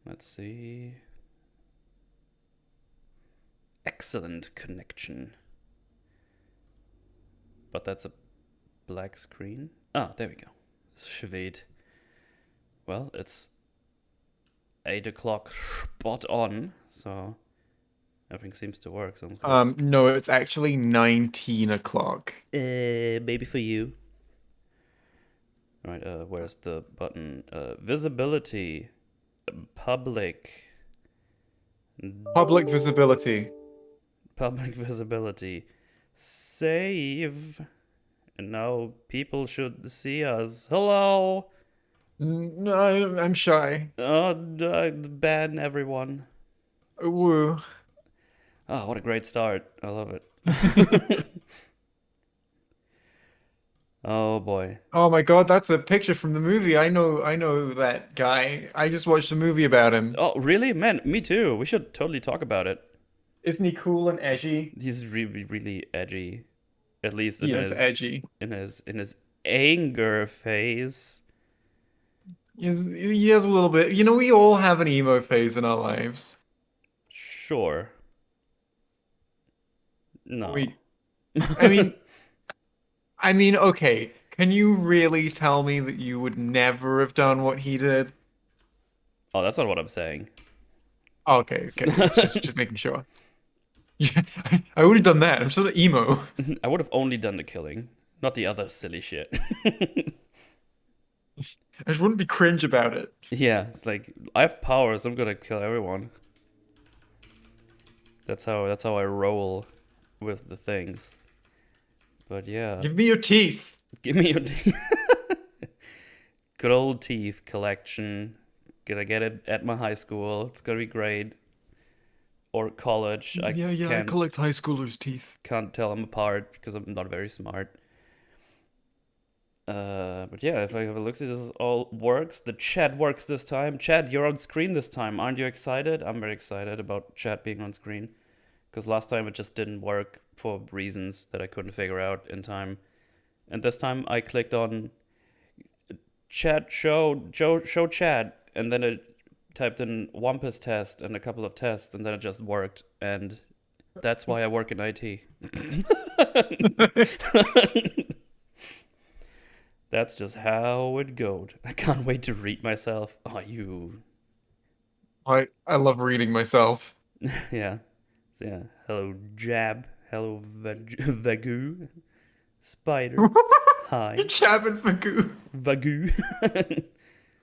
Let's see. Excellent connection. But that's a black screen. Ah, there we go. Sweet. Well, it's 8 o'clock spot on, so everything seems to work. Sounds good. No, it's actually 19 o'clock. Maybe for you. All right, where's the button? Visibility. Public. Public visibility. Public visibility. Save. And now people should see us. Hello. No, I'm shy. Ban everyone. Woo. Oh, what a great start. I love it. Oh boy. Oh my God, that's a picture from the movie. I know that guy. I just watched a movie about him. Oh, really? Man, me too. We should totally talk about it. Isn't he cool and edgy? He's really, really edgy. At least in Yes, his edgy. anger phase. He has a little bit. You know, we all have an emo phase in our lives. Sure. No. We, I mean, okay. Can you really tell me that you would never have done what he did? Oh, that's not what I'm saying. Okay, okay. Just making sure. Yeah, I would have done that. I'm sort of emo. I would have only done the killing, not the other silly shit. I just wouldn't be cringe about it. Yeah, it's like I have powers. I'm gonna kill everyone. That's how I roll with the things. But yeah, Give me your teeth. give me your teeth. Good old teeth collection. Gonna get it at my high school. It's gonna be great. Or college. I Yeah, yeah, I can't collect high schoolers' teeth. can't tell them apart because I'm not very smart. But yeah, if I have a look, see this all works. The chat works this time. Chat, you're on screen this time. Aren't you excited? I'm very excited about chat being on screen. Because last time it just didn't work for reasons that I couldn't figure out in time. And this time I clicked on chat, show chat, and then it typed in Wampus test and a couple of tests, and then it just worked. And that's why I work in IT. That's just how it goes. I can't wait to read myself. Oh, you. I love reading myself. Yeah. So, yeah. Hello, Jab. Hello, Vagu. Spider. Hi. Chabin Fagu. Vagu.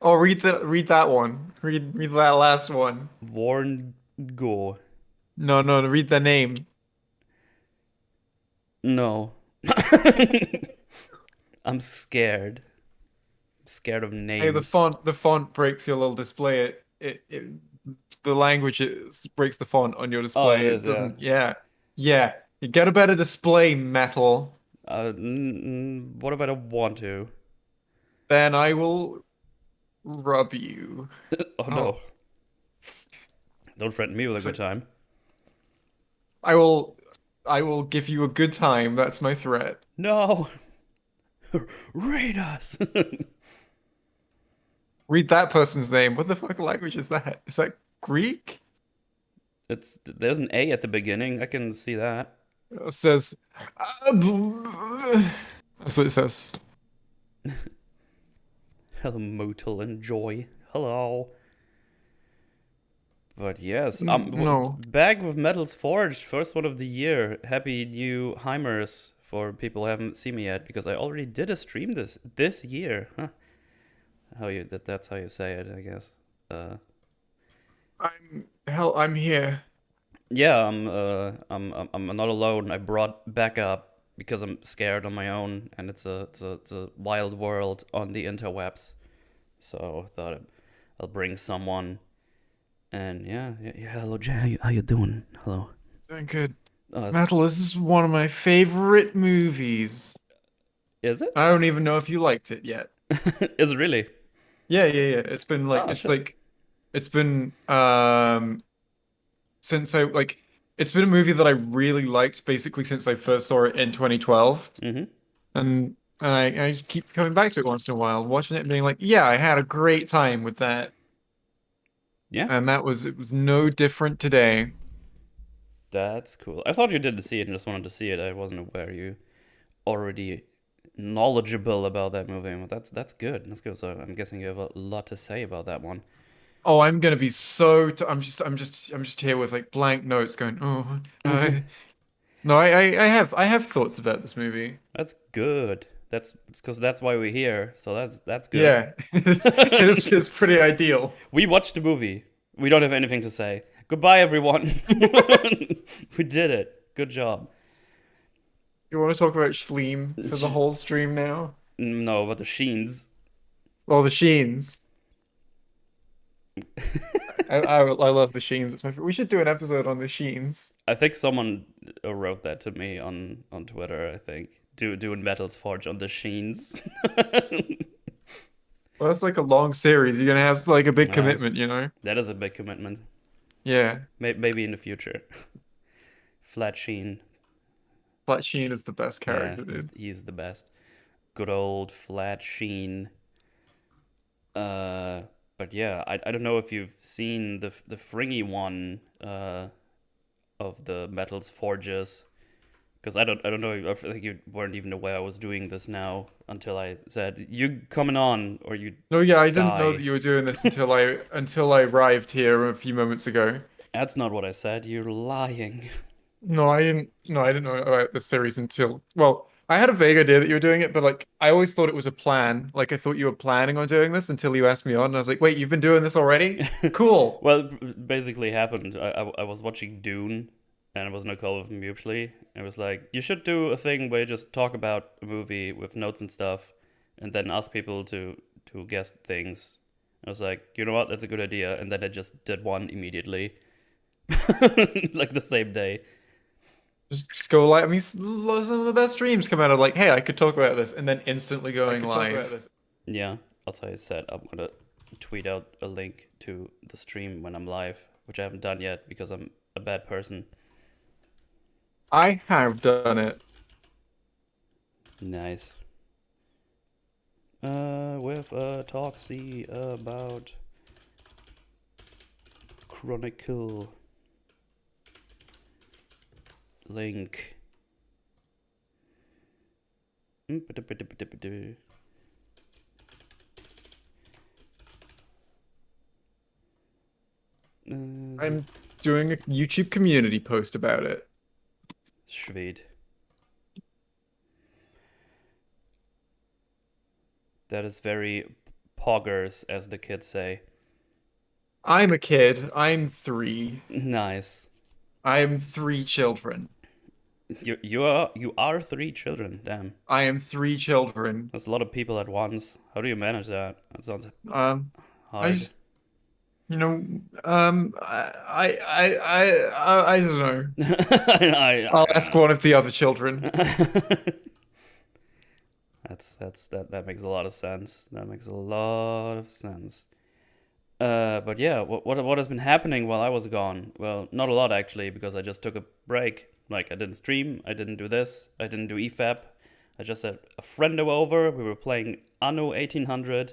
Oh, read that one. Read that last one. Warn Go. No, no, read the name. No. I'm scared. I'm scared of Hey, names. the font breaks your little display. The language breaks the font on your Oh, it display. is, It yeah. doesn't. Yeah, yeah. You get a better display, metal. What if I don't want to? Then I will rub you. Oh Oh, no. Don't threaten me with a good so time. I will. I will give you a good time. That's my threat. No! Raid us! Read that person's name. What the fuck language is that? Is that Greek? There's an A at the beginning. I can see that. It says. That's what it says. Hello, Motel and Joy. Hello. But yes, No. back with Metals Forged, first one of the year. Happy new Heimers for people who haven't seen me yet, because I already did a stream this year. Huh. That's how you say it, I guess. Uh, I'm here. yeah, I'm not alone. I brought backup because I'm scared on my own, and it's a wild world on the interwebs. So I thought I'll bring someone. And yeah. Hello, Jay. How you doing? Hello. Doing good. Oh, Metal, this is one of my favorite movies. is it? I don't even know if you liked it yet. Is it really? Yeah, yeah, yeah. Oh shit. It's been since I like it's been a movie that I really liked basically since I first saw it in 2012. Mm-hmm. And I just keep coming back to it once in a while, watching it and being like, yeah, I had a great time with that. Yeah, and it was no different today. that's cool. I thought you didn't see it and just wanted to see it. I wasn't aware you already knowledgeable about that movie. Well, that's good. That's good. So I'm guessing you have a lot to say about that one. Oh, I'm gonna be so I'm just here with like blank notes going, oh, no, I have thoughts about this movie. That's good. That's because that's why we're here. So that's good. Yeah, it's pretty ideal. We watched the movie. We don't have anything to say. Goodbye, everyone. We did it. Good job. You want to talk about Schleem for the whole stream now? No, but the Sheens. Oh, the Sheens. I love the Sheens. It's my favorite. We should do an episode on the Sheens. I think someone wrote that to me on Twitter. I think doing Metals Forge on the Sheens. Well, that's like a long series. You're gonna have like a big uh, commitment, you know? that is a big commitment. Yeah. Maybe in the future. Flat Sheen. But Sheen is the best Yeah, character, dude. he's the best. Good old Flat Sheen. Uh, but yeah, I don't know if you've seen the Fringy one of the Metals Forges, because I don't know. I think you weren't even aware I was doing this now until I said you coming on or you No, yeah, I didn't know that die. you were doing this until I arrived here a few moments ago. That's not what I said. You're lying. No, I didn't. No, I didn't know about this series until. Well, I had a vague idea that you were doing it, but like I always thought it was a plan. Like I thought you were planning on doing this until you asked me on, and I was like, "Wait, you've been doing this already? Cool." Well, it basically happened. I was watching Dune, and it was no call of mutually. It was like you should do a thing where you just talk about a movie with notes and stuff, and then ask people to guess things. I was like, you know what, that's a good idea, and then I just did one immediately, like the same day. Just go live. I mean, some of the best streams come out of like, "Hey, I could talk about this," and then instantly going live. Yeah, that's how I said I'm gonna tweet out a link to the stream when I'm live, which I haven't done yet because I'm a bad person. I have done it. Nice. With Toxie about Chronicle link. I'm doing a YouTube community post about it. Sweet. That is very poggers, as the kids say. I'm a kid. I'm 3. Nice. I am 3 children. You are three children. Damn, I am 3 children. that's a lot of people at once. How do you manage that? That sounds Um, I hard. just, you know, I don't know. I'll ask one of the other children. That makes a lot of sense. That makes a lot of sense. But yeah, what has been happening while I was gone? Well, not a lot actually, because I just took a break. Like I didn't stream, I didn't do this, I didn't do EFAP. I just had a friend over. We were playing Anno 1800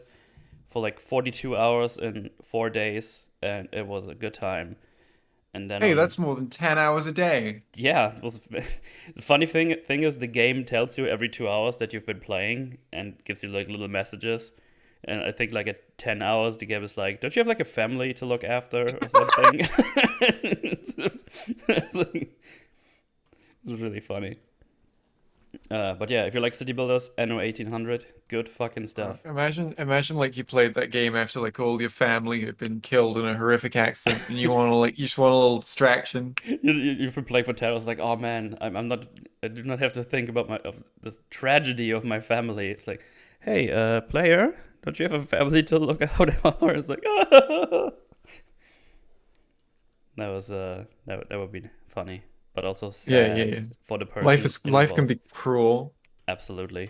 for like 42 hours in 4 days, and it was a good time. And then Hey, on that's more than 10 hours a day. yeah, it was the funny thing is the game tells you every 2 hours that you've been playing and gives you like little messages. And I think like at 10 hours the game is like, don't you have like a family to look after or something? It's really funny. But yeah, if you like city builders, Anno 1800, good fucking stuff. Imagine like you played that game after like all your family had been killed in a horrific accident, and you just want a little distraction. You've been playing for 10 hours, like, oh man, I'm not, I do not have to think about of this tragedy of my family. It's like, hey, player, don't you have a family to look out for? It's like, that would be funny, but also Yeah, yeah, sad yeah. for the person Life can involved. be cruel. Absolutely.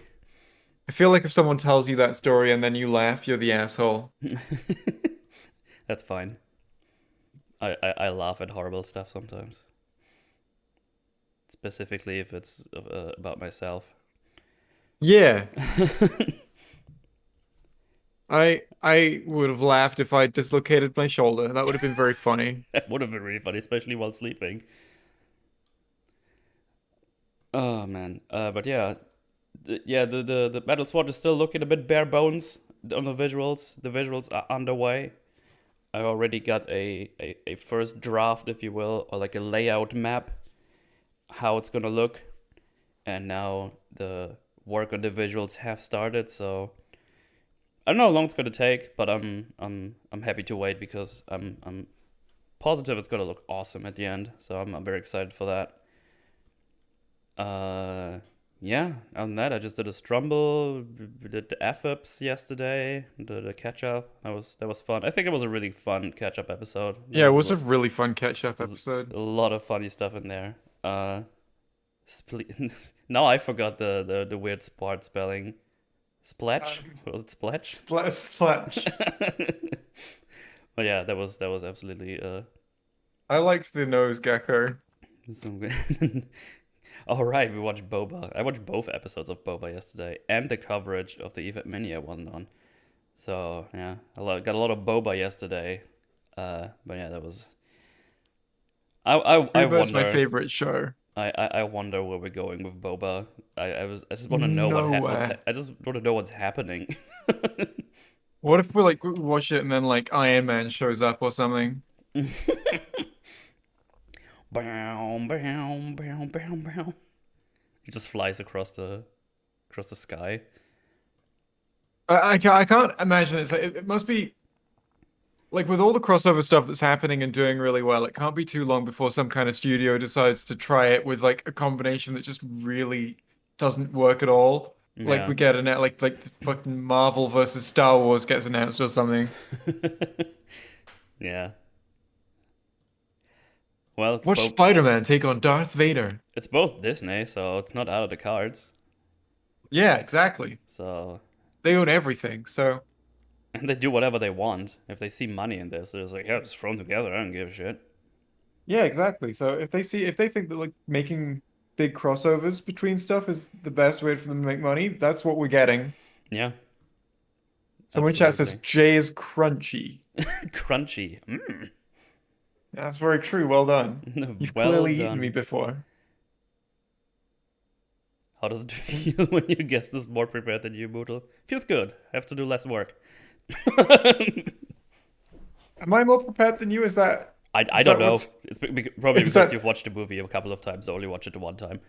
I feel like if someone tells you that story and then you laugh, you're the asshole. That's fine. I laugh at horrible stuff sometimes, specifically if it's about myself. Yeah. I I would have laughed if I dislocated my shoulder. That would have been very funny. That would have been really funny, especially while sleeping. Oh man. But yeah, the Metal Sword is still looking a bit bare bones on the visuals. The visuals are underway. I already got a first draft, if you will, or like a layout map, how it's gonna look, and now the work on the visuals have started. So I don't know how long it's gonna take, but I'm happy to wait because I'm positive it's gonna look awesome at the end. So I'm very excited for that. Uh, yeah. Other than that, I just did a Strumble, did the F-ups yesterday, did a catch up. That was fun. I think it was a really fun catch up episode. There Yeah, it was, was a really fun catch-up was episode. a lot of funny stuff in there. Now I forgot the weird sport spelling. Spletch? Um, Was it Spletch? Splash. But yeah, that was absolutely I liked the nose gecko. some good. All right, we watched Boba. I watched both episodes of Boba yesterday, and the coverage of the Eve Mini I wasn't on. So yeah, got a lot of Boba yesterday. But yeah, that was. I Uber's my wonder. favorite show. I wonder where we're going with Boba. I just want to know Nowhere. I just want to know what's happening. What if we like watch it and then like Iron Man shows up or something? Bow, bow, bow, bow, bow. He just flies across the sky. I can't imagine this. Like, it must be like with all the crossover stuff that's happening and doing really well, it can't be too long before some kind of studio decides to try it with like a combination that just really doesn't work at all. Like Yeah. we get like the fucking Marvel versus Star Wars gets announced or something. Yeah. Well, Watch Spider-Man take on Darth Vader. it's both Disney, so it's not out of the cards. Yeah, exactly. So They own everything. So and they do whatever they want. If they see money in this, they're just like, yeah, it's thrown together. I don't give a shit. yeah, exactly. So if they think that like making big crossovers between stuff is the best way for them to make money, that's what we're getting. Yeah, Someone in chat says absolutely. Jay is crunchy. Crunchy. Yeah, that's very true. Well done. You've Well clearly eaten me done. before. How does it feel when your guest is more prepared than you, Boodle? Feels good. I have to do less work. Am I more prepared than you? I Is don't that know. what's It's probably is because that? you've watched the movie a couple of times. I only watched it the one time.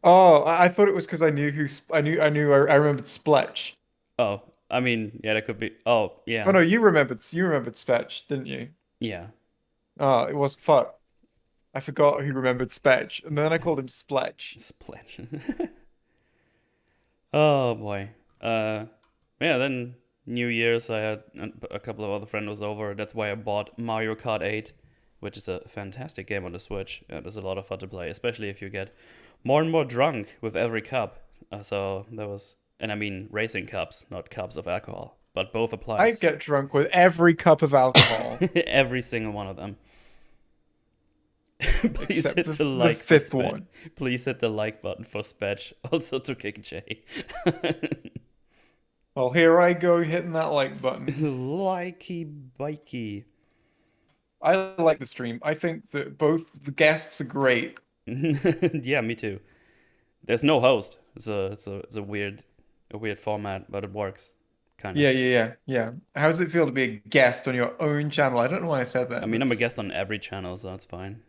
Oh, I thought it was because I knew I remembered Spletch. Oh, I mean, yeah, that could be. Oh, Oh yeah, no, you remembered Spetch, didn't you? yeah. Oh, it was fuck. I forgot who remembered Spetch, and then I Sp- called him Spletch. Splash. Oh boy. Yeah. Then New Year's, I had a couple of other friends over. That's why I bought Mario Kart 8, which is a fantastic game on the Switch. And it's a lot of fun to play, especially if you get more and more drunk with every cup. So that was, and I mean racing cups, not cups of alcohol, but both I applies. get drunk with every cup of alcohol, Every single one of them. Please except hit the the like for fifth Sped. one. Please hit the like button for Spetch. Also to kick Jay. Well, here I go hitting that like button. Likey bikey. I like the stream. I think that both the guests are great. Yeah, me too. There's no host. It's a weird format, but it works. Kind of. Yeah. How does it feel to be a guest on your own channel? I don't know why I said I that, mean, but I'm a guest on every channel, so it's fine.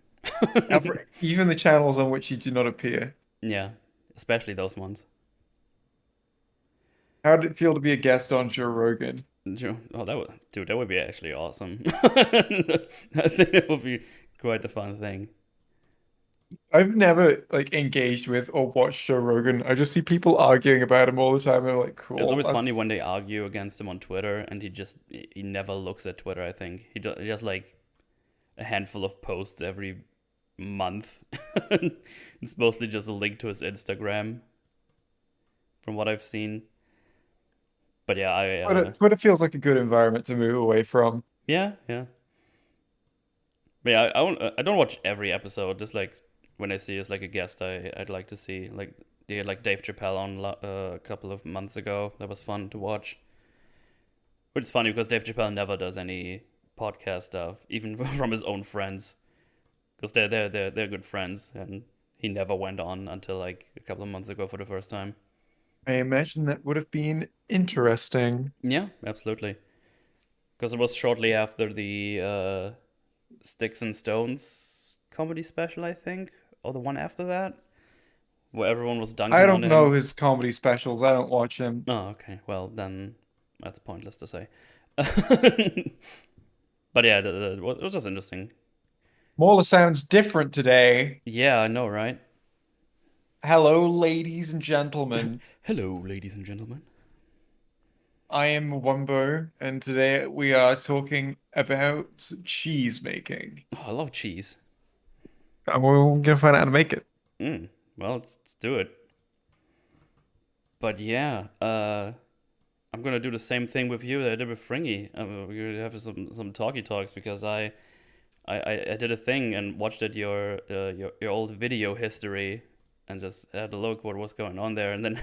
even the channels on which you do not appear. Yeah, especially those ones. How did it feel to be a guest on Joe Rogan? Oh, that would be actually awesome. I think that would be quite a fun thing. I've never like engaged with or watched Joe Rogan. I just see people arguing about him all the time. I'm like, It's cool. always funny That's when they argue against him on Twitter, and he never looks at Twitter. I think he does like a handful of posts every month. It's mostly just a link to his Instagram, from what I've seen. But yeah, Twitter feels like a good environment to move away from. yeah. But yeah, I don't watch every episode. Just like when I see as like a guest, I'd like to see like they had like Dave Chappelle on a couple of months ago. That was fun to watch. Which is funny because Dave Chappelle never does any podcast stuff, even from his own friends, because they're good friends, and he never went on until like a couple of months ago for the first time. I imagine that would have been interesting. Yeah, absolutely. Because it was shortly after the Sticks and Stones comedy special, I think, or the one after that, where everyone was I dunking on don't know him. his comedy specials. I don't watch him. Oh, okay. Well, then that's pointless to say. But yeah, it was just interesting. Mola sounds different today. Yeah, I know, right? Hello, ladies and gentlemen. Hello, ladies and gentlemen. I am Wumbo, and today we are talking about cheese making. Oh, I love cheese. And we're gonna find out how to make it. Well, let's do it. But yeah, I'm gonna do the same thing with you that I did with Fringy. We're gonna have some talky talks because I did a thing and watched your old video history and just had a look what was going on there, and then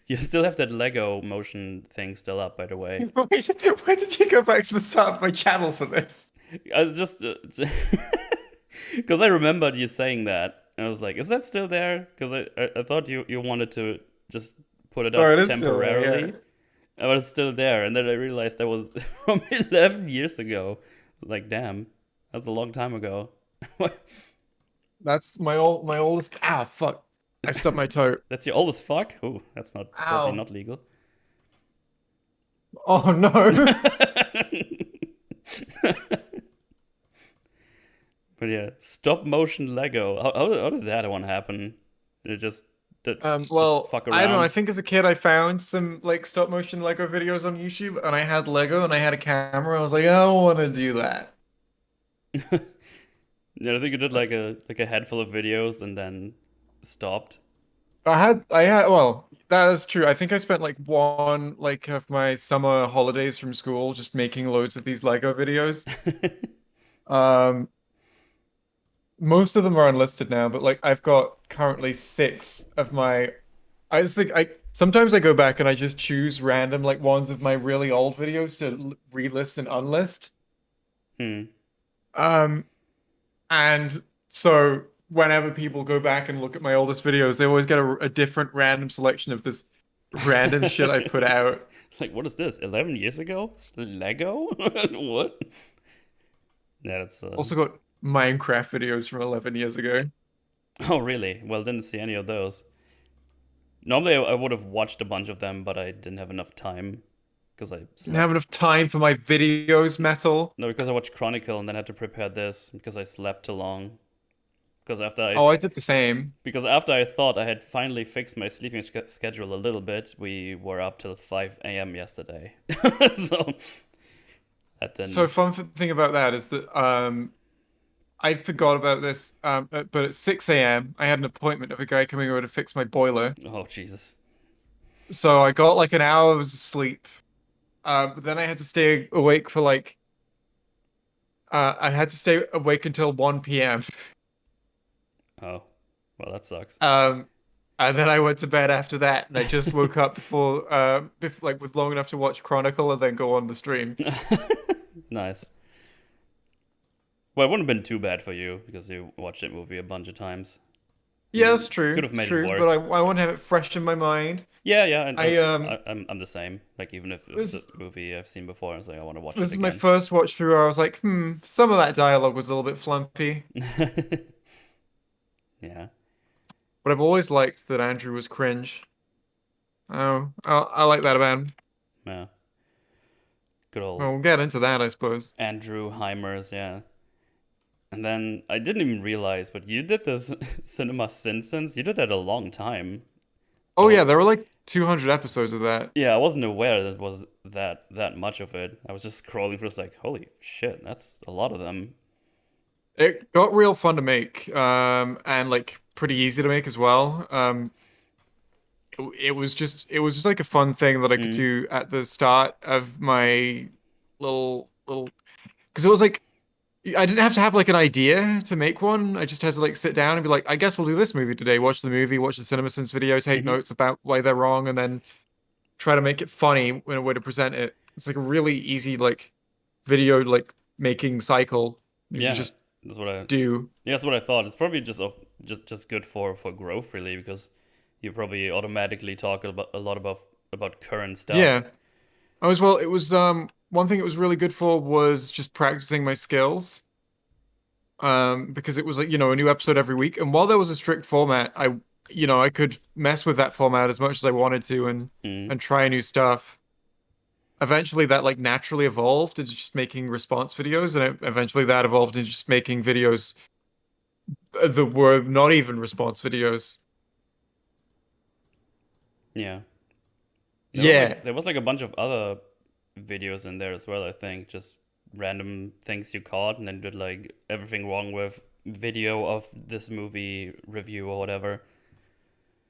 you still have that Lego motion thing still up, by the way. Why did you go back to the start of my channel for this? I was just because I remembered you saying that, and I was like, is that still there? Because I thought you wanted to just put it Oh, it up is still there, yeah. temporarily, but it's still there, and then I realized that was from 11 years ago. Like, damn, that's a long time ago. That's my oldest. Ah, fuck! I stubbed my toe. That's your old as fuck. Oh, that's not probably Ow! not legal. Oh no! But yeah, stop motion Lego. How did that one happen? It just Well, fuck I don't know. I around. think as a kid, I found some like stop motion Lego videos on YouTube, and I had Lego and I had a camera. I was like, I don't want to do that. Yeah, I think you did like a handful of videos and then stopped. Well, that is true. I think I spent like one like of my summer holidays from school just making loads of these Lego videos. Um, most of them are unlisted now, but like I've got currently six of my. I just think I sometimes I go back and I just choose random like ones of my really old videos to relist and unlist. Hmm. Um, and so whenever people go back and look at my oldest videos, they always get a different random selection of this random shit I put out. It's like, what is this? 11 years ago? Lego? What? Yeah, that's Also got Minecraft videos from 11 years ago. Oh, really? Well, didn't see any of those. Normally, I would have watched a bunch of them, but I didn't have enough time because I Didn't have slept. enough time for my videos, Metal. No, because I watched Chronicle and then had to prepare this because I slept too long. Because after I Oh, I did the same. because after I thought I had finally fixed my sleeping schedule a little bit, we were up till 5 a.m. yesterday. So that So then, fun thing about that is that I forgot about this but at 6 a.m. I had an appointment of a guy coming over to fix my boiler. oh Jesus. So I got like an hour's sleep. But then I had to stay awake for like I had to stay awake until 1 p.m. Oh, well that sucks. And then I went to bed after that, and I just woke up before like with long enough to watch Chronicle and then go on the stream. Nice. Well, it wouldn't have been too bad for you because you watched that movie a bunch of times. Yeah, You that's could true. have It's made it true, but work. I want to have it fresh in my mind. Yeah, yeah, and I I'm the same. Like even if it's this a movie I've seen before, I was like, I want to watch this it is my again. first watch through where I was like, some of that dialogue was a little bit flumpy. Yeah, But I've always liked that Andrew was cringe. Oh, I like that about him. yeah. Good old Well, we'll get into that, I suppose. Andrew Heimers, yeah. And then I didn't even realize, but you did this Cinema Simpsons. You did that a long time. I Oh was, yeah, there were like 200 episodes of that. yeah, I wasn't aware that was that much of it. I was just scrolling through, it's like, holy shit, that's a lot of them. It got real fun to make, and like pretty easy to make as well. It was just like a fun thing that I could Mm, do at the start of my little because it was like I didn't have to have like an idea to make one. I just had to like sit down and be like, I guess we'll do this movie today. Watch the movie, watch the CinemaSins video, take hmm notes about why they're wrong, and then try to make it funny in a way to present it. It's like a really easy like video like making cycle you could Yeah, just that's what I do. yeah, that's what I thought. It's probably just good for growth really because you probably automatically talk about a lot about current stuff. Yeah. Oh, as well, it was one thing it was really good for was just practicing my skills. Because it was like, a new episode every week. And while there was a strict format, I could mess with that format as much as I wanted to Mm. and try new stuff. Eventually that like naturally evolved into just making response videos, and eventually that evolved into just making videos that were not even response videos. Yeah. Yeah. There was like a bunch of other videos in there as well, I think. Just random things you caught and then did like everything wrong with video of this movie review or whatever.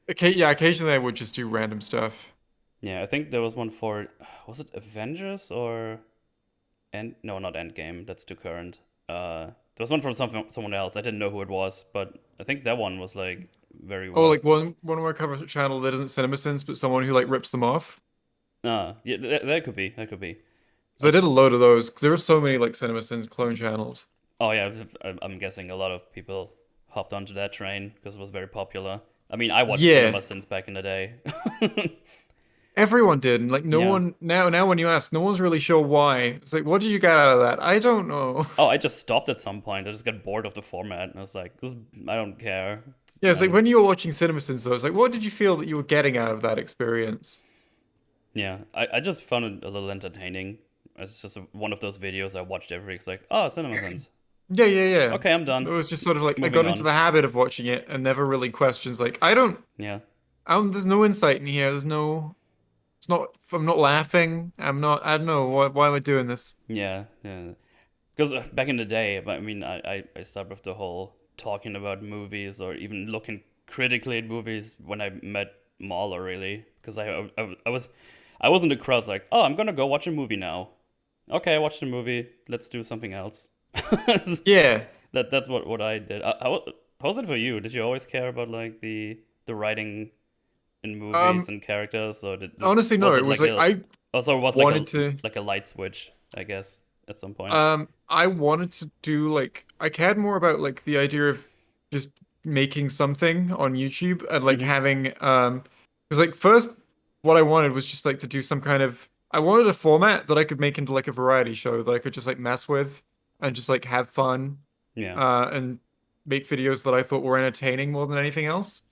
Okay, yeah, occasionally I would just do random stuff. Yeah, I think there was one for was it Avengers or no, not Endgame, that's too current. There was one from someone else. I didn't know who it was, but I think that one was like very Oh, well. like one of my cover channel that isn't CinemaSins, but someone who like rips them off. Yeah, that could be. That could be. Because I As did a load of those. 'Cause there were so many like CinemaSins clone channels. Oh yeah, I'm guessing a lot of people hopped onto that train because it was very popular. I mean, I watched Yeah, cinema since back in the day. everyone did, and like no Yeah. one now when you ask, no one's really sure why. It's like, what did you get out of that? I don't know. Oh, I just stopped at some point. I just got bored of the format, and I was like, "This, I don't care." Yeah, it's I like just, when you were watching CinemaSins, though, it's like, what did you feel that you were getting out of that experience? yeah, I just found it a little entertaining. It's just one of those videos I watched every week. It's like, oh, CinemaSins. Yeah, yeah, yeah. Okay, I'm It done. was just sort of like I Moving got into on. the habit of watching it and never really questions like Yeah, there's no insight in here. It's not, I'm not laughing. I don't know, why am I doing this? yeah, yeah. Because back in the day, I mean, I started with the whole talking about movies or even looking critically at movies when I met Mahler, really. Because I was in the crowd like, oh, I'm gonna go watch a movie now. Okay, I watched the movie. Let's do something else. Yeah. That's what I did. How was it for you? Did you always care about like the writing in movies Um, and characters, or Honestly, no, was it it was like like a I also it was wanted to like a light switch, I guess, at some point. I wanted to do like I cared more about like the idea of just making something on YouTube and like Mm-hmm. having because like first what I wanted was just like to do some kind of I wanted a format that I could make into like a variety show that I could just like mess with and just like have fun Yeah. and make videos that I thought were entertaining more than anything else.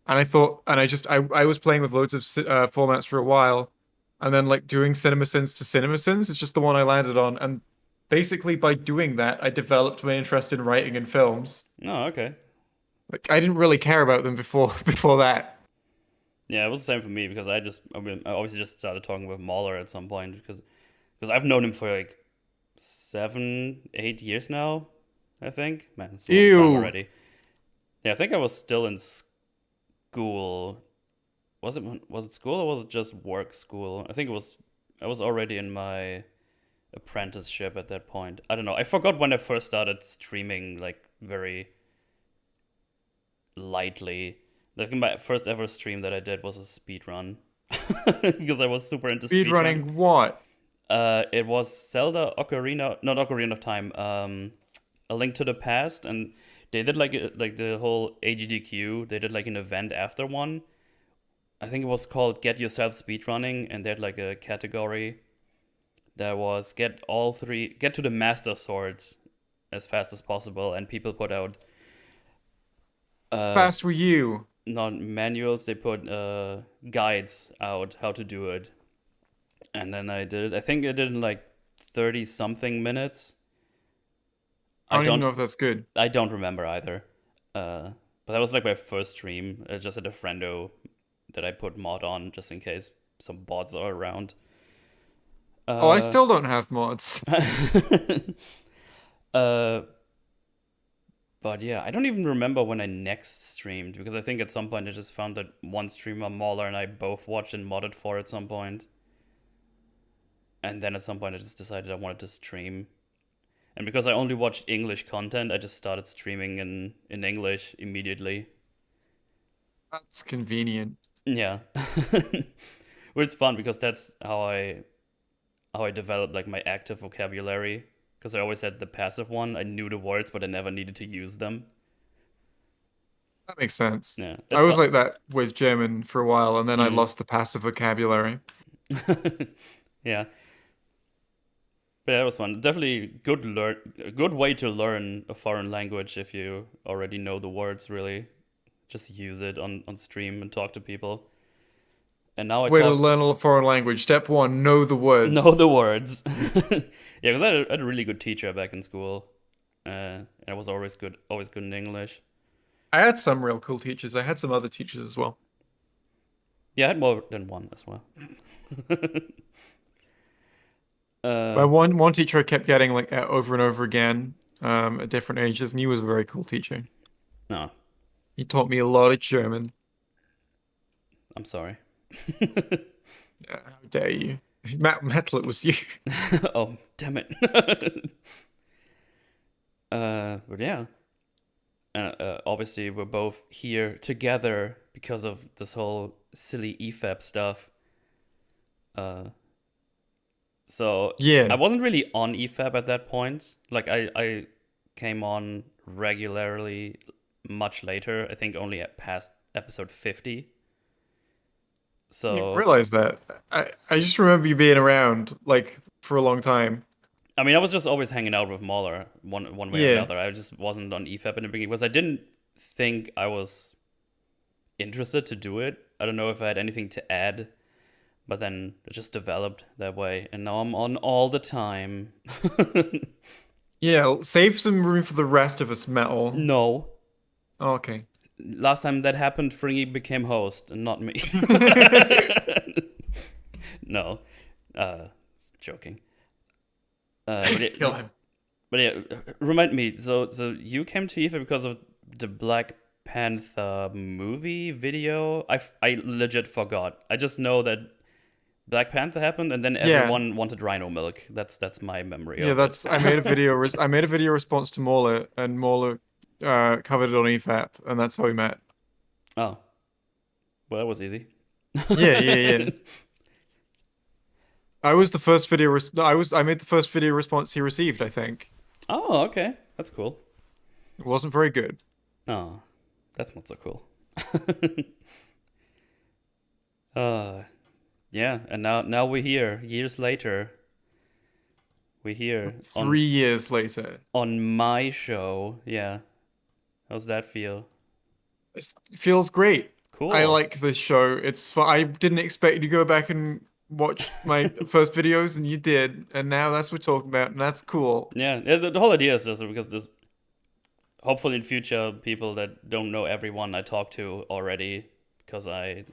And I thought, and I was playing with loads of formats for a while, and then like doing CinemaSins to CinemaSins is just the one I landed on. And basically, by doing that, I developed my interest in writing and films. Oh, okay. Like I didn't really care about them before before that. Yeah, it was the same for me because I mean, I obviously just started talking with Mahler at some point because I've known him for like 7, 8 years now. I think, man, it's a long time Ew. already. Yeah, I think I was still in school. Was it school or was it just work school? I think it was. I was already in my apprenticeship at that point. I don't know. I forgot when I first started streaming, like very lightly. Like my first ever stream that I did was a speed run because I was super into speed run. Speedrunning what? It was Zelda Ocarina, not Ocarina of Time. A Link to the Past, and they did like the whole AGDQ. They did like an event after one. I think it was called Get Yourself Speedrunning, and they had like a category that was get to the Master Swords as fast as possible, and people put out uh Fast were you? not manuals, they put guides out how to do it, and then I did it. I think I did it in like 30 something minutes. I I don't even don't know if that's good. I don't remember either. But that was like my first stream. I just had a friendo that I put mod on just in case some bots are around. Oh, I Uh, still don't have mods. uh, but yeah, I don't even remember when I next streamed because I think at some point I just found that one streamer, Mauler, and I both watched and modded for at some point. And then at some point I just decided I wanted to stream. And because I only watched English content, I just started streaming in English immediately. That's convenient. Yeah. Which is fun because that's how how I developed like my active vocabulary because I always had the passive one. I knew the words, but I never needed to use them. That makes sense. Yeah, I it's was fun. like that with German for a while, and then I Mm. lost the passive vocabulary. Yeah, but yeah, it was fun. Definitely a good way to learn a foreign language if you already know the words. Really, just use it on stream and talk to people. And now I Way to talk learn a foreign language. Step one, know the know words. the words. Yeah, because I had a really good teacher back in school, and I was always good in English. I had some real cool teachers. I had some other teachers as well. Yeah, I had more than one as well. My uh, one teacher I kept getting like over and over again, at different ages, and he was a very cool teacher. no, He taught me a lot of German. I'm sorry. How dare you? Metal, it was you. Oh, damn it. But yeah, obviously we're both here together because of this whole silly EFAP stuff. Uh, so I Yeah. wasn't really on EFAP at that point. Like I came on regularly much later. I think only at past episode 50. I didn't So realize that. I just remember you being around like for a long time. I mean, I was just always hanging out with Mauler one way or Yeah. another. I just wasn't on EFAP in the beginning because I didn't think I was interested to do it. I don't know if I had anything to add, but then it just developed that way, and now I'm on all the time. Yeah, save some room for the rest of us, Metal. No, Oh, okay. last time that happened, Fringy became host and not me. No, joking. But Kill yeah, him. but yeah, remind me. So you came to EFAP because of the Black Panther movie video? I legit forgot. I just know that Black Panther happened, and then Yeah. everyone wanted Rhino milk. That's my memory Yeah, of it. that's I made a video response to Mauler and Mauler covered it on EFAP and that's how we met. Oh, well, that was easy. Yeah, yeah, yeah. I was the first video res I made the first video response he received, I think. Oh, okay, that's cool. It wasn't very good. Oh, that's not so cool. uh, yeah, and now we're here. Years later, we're here 3 years later. on my show. Yeah, how's that feel? It feels great. I Cool. like this show. It's fun. I didn't expect you to go back and watch my first videos, and you did. And now that's what we're talking about, and that's cool. Yeah, the whole idea is just because there's hopefully in future people that don't know everyone I talk to already, because I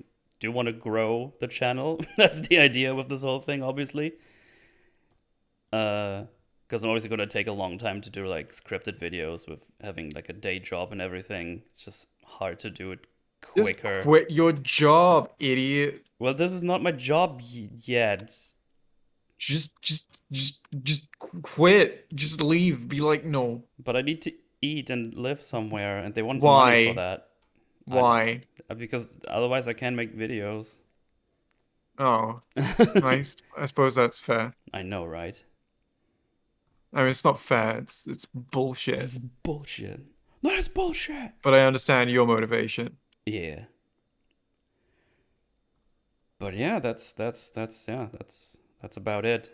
do want to grow the channel. That's the idea with this whole thing, obviously. Because I'm obviously going to take a long time to do like scripted videos with having like a day job and everything. It's just hard to do it Just quicker. quit your job, idiot. Well, this is not my job yet. Just quit. Just leave. Be like, no. But I need to eat and live somewhere, and they want money for Why? that. I Why? because otherwise I can't make videos. Oh, I suppose that's fair. I know, right? I mean, it's not fair. It's bullshit. It's bullshit. No, it's bullshit. But I understand your motivation. Yeah. But yeah, that's about it.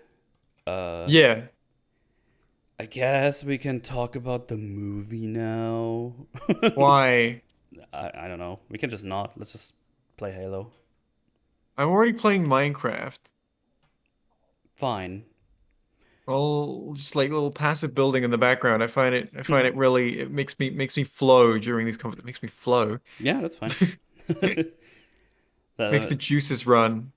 Uh Yeah. I guess we can talk about the movie now. Why? I don't know. We can just not. Let's just play Halo. I'm already playing Minecraft. Fine. Well, just like little passive building in the background. I find it really it makes me flow during these conversations. It makes me flow. Yeah, that's fine. Makes Uh, the juices run.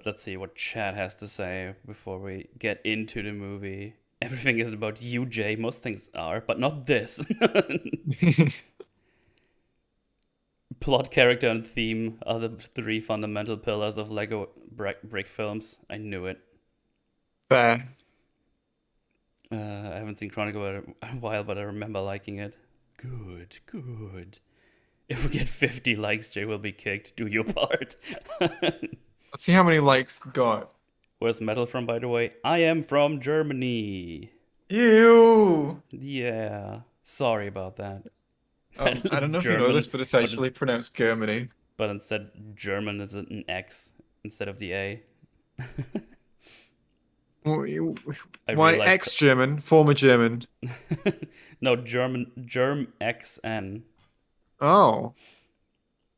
let's see what Chad has to say before we get into the movie. Everything is about you, Jay. Most things are, but not this. Plot, character, and theme are the three fundamental pillars of Lego brick films. I knew it. Fair. I haven't seen Chronicle in a while, but I remember liking it. Good, good. If we get 50 likes, Jay will be kicked. Do your part. Let's see how many likes it got. Where's Metal from, by the way? I am from Germany. Ew. Yeah. Sorry about that. Metal I is don't know if you know German, this, but it's but actually pronounced Germany. instead German is an X instead of the A. I Why realized. ex-German, former German? No, Germ XN. Oh.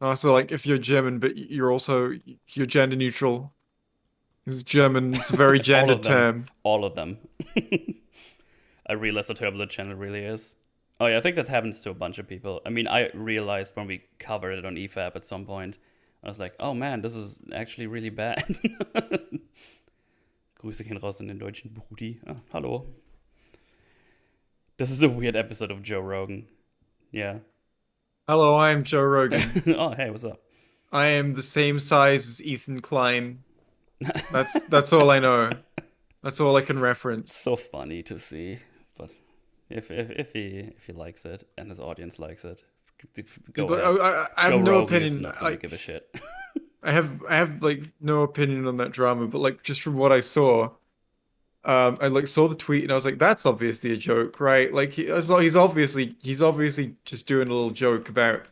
Oh, so like if you're German, but you're gender neutral. Because German's a very All gendered of them. term. All of them. I realized how terrible the channel really is. Oh yeah, I think that happens to a bunch of people. I mean, I realized when we covered it on EFAB at some point, I was like, oh man, this is actually really bad. Grüße gehen raus an den deutschen Brudi. Ah, hallo. This is a weird episode of Joe Rogan. Yeah. Hello, I am Joe Rogan. Oh, hey, what's up? I am the same size as Ethan Klein. That's all I know. That's all I can reference. So funny to see, but if he likes it and his audience likes it, go ahead. I have Joe no Rogan is opinion. not gonna give a shit. I have like no opinion on that drama, but like just from what I saw, I like saw the tweet and I was like, that's obviously a joke, right? Like he's obviously just doing a little joke about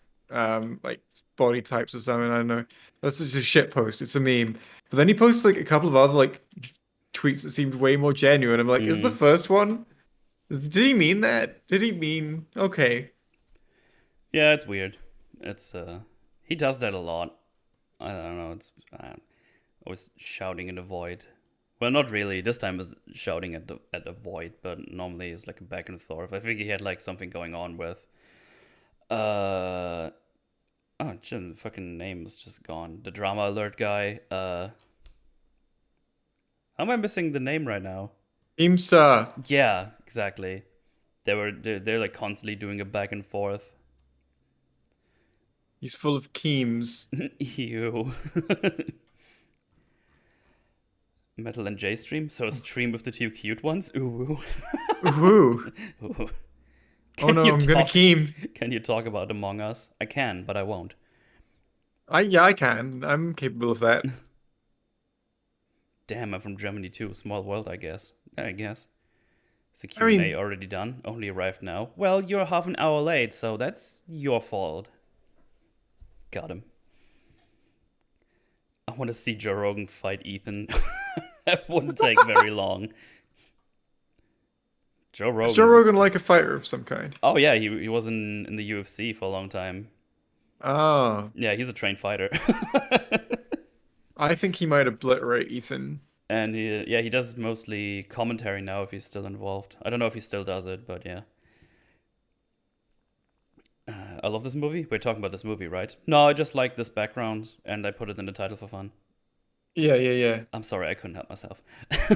like body types or something. I don't know. That's just a shit post. It's a meme. But then he posts like a couple of other like tweets that seemed way more genuine. I'm like, is the Mm. first one? Did he mean that? Did he mean okay? Yeah, it's weird. It's he does that a lot. I don't know. It's always shouting in the void. Well, not really. This time is shouting at the void, but normally it's like a back and forth. I think he had like something going on with uh oh, shit, the fucking name is just gone. The drama alert guy. How am I missing the name right now? Keemstar. Yeah, exactly. They're like constantly doing a back and forth. He's full of Keems. Ew. Metal and J stream. So a stream with the two cute ones. Ooh. Ooh. Ooh. Oh Can no, you I'm gonna talk? Keem. Can you talk about Among Us? I can, but I won't. I can. I'm capable of that. Damn, I'm from Germany too. Small world, I guess. I guess. Is the I Q&A mean, already done? Only arrived now. Well, you're half an hour late, so that's your fault. Got him. I want to see Joe Rogan fight Ethan. That wouldn't take very long. Joe is Joe Rogan Rogan like is. a fighter of some kind? Oh yeah, he was in the UFC for a long time. Oh, Yeah, he's a trained fighter. I think he might obliterate Ethan. And he does mostly commentary now if he's still involved. I don't know if he still does it, but yeah. I love this movie. We're talking about this movie, right? No, I just like this background and I put it in the title for fun. Yeah, yeah, yeah. I'm sorry, I couldn't help myself.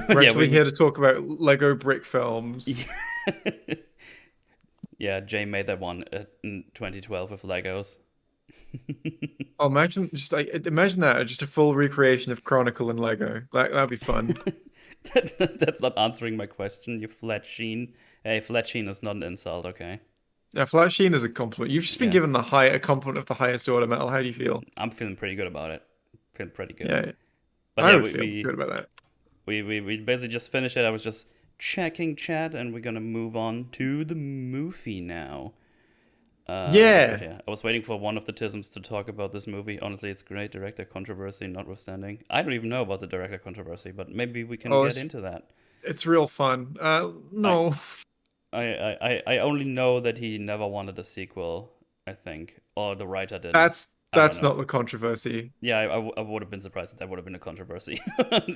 We're Yeah, actually here to talk about Lego brick we films. yeah, Jay made that one in 2012 with Legos. Oh, imagine that just a full recreation of Chronicle and Lego. That'd be fun. That's not answering my question, you flat sheen. Hey, flat sheen is not an insult, okay? Now, Flat Sheen is a compliment. You've just been Yeah, given a compliment of the highest order, Metal. How do you feel? I'm feeling pretty good about it. Feeling pretty good. Yeah, But I yeah, would feel good about that. we basically just finished it. I was just checking chat, and we're gonna move on to the movie now. But Yeah. yeah, I was waiting for one of the Tisms to talk about this movie. Honestly, it's great. Director controversy notwithstanding. I don't even know about the director controversy, but maybe we can Oh, get it's into that. it's real fun. I, No. I only know that he never wanted a sequel, I think. Or the writer didn't. That's I don't that's know. not the controversy. Yeah, I would have been surprised if that would have been a controversy.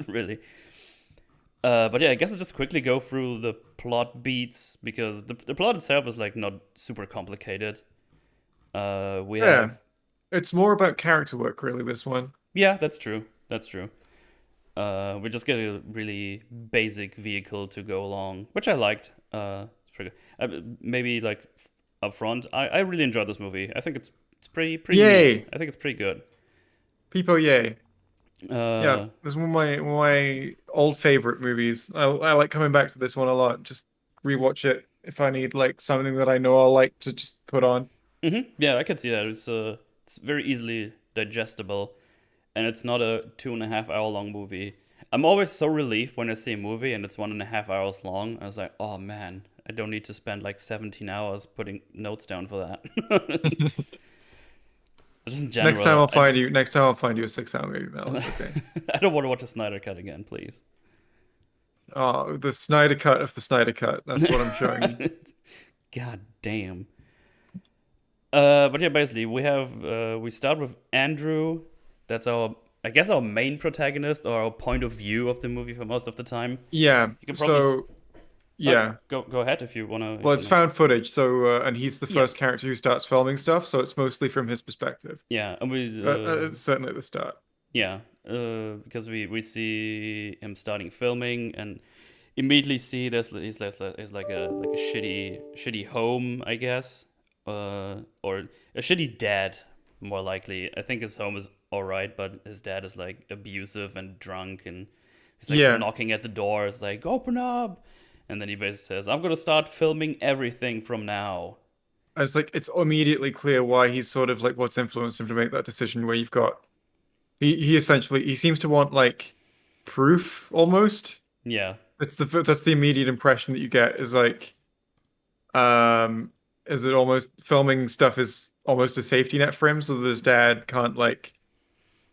Really. But yeah, I guess I'll just quickly go through the plot beats because the plot itself is like not super complicated. We Yeah. have It's more about character work, really, this one. yeah, that's true. That's true. We just get a really basic vehicle to go along, which I liked. It's pretty good. Maybe like up front, I really enjoyed this movie. I think it's pretty neat. Yay. I think it's pretty good. People, yay. Yeah, Uh, this is one of my old favorite movies. I like coming back to this one a lot. Just rewatch it if I need like something that I know I'll like to just put on. yeah, I can see that. It's very easily digestible, and it's not a 2.5 hour long movie. I'm always so relieved when I see a movie and it's 1.5 hours long. I was like, oh man, I don't need to spend like 17 hours putting notes down for that. Just in general, I just Next time I'll find you a 6 hour movie, Mel. It's okay. I don't want to watch the Snyder cut again, please. Oh, the Snyder cut of the Snyder cut. That's what I'm showing you. God damn. But yeah, basically we start with Andrew. That's our, I guess, our main protagonist or our point of view of the movie for most of the time. Yeah. You can probably So yeah. go ahead if you wanna. If Well, you it's wanna. found footage. So and he's the Yeah, first character who starts filming stuff. So it's mostly from his perspective. yeah, and we Certainly at the start. yeah, because we see him starting filming and immediately see there's like a shitty home, I guess, or a shitty dad, more likely. I think his home is all right, but his dad is like abusive and drunk, and he's like Yeah. knocking at the door. It's like, open up, and then he basically says, "I'm gonna start filming everything from now." And it's like it's immediately clear why he's sort of like what's influenced him to make that decision. Where you've got he essentially he seems to want like proof almost. Yeah, That's the immediate impression that you get is like um is it almost filming stuff is almost a safety net for him so that his dad can't like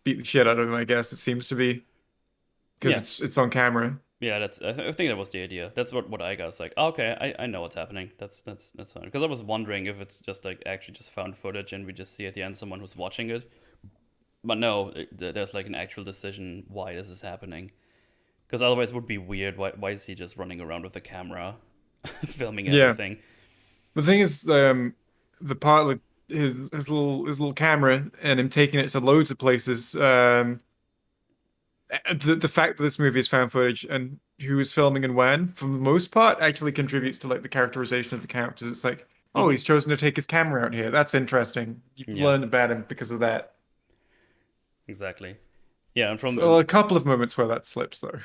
beat the shit out of him, I guess it seems to be because yeah. it's on camera. Yeah, that's. I think that was the idea. That's what I got. It's like, oh, okay, I know what's happening. That's fine. Because I was wondering if it's just like actually just found footage and we just see at the end someone who's watching it. But no, there's like an actual decision why this is happening. Because otherwise it would be weird. Why is he just running around with a camera, filming Yeah. everything? The thing is the part like his little camera and him taking it to loads of places the fact that this movie is found footage and who is filming and when, for the most part, actually contributes to like the characterization of the characters. It's like, oh, Hmm. he's chosen to take his camera out here. That's interesting. You've Yeah, learned about him because of that. exactly. Yeah, and from So a couple of moments where that slips though.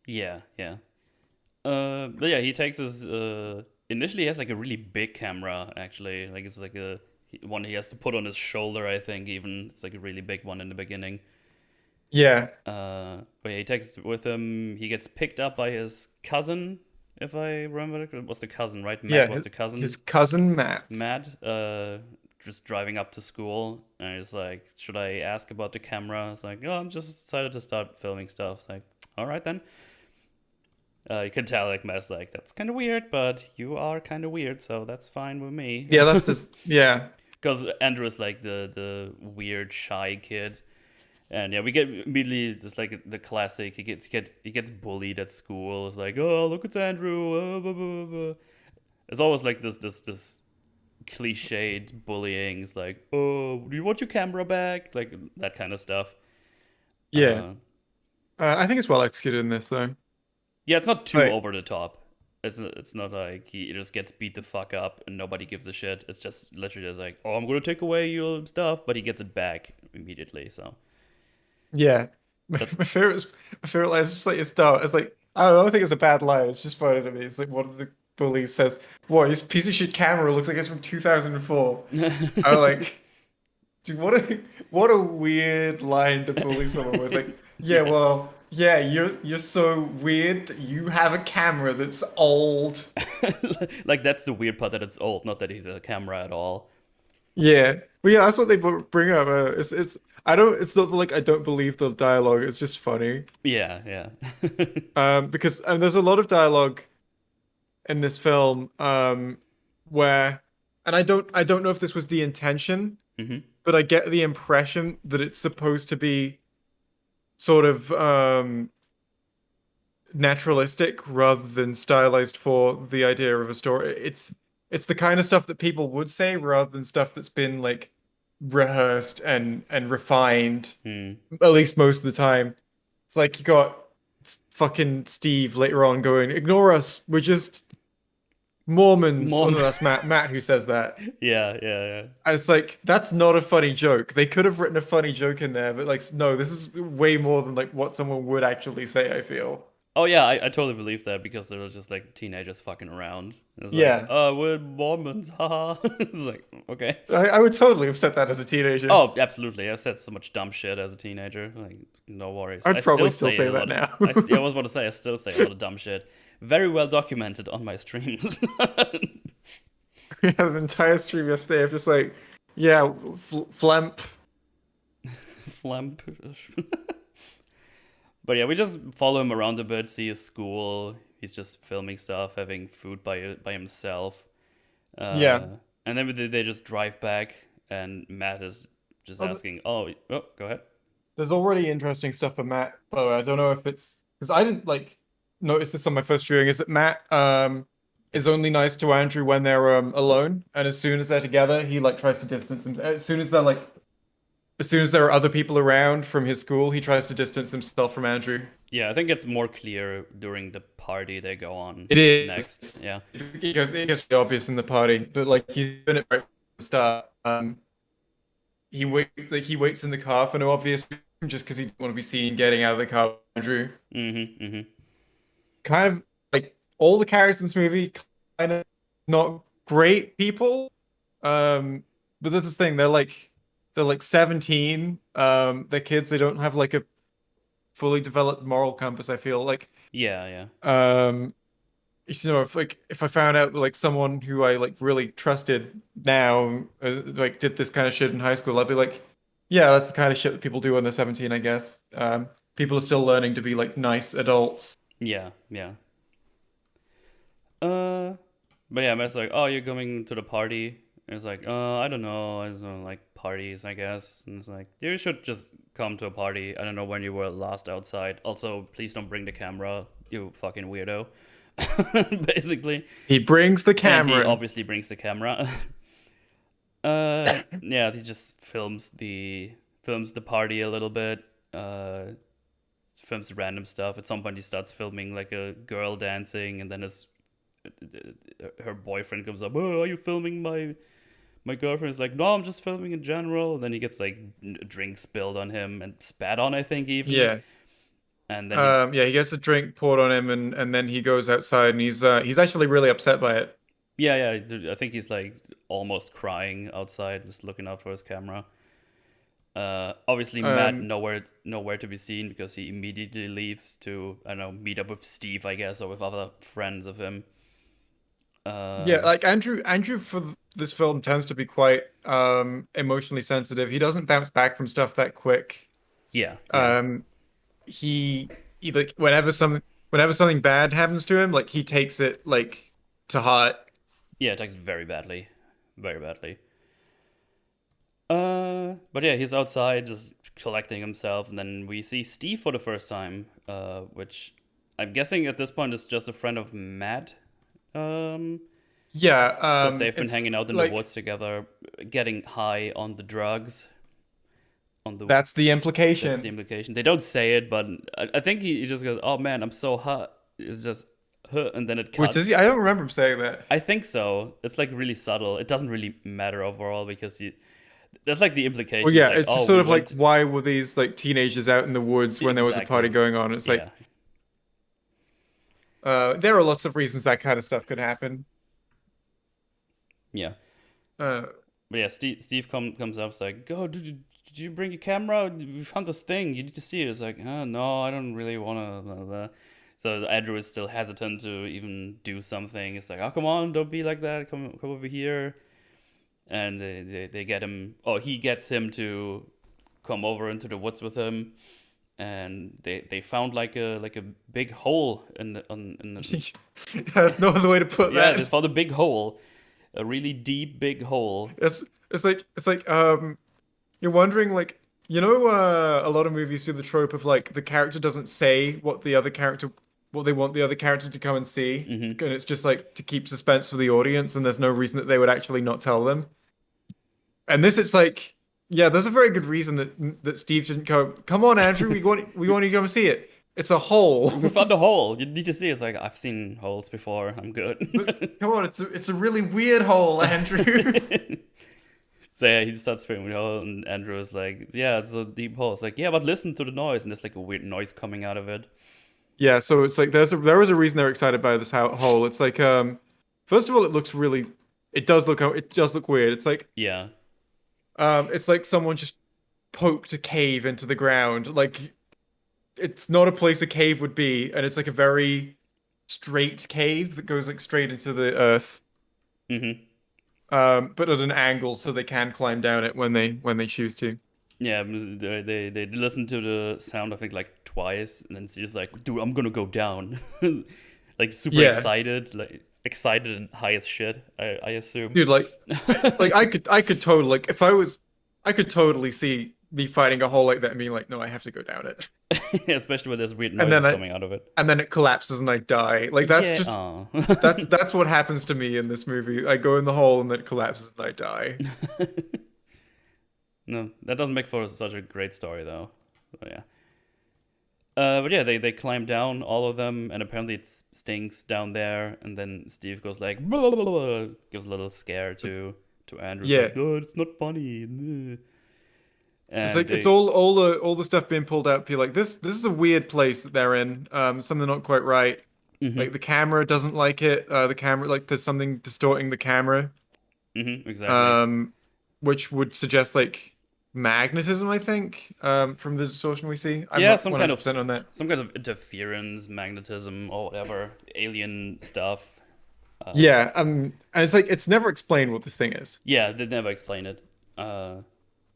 yeah, yeah. But yeah, he takes his. Initially, he has like a really big camera. Actually, like it's like a one he has to put on his shoulder. I think even it's like a really big one in the beginning. Yeah, But yeah, he takes it with him. He gets picked up by his cousin, if I remember it. It was the cousin, right? Matt yeah. was the cousin. His cousin Matt. Matt, just driving up to school, and he's like, "Should I ask about the camera?" It's like, "Oh, I'm just decided to start filming stuff." It's like, "All right then." You can tell like Matt's like, "That's kind of weird, but you are kind of weird, so that's fine with me." Yeah, that's his. Yeah, Because Andrew is like the weird shy kid. And yeah, we get immediately just like the classic. He gets bullied at school. It's like, oh, look, it's Andrew. Blah, blah, blah. It's always like this cliched bullying. It's like, oh, do you want your camera back? Like that kind of stuff. yeah. Uh, I think it's well executed in this though. yeah, it's not too Like, over the top. It's not like he just gets beat the fuck up and nobody gives a shit. It's just literally just like, oh, I'm gonna take away your stuff, but he gets it back immediately. So yeah. My, that's my favorite line is just like it's dumb. It's like I don't think it's a bad line. It's just funny to me. It's like one of the bullies says, "What? His piece of shit camera looks like it's from 2004." I'm like, dude, what a weird line to bully someone with. Like, yeah, yeah. well, yeah, you're so weird that you have a camera that's old. Like that's the weird part that it's old, not that he's a camera at all. Yeah, well, yeah, that's what they bring up. It's I don't. It's not like I don't believe the dialogue. It's just funny. Yeah, yeah. Because there's a lot of dialogue in this film where and I don't know if this was the intention, Hmm. but I get the impression that it's supposed to be sort of naturalistic rather than stylized for the idea of a story. It's the kind of stuff that people would say rather than stuff that's been like rehearsed and refined Hmm. at least most of the time. It's like you got fucking Steve later on going, "Ignore us. We're just Mormons." Oh Mom. no, that's Matt who says that. Yeah, yeah, And it's like that's not a funny joke. They could have written a funny joke in there, but like no, this is way more than like what someone would actually say, I feel. Oh yeah, I totally believe that because there was just like teenagers fucking around. It was like, Yeah, we're Mormons, haha. It's like, okay. I would totally have said that as a teenager. Oh, absolutely. I said so much dumb shit as a teenager. Like, no worries. I I'd still probably still say say a that lot of. now. Yeah, I was about to say I still say a lot of dumb shit. Very well documented on my streams. We had an entire stream yesterday of just like, yeah, flamp. Flamp. But yeah, we just follow him around a bit, see his school. He's just filming stuff, having food by himself. Yeah. And then they just drive back, and Matt is just Oh, asking, go ahead. there's already interesting stuff for Matt, by the way. I don't know if it's because I didn't like notice this on my first viewing. Is that Matt is only nice to Andrew when they're alone, and as soon as they're together, he like tries to distance them. As soon as there are other people around from his school, he tries to distance himself from Andrew. Yeah, I think it's more clear during the party they go on It next. is. Yeah. It gets really obvious in the party, but like he's doing it right from the start. He waits in the car for no obvious reason, just because he didn't want to be seen getting out of the car with Andrew. Mm-hmm. Mm-hmm. Kind of like all the characters in this movie, kind of not great people. But that's the thing, they're like 17. They're kids, they don't have like a fully developed moral compass, I feel like. Yeah, yeah. Um, if I found out that like someone who I like really trusted now like did this kind of shit in high school, I'd be like, yeah, that's the kind of shit that people do when they're 17, I guess. People are still learning to be like nice adults. Yeah, yeah. Uh, but yeah, Matt's like, oh, you're going to the party. And it's like, I don't know. I just don't like parties, I guess. And it's like, you should just come to a party. I don't know when you were last outside. Also, please don't bring the camera, you fucking weirdo. Basically. He brings the And he camera. obviously brings the camera. Yeah, he just films the party a little bit. Films random stuff. At some point, he starts filming like a girl dancing, and then her boyfriend comes up. Oh, are you filming my girlfriend? Is like, no, I'm just filming in general. And then he gets like a drink spilled on him and spat on, I think even. Yeah. And then Yeah, he gets a drink poured on him, and then he goes outside, and he's actually really upset by it. yeah, I think he's like almost crying outside, just looking out for his camera. Obviously Matt Um, nowhere to be seen because he immediately leaves to, I don't know, meet up with Steve, I guess, or with other friends of him. yeah, Uh, like Andrew for this film tends to be quite emotionally sensitive. He doesn't bounce back from stuff that quick. yeah, yeah, Um, he like whenever something bad happens to him, like he takes it like to heart. yeah. It takes it very badly, very badly. But yeah, he's outside just collecting himself, and then we see Steve for the first time, which I'm guessing at this point is just a friend of Matt. Um, Yeah, because they've been it's hanging out in the like woods together, getting high on the drugs. On the that's the That's the implication. implication. They don't say it, but I think he just goes, "Oh man, I'm so hot." It's just, huh, and then it Which is cuts. I don't remember him saying that. I think so. It's like really subtle. It doesn't really matter overall because that's like the Well, implication. It's yeah, like, it's just oh, sort we of like went why were these like teenagers out in the woods when there was a party exactly. going on? It's like Yeah, there are lots of reasons that kind of stuff could happen. yeah. Uh, But yeah, Steve comes up. It's like, "Oh, did you bring your camera? We found this thing. You need to see it." It's like, oh, no, I don't really want to. So Andrew is still hesitant to even do something. It's like, oh, come on, don't be like that. Come over here. And they get him. Oh, he gets him to come over into the woods with him. And they found like a big hole there's no other way to put yeah, they that. found a big hole, a really deep big hole. It's like you're wondering like a lot of movies do the trope of like the character doesn't say what they want the other character to come and see, Hmm. and it's just like to keep suspense for the audience, and there's no reason that they would actually not tell them. And this, it's like, yeah, there's a very good reason that Steve didn't go. Come on, Andrew, we want you to come see it. It's a hole. We found a hole. You need to see. It's like, I've seen holes before. I'm But good. come on, it's a really weird hole, Andrew. So yeah, he starts filming the hole, and Andrew is like, "Yeah, it's a deep hole." It's like, "Yeah, but listen to the noise," and there's like a weird noise coming out of it. Yeah, so it's like there was a reason they're excited by this hole. It's like first of all, it does look weird. Yeah. It's like someone just poked a cave into the ground. Like it's not a place a cave would be, and it's like a very straight cave that goes like straight into the earth. Hmm. But at an angle so they can climb down it when they choose to. Yeah, they listen to the sound I think like twice, and then it's just like, dude, I'm gonna go down, like super Yeah, excited, like excited and high as shit. I assume. dude, I could totally like if I was I could totally see me fighting a hole like that and being like, no, I have to go down it. Especially when there's weird And noises then I coming out of it. and then it collapses and I die. Like Yeah. Aw. that's what happens to me in this movie. I go in the hole and then it collapses and I die. No, that doesn't make for such a great story though. But yeah. But yeah, they climb down, all of them, and apparently it stinks down there. And then Steve goes like, blah, blah, blah, blah, gives a little scare to Andrew. It's Yeah. like, no, it's not funny. It's And like it's they, all the stuff being pulled out. Be like this is a weird place that they're in. Something not quite right. hmm Like the camera doesn't like it. The camera like there's something distorting the camera. exactly. Um, which would suggest like magnetism, I think. From the distortion we see. I'm Yeah, not 100% on that. some kind of interference, magnetism, or whatever, alien stuff. Uh, Yeah. And it's like it's never explained what this thing is, yeah, they never explain it. Uh,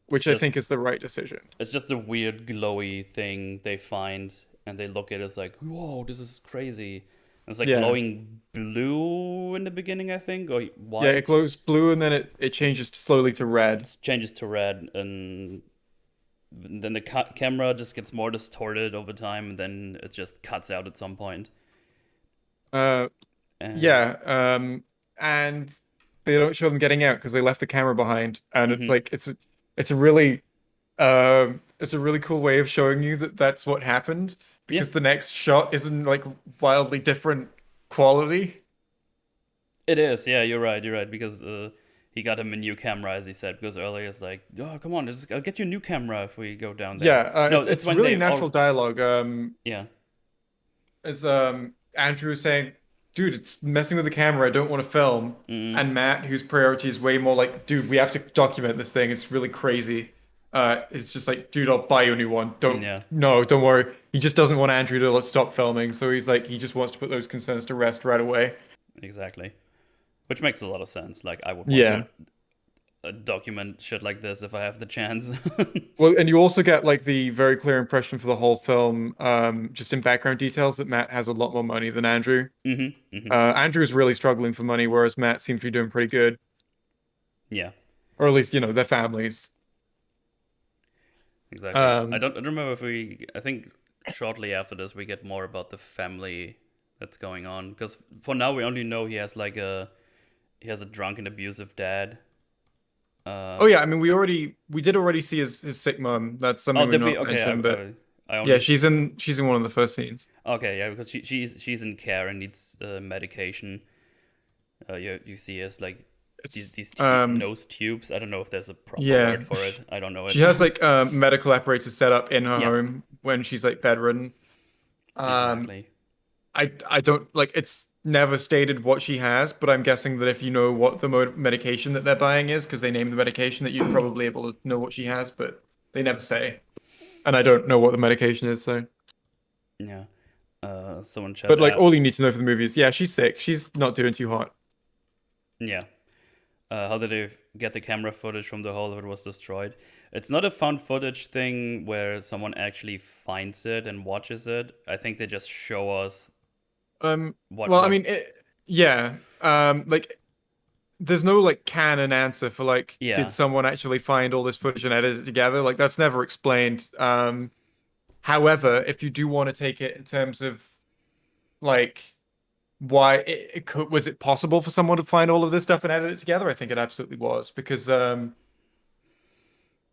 it's which I just think is the right decision. it's just a weird glowy thing they find, and they look at it as like, whoa, this is crazy. And it's like Yeah. glowing blue in the beginning, I think, or Yeah, it white. glows blue and then it changes slowly to red. It changes to red, and then the camera just gets more distorted over time, and then it just cuts out at some point. Uh, And yeah. And they don't show them getting out because they left the camera behind, and it's hmm like it's a really cool way of showing you that that's what happened yeah, because the next shot isn't like wildly different quality. it is. Yeah, you're right. You're right because he got him a new camera, as he said. Because earlier it's like, oh, come on, I'll get you a new camera if we go down there. Yeah, No, it's it's when really they natural all dialogue. yeah. As Andrew is saying, dude, it's messing with the camera. I don't want to film. Mm, And Matt, whose priority is way more like, dude, we have to document this thing. It's really crazy. It's just like, dude, I'll buy you a new one. yeah, Don't worry. He just doesn't want Andrew to stop filming. So he's like, he just wants to put those concerns to rest right away. exactly. Which makes a lot of sense. Like I would want to Yeah. document shit like this if I have the chance. Well, and you also get like the very clear impression for the whole film, just in background details that Matt has a lot more money than Andrew. hmm Andrew's really struggling for money, whereas Matt seems to be doing pretty good, Yeah, or at least, their families. exactly. Um, I don't remember if we. I think shortly after this we get more about the family that's going on. Because for now we only know he has a drunk and abusive dad. Uh, oh yeah, I mean, we did already see his sick mom. That's oh, something we've did we? not Okay, mentioned, but I yeah, only. she's in one of the first scenes. Okay, yeah, because she's in care and needs medication. You see us like It's these nose tubes. I don't know if there's a proper yeah, word for it. I don't know it. she has like medical apparatus set up in her Yeah, home when she's like bedridden. Um, exactly. I don't like it's never stated what she has, but I'm guessing that if you know what the medication that they're buying is, because they name the medication, that you'd probably able to know what she has, but they never say. And I don't know what the medication is, so. Yeah. Someone chat. But like all you need to know for the movie is, yeah, she's sick. She's not doing too hot. Yeah. How did they get the camera footage from the hole if it was destroyed? It's not a found footage thing where someone actually finds it and watches it. I think they just show us Well, I what. mean, yeah, like there's no like canon answer for like, did Yeah. someone actually find all this footage and edit it together? Like that's never explained. However, if you do want to take it in terms of like why it could, was it possible for someone to find all of this stuff and edit it together? I think it absolutely was because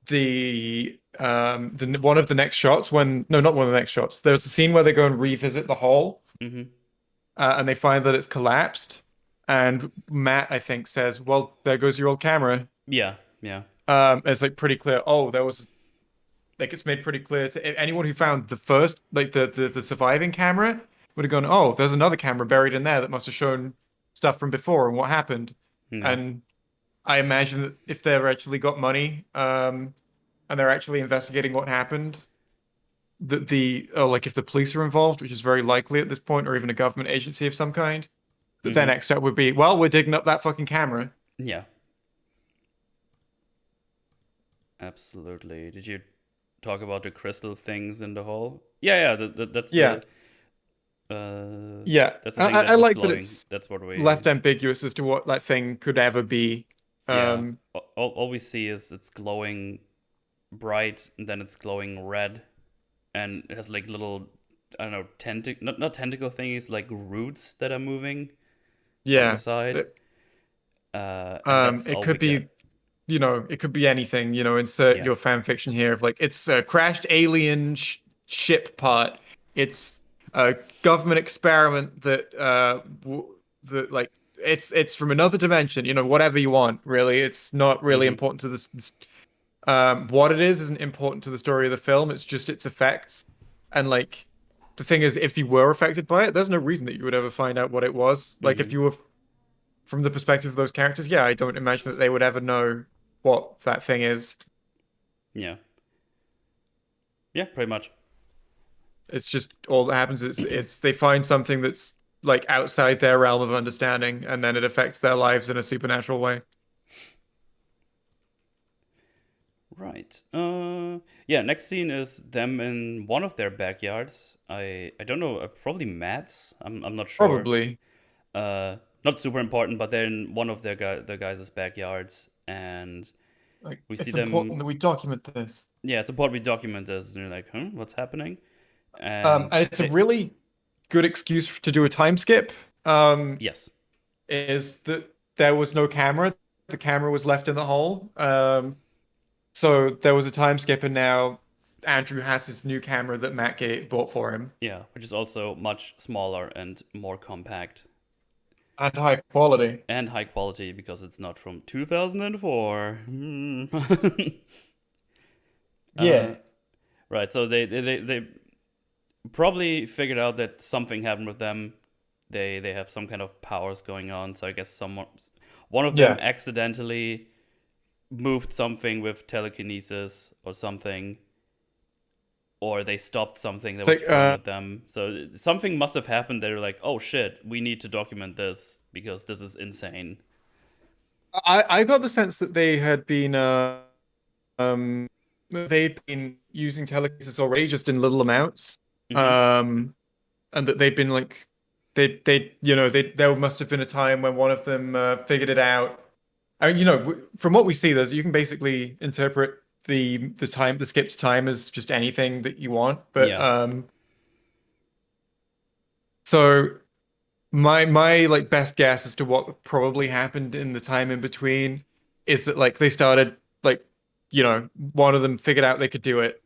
the one of the next shots when no, not one of the next shots. There's a scene where they go and revisit the hall hmm and they find that it's collapsed. And Matt, I think, says, "Well, there goes your old camera." Yeah. Yeah. It's like pretty clear. Oh, there was like it's made pretty clear to anyone who found the first, like the surviving camera would have gone, oh, there's another camera buried in there that must have shown stuff from before and what happened. Yeah. And I imagine that if they've actually got money, and they're actually investigating what happened, that like if the police are involved, which is very likely at this point, or even a government agency of some kind, that their Mm-hmm. next step would be, well, we're digging up that fucking camera. Yeah. Absolutely. Did you talk about the crystal things in the hole? Yeah, yeah. Yeah, uh, yeah. that's the I, thing I that I was like that glowing. it's That's what we. left ambiguous as to what that thing could ever be. Yeah. Um, All we see is it's glowing bright, and then it's glowing red, and it has like little, I don't know, not tentacle thingies, like roots that are moving on the yeah. side. And that's It all we could get. be, it could be anything, insert Yeah. your fan fiction here of like it's a crashed alien ship part. It's a government experiment that like it's from another dimension, whatever you want, really. It's not really Mm-hmm. important to this. What it is isn't important to the story of the film. It's just its effects. And like the thing is, if you were affected by it, there's no reason that you would ever find out what it was. Like Mm-hmm. if you were from the perspective of those characters, yeah, I don't imagine that they would ever know what that thing is. Yeah. Yeah, pretty much. It's just all that happens is it's they find something that's like outside their realm of understanding, and then it affects their lives in a supernatural way. Right. Yeah, next scene is them in one of their backyards. I don't know, probably Matt's. I'm not sure. Probably. Not super important, but they're in one of their guys' backyards, and Like we see it's them. important that we document this. Yeah, it's important we document this, and you're like, huh, what's happening? And And it's a they, really good excuse to do a time skip. Um, yes, is that there was no camera. The camera was left in the hole. So there was a time skip, and now Andrew has this new camera that bought for him, yeah, which is also much smaller and more compact and high quality. and high quality because it's not from 2004. Hmm. uh, Yeah, right, so they probably figured out that something happened with them. They have some kind of powers going on. So I guess one of them yeah. accidentally moved something with telekinesis or something, or they stopped something that It's was like flying with them. So something must have happened. They're like, oh shit, we need to document this because this is insane. I got the sense that um they'd been using telekinesis already, just in little amounts. Mm-hmm. Um, and that they'd been like there must have been a time when one of them figured it out. I mean, from what we see, there's you can basically interpret the skipped time as just anything that you want. But Yeah. so my like best guess as to what probably happened in the time in between is that like they started like one of them figured out they could do it.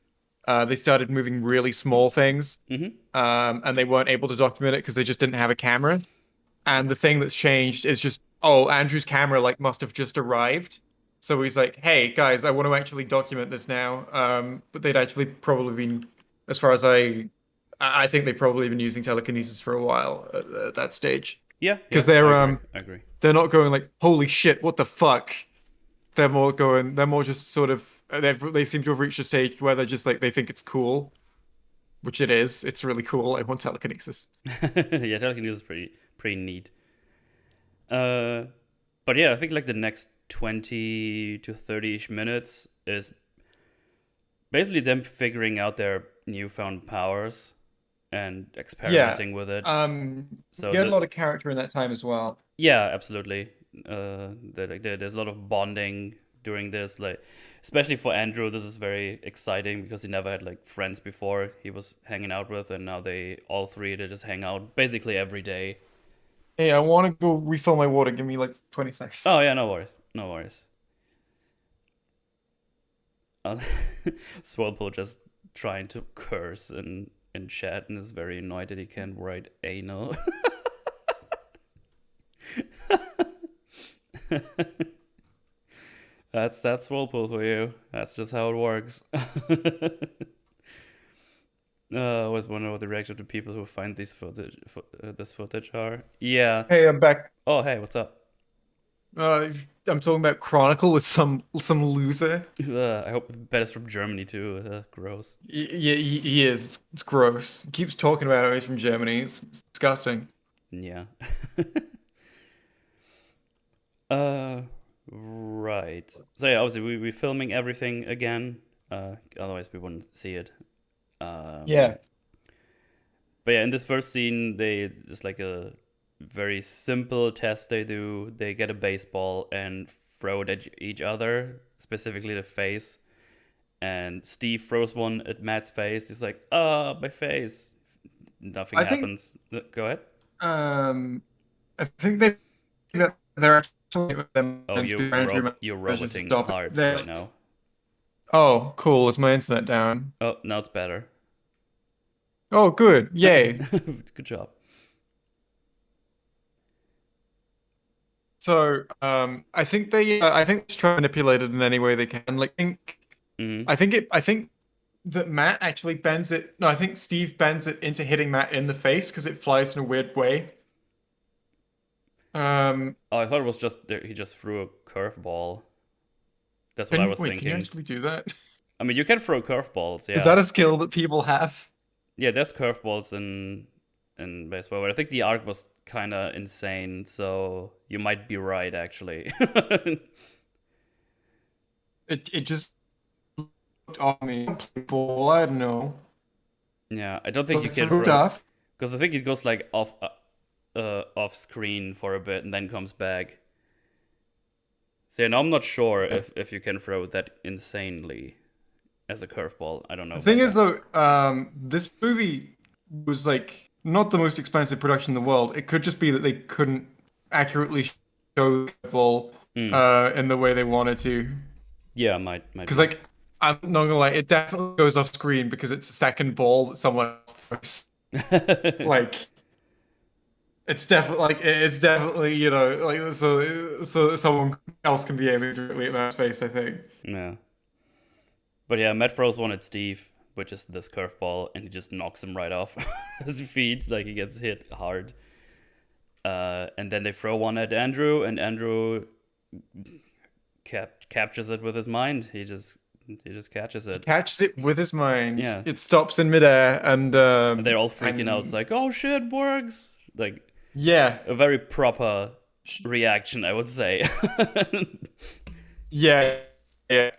They started moving really small things, Mm-hmm. and they weren't able to document it because they just didn't have a camera. And the thing that's changed is just, oh, Andrew's camera like must have just arrived. So he's like, hey guys, I want to actually document this now. But they'd actually probably been, as far as I think they've probably been using telekinesis for a while at that stage. Yeah. Because Yeah. I agree. I agree. they're not going like, holy shit, what the fuck? They're more just sort of they seem to have reached a stage where they're just like they think it's cool, which it is. It's really cool. I want telekinesis. Yeah, telekinesis is pretty neat. Uh, but yeah, I think like the next 20 to 30-ish minutes is basically them figuring out their newfound powers and Yeah. experimenting with it. We So get a lot of character in that time as well. yeah, absolutely. There's a lot of bonding during this, like especially for Andrew. This is very exciting because he never had like friends before he was hanging out with, and now they all three they just hang out basically every day. Hey, I want to go refill my water. Give me like 20 Oh seconds. yeah, no worries, no worries. Uh, Swirlpool just trying to curse in chat and is very annoyed that he can't write anal. That's Whirlpool for you. That's just how it works. I always wonder what the reaction to people who find this footage are. Yeah. Hey, I'm back. Oh, hey, what's up? I'm talking about Chronicle with some loser. I hope Bet is from Germany too. Gross. Yeah, he is. It's gross. He keeps talking about it. He's from Germany. It's disgusting. Yeah. uh, right. So yeah, obviously we're filming everything again. Otherwise we wouldn't see it. Um, Yeah. but yeah, in this first scene, it's like a very simple test they do. They get a baseball and throw it at each other, specifically the face. And Steve throws one at Matt's face. He's like, "Ah, my face." Nothing I think happens. Go ahead. um I think they're actually them Oh, and Andrew you're managed to roboting stop it. hard right now. Oh, cool. Is my internet down? Oh, now it's better. Oh, good. Yay. Good job. So, I think it's try to manipulate it in any way they can. Hmm. I think that Matt actually bends it. No, I think Steve bends it into hitting Matt in the face because it flies in a weird way. Um, Oh, I thought it was just he just threw a curveball. That's what I was can you thinking. actually do that? I mean, you can throw curveballs, Is that yeah. a skill that people have? Yeah, there's curveballs in baseball, but I think the arc was kind of insane, so you might be right actually. It just looked off me. Ball, I don't know. Yeah, I don't think Look you can through throw stuff. because I think it goes like off screen for a bit and then comes back. So yeah, now I'm not sure if you can throw that insanely as a curveball. I don't know The thing about is that. though, this movie was like not the most expensive production in the world. It could just be that they couldn't accurately show the ball Mm. in the way they wanted to. Yeah, might Because be. like I'm not gonna lie, it definitely goes off screen because it's a second ball that someone else throws. Like it's definitely like so that someone else can be aiming directly at Matt's face. I think. Yeah. But yeah, Matt throws one at Steve, which is this curveball, and he just knocks him right off his feet, like he gets hit hard. And then they throw one at Andrew, and Andrew captures it with his mind. He just catches He it. catches it with his mind. Yeah, It stops in midair, and they're all freaking out. It's and like, oh shit, works! Like yeah, a very proper reaction, I would say. yeah, yeah.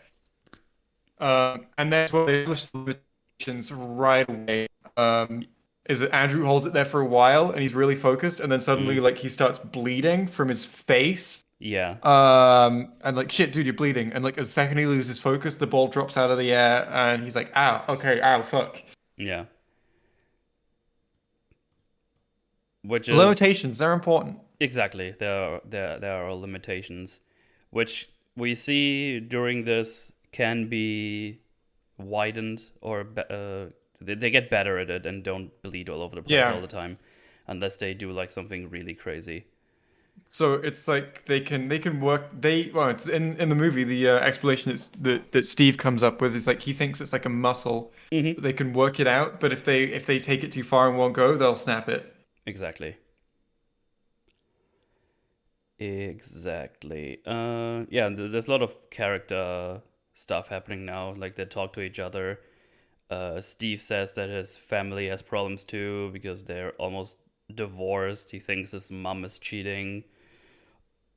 And that's what they publish the limitations right away. Is that Andrew holds it there for a while and he's really focused, and then suddenly Mm, like he starts bleeding from his face. yeah, And like shit, dude, you're bleeding. And like a second he loses focus, the ball drops out of the air, and he's like, "Ow, okay, ow, fuck." yeah. Which is Limitations, they're important. exactly there are limitations, which we see during this can be widened or they get better at it and don't bleed all over the place all Yeah. the time, unless they do like something really crazy. So it's like they can work well it's in the movie the explanation that Steve comes up with is like he thinks it's like a muscle. Hmm. They can work it out, but if they take it too far in one go, they'll snap it. Exactly. Exactly. Yeah, there's a lot of character stuff happening now. Like they talk to each other. Steve says that his family has problems too because they're almost divorced. He thinks his mom is cheating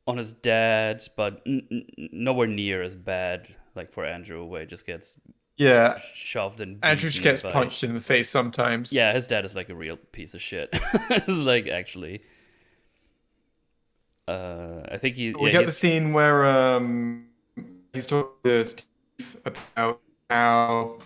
on his dad, but nowhere near as bad like for Andrew, where he just gets Yeah, shoved and Andrew just beaten gets by. punched in the face sometimes. Yeah, his dad is like a real piece of shit. It's like actually, I think We get the scene where he's talking to Steve about how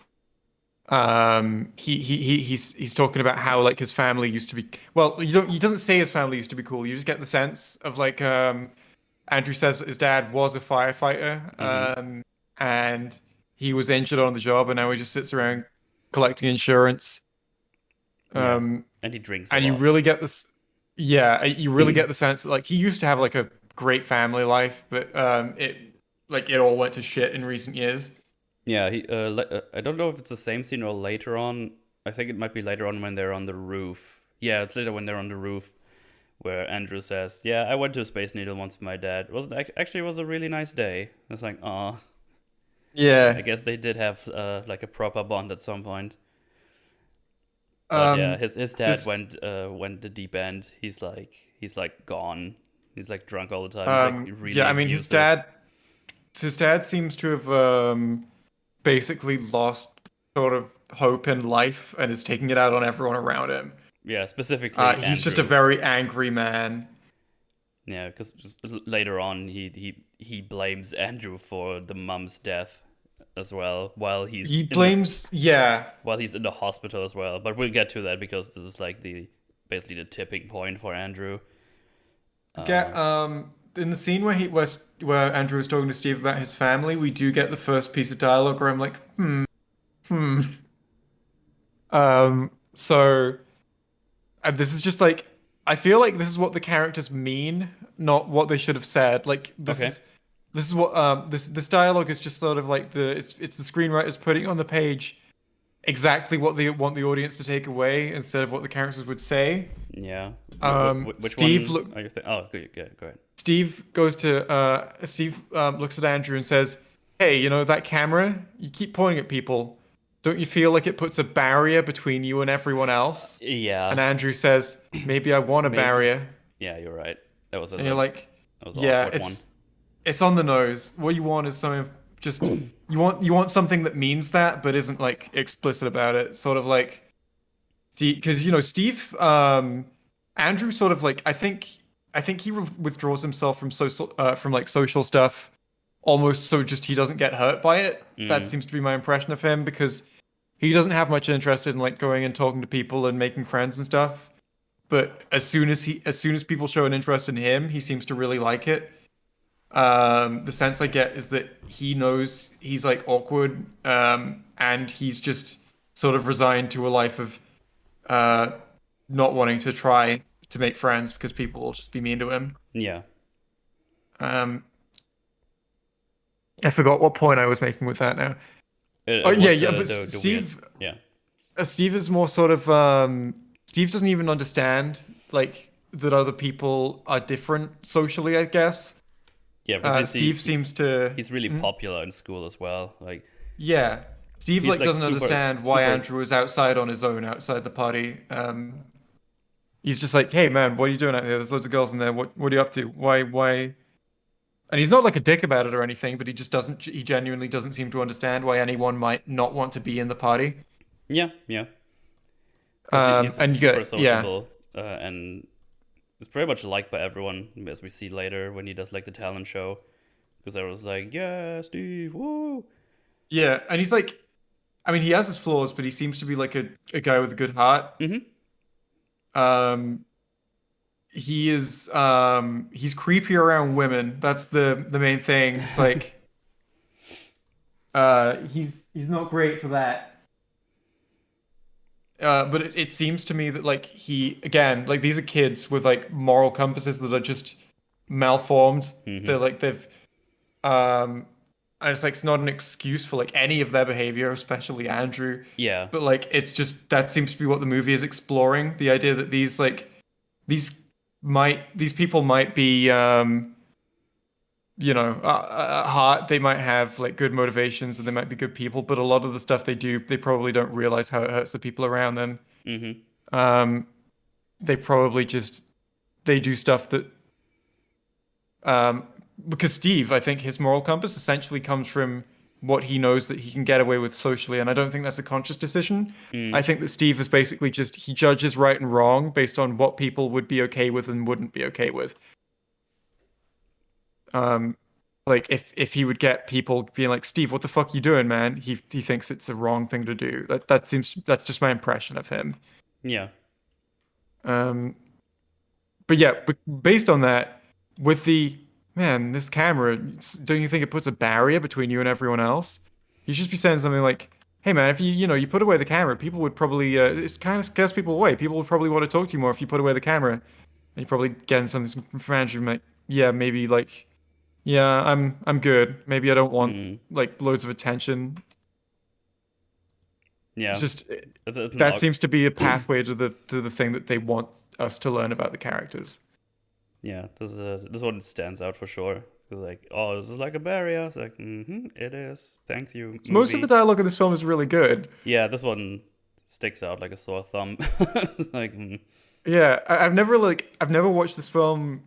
he's talking about how like his family used to be well he doesn't say his family used to be cool. You just get the sense of like Andrew says that his dad was a firefighter, Mm-hmm. and he was injured on the job, and now he just sits around collecting insurance. Yeah, Um, and he drinks a and you lot. really get this, yeah, you really get the sense that like he used to have like a great family life, but it like it all went to shit in recent years. Yeah, I don't know if it's the same scene or later on. I think it might be later on when they're on the roof. Yeah, it's later when they're on the roof where Andrew says, "Yeah, I went to a Space Needle once with my dad. It wasn't actually it was a really nice day." It's like, "Aw, I Yeah. guess they did have like a proper bond at some point." But yeah, Um, his dad this went the deep end. He's like gone. He's like drunk all the time. He's like yeah, really I mean abusive. his dad seems to have basically lost sort of hope in life and is taking it out on everyone around him. Yeah, specifically He's just a Andrew. very angry man. Yeah, because later on he blames Andrew for the mum's death as well He blames, yeah, while he's in the hospital as well. But we'll get to that because this is like the basically the tipping point for Andrew. get Uh, in the scene where where Andrew was talking to Steve about his family, we do get the first piece of dialogue where I'm like, hmm. So this is just like I feel like this is what the characters mean, not what they should have said. Like okay. this is what this dialogue is just sort of like it's the screenwriters putting on the page exactly what they want the audience to take away instead of what the characters would say. Yeah. Which Steve one look are you thinking? Oh, good, good, go ahead. Steve goes to Steve looks at Andrew and says, "Hey, you know that camera? You keep pointing at people. Don't you feel like it puts a barrier between you and everyone else?" And Yeah, Andrew says, "Maybe I want a maybe. barrier." Yeah, you're right. And you're like, That was an "Yeah, awkward one. it's on the nose. What you want is something just you want something that means that but isn't like explicit about it. Sort of like Steve, because you know Steve, Andrew sort of like I think he withdraws himself from like social stuff almost so just he doesn't get hurt by it. That Mm, seems to be my impression of him because he doesn't have much interest in like going and talking to people and making friends and stuff. But as soon as people show an interest in him, he seems to really like it. The sense I get is that he knows he's like awkward, and he's just sort of resigned to a life of uh, not wanting to try to make friends because people will just be mean to him. yeah. Um, I forgot what point I was making with that now. Oh It yeah, was yeah, but the weird. Steve, Yeah. Steve is more sort of Steve doesn't even understand like that other people are different socially, I guess. Yeah, because you see, Steve seems to. he's really Mm? popular in school as well. Like Yeah. Steve he's like like doesn't super understand why super. Andrew was outside on his own outside the party. He's just like, "Hey man, what are you doing out here? There's loads of girls in there. What are you up to? Why?" And he's not like a dick about it or anything, but he genuinely doesn't seem to understand why anyone might not want to be in the party. Yeah, yeah. Because he's And you super get yeah. sociable and is pretty much liked by everyone, as we see later when he does like the talent show. Because everyone's like, "Yeah, Steve, woo!" Yeah, and he's like I mean he has his flaws, but he seems to be like a guy with a good heart. Mm-hmm. Um he's creepy around women. That's the main thing. It's like he's not great for that. But it seems to me that like he again like these are kids with like moral compasses that are just malformed. Mm-hmm. They're like um and it's like it's not an excuse for like any of their behavior, especially Andrew. Yeah. But like it's just that seems to be what the movie is exploring. The idea that these these people might be you know at heart they might have like good motivations and they might be good people, but a lot of the stuff they do they probably don't realize how it hurts the people around them. Mm-hmm. Um, they probably just they do stuff that um, because Steve, I think his moral compass essentially comes from what he knows that he can get away with socially, and I don't think that's a conscious decision. I Mm. think that Steve is basically just he judges right and wrong based on what people would be okay with and wouldn't be okay with. Um, like if he would get people being like, "Steve, what the fuck you doing, man?" He thinks it's a wrong thing to do. That seems that's just my impression of him. Yeah. Um, but yeah, but based on that, with the man, this camera, don't you think it puts a barrier between you and everyone else? You should be saying something like, "Hey man, if you know you put away the camera, people would probably it kind of scares people away. People would probably want to talk to you more if you put away the camera." And you're probably getting something from Andrew like, yeah, maybe like Yeah, I'm good. Maybe I don't want Mm, like loads of attention. It's yeah, just it's an that seems to be a pathway to the thing that they want us to learn about the characters. yeah. This one stands out for sure. It's like, oh, this is like a barrier. It's like, it is. Thank you, So most of the movie. dialogue in this film is really good. Yeah, this one sticks out like a sore thumb. It's like, Yeah, I've never watched this film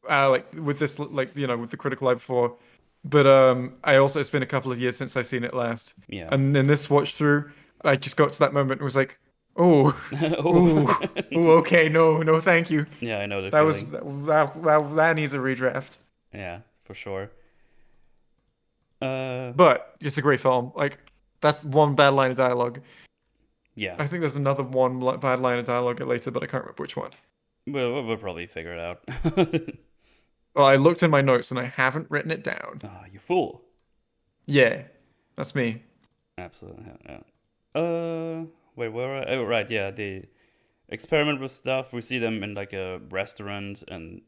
like with this like with the critical eye before, but I also it's been a couple of years since I've seen it last, yeah. and in this watch through, I just got to that moment and was like, oh, Oh, ooh, ooh, okay, no, thank you. yeah, I know the That was feeling. that needs a redraft. Yeah, for sure. Uh, But it's a great film. Like that's one bad line of dialogue. yeah. I think there's another one bad line of dialogue later, but I can't remember which one. We'll probably figure it out. Well, I looked in my notes and I haven't written it down. Ah, you fool. Yeah, that's me. Absolutely. Yeah. Wait, where? Oh, right. Yeah, they experiment with stuff. We see them in like a restaurant, and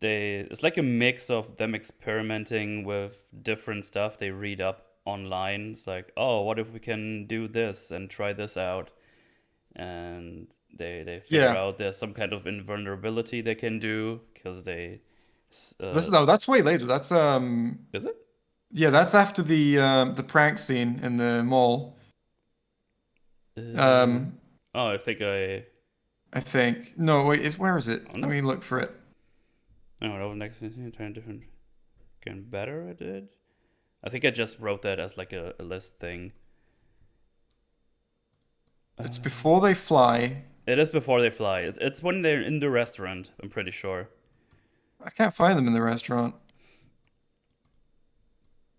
it's like a mix of them experimenting with different stuff they read up online. It's like, oh, what if we can do this and try this out? And they figure Yeah. out there's some kind of invulnerability they can do because they This uh no, that's way later. That's is it yeah, that's after the prank scene in the mall. uh Um oh, I think I think. No, wait, is where is it? oh Let no, me look for it. no, over next trying different, getting better at it. I think I just wrote that as like a list thing. It's uh, before they fly. it is before they fly. It's when they're in the restaurant, I'm pretty sure. I can't find them in the restaurant.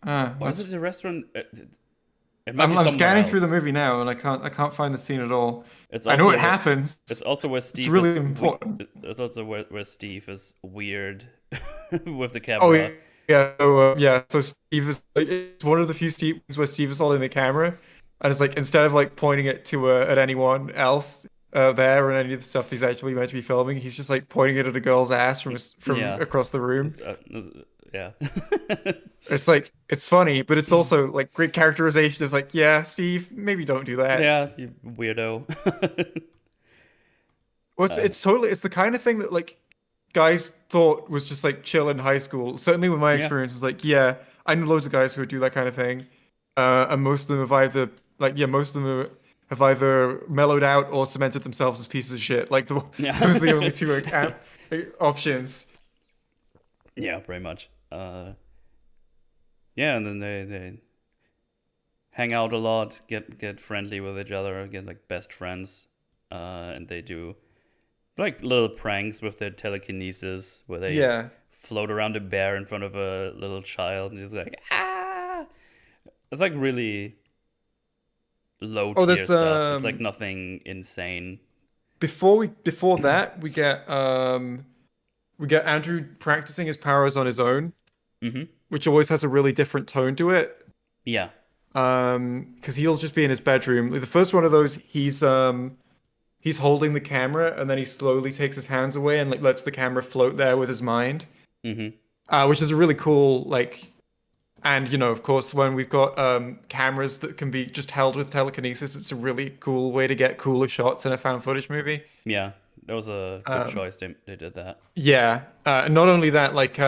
Or is That's it the restaurant? It might be I'm somewhere scanning through the else. movie now and I can't find the scene at all. It's I know also it where happens. it's also where It's Steve really is important. it's also where Steve is weird with the Oh camera. yeah. So Steve is like, it's one of the few scenes where Steve is holding the camera, and it's like instead of like pointing it to at anyone else there and any of the stuff he's actually meant to be filming, he's just like pointing it at a girl's ass from Yeah. across the room. Yeah. It's like it's funny, but it's also like great characterization. Is like, yeah, Steve, maybe don't do that. Yeah, you weirdo. Well, uh, it's the kind of thing that like guys thought was just like chill in high school. Certainly, with my yeah. experience, is like, yeah, I know loads of guys who would do that kind of thing, and most of them have either most of them have either mellowed out or cemented themselves as pieces of shit. Like those are the only Yeah. two like, options. Yeah, pretty much. Yeah, and then they hang out a lot, get friendly with each other, get like best friends, and they do like little pranks with their telekinesis where they Yeah. float around a bear in front of a little child and just like ah. It's like really low Oh, tier there's stuff. It's like nothing insane. before that we get Andrew practicing his powers on his own, Mm-hmm. which always has a really different tone to it. Yeah. Because he'll just be in his bedroom. Like, the first one of those, he's holding the camera and then he slowly takes his hands away and like lets the camera float there with his mind, Mm-hmm. which is a really cool like. And of course, when we've got cameras that can be just held with telekinesis, it's a really cool way to get cooler shots in a found footage movie. Yeah. That was a good Um, choice. They did that. yeah, and not only that, like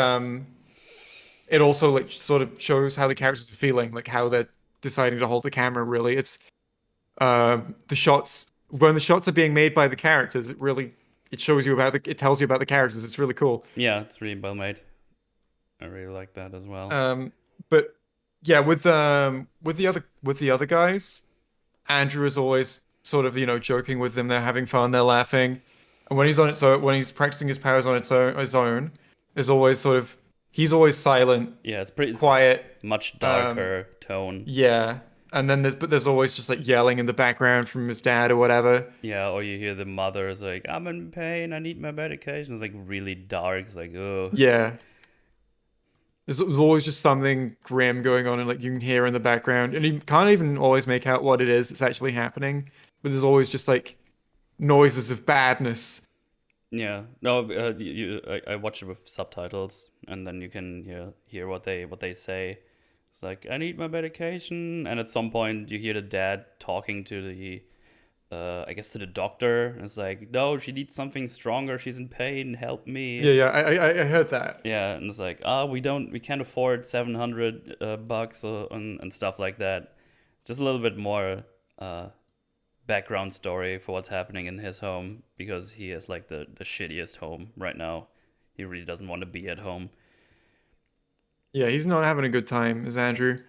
it also like sort of shows how the characters are feeling, like how they're deciding to hold the camera. Really, it's the shots when the shots are being made by the characters. It shows you about it tells you about the characters. It's really cool. Yeah, it's really well made. I really like that as well. Um, but yeah, with the other guys, Andrew is always sort of joking with them. They're having fun. They're laughing. And when he's on its own, when he's practicing his powers on his own, there's always sort of he's always silent, Yeah, it's quiet. much Um, darker tone. yeah. And then there's always just like yelling in the background from his dad or whatever. Yeah, or you hear the mother's like, "I'm in pain. I need my medication." It's like really dark. It's like, oh, Yeah. There's always just something grim going on and like you can hear in the background. And you can't even always make out what it is that's actually happening. But there's always just like noises of badness. Yeah, no, I watch it with subtitles, and then you can hear what they say. It's like, I need my medication, and at some point you hear the dad talking to the I guess to the doctor. And it's like, no, she needs something stronger. She's in pain. Help me. Yeah, yeah, I heard that. Yeah, and it's like, we can't afford 700 bucks and stuff like that. Just a little bit more uh, background story for what's happening in his home because he has like the shittiest home right now. He really doesn't want to be at home. Yeah, he's not having a good time, is Andrew.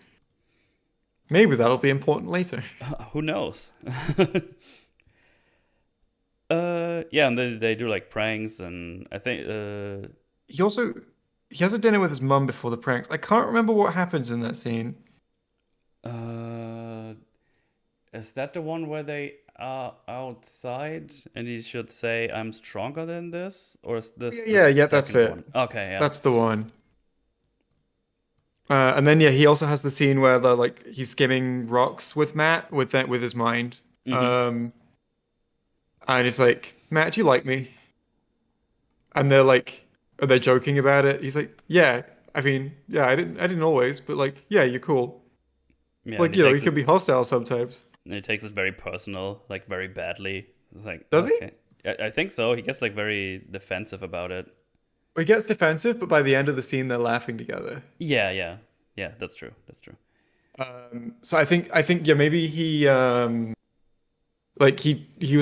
Maybe that'll be important later. Who knows? Yeah, and they do like pranks, and I think He also he has a dinner with his mum before the pranks. I can't remember what happens in that scene. uh, is that the one where they are outside and he should say, "I'm stronger than this," or is this the Yeah, yeah, that's second it. one? Okay, yeah. That's the one. And then yeah, he also has the scene where the like he's skimming rocks with Matt with his mind. Mm-hmm. Um, and he's like, Matt, do you like me? And they're joking about it. He's like, yeah. I mean, yeah, I didn't always, but like, yeah, you're cool. Yeah, and Like, you can be hostile sometimes. he takes it very personal, like very badly. It's like, Does he? okay, I think so. He gets like very defensive about it. He gets defensive, but by the end of the scene, they're laughing together. Yeah, yeah, yeah. That's true. That's true. So I think yeah, maybe he was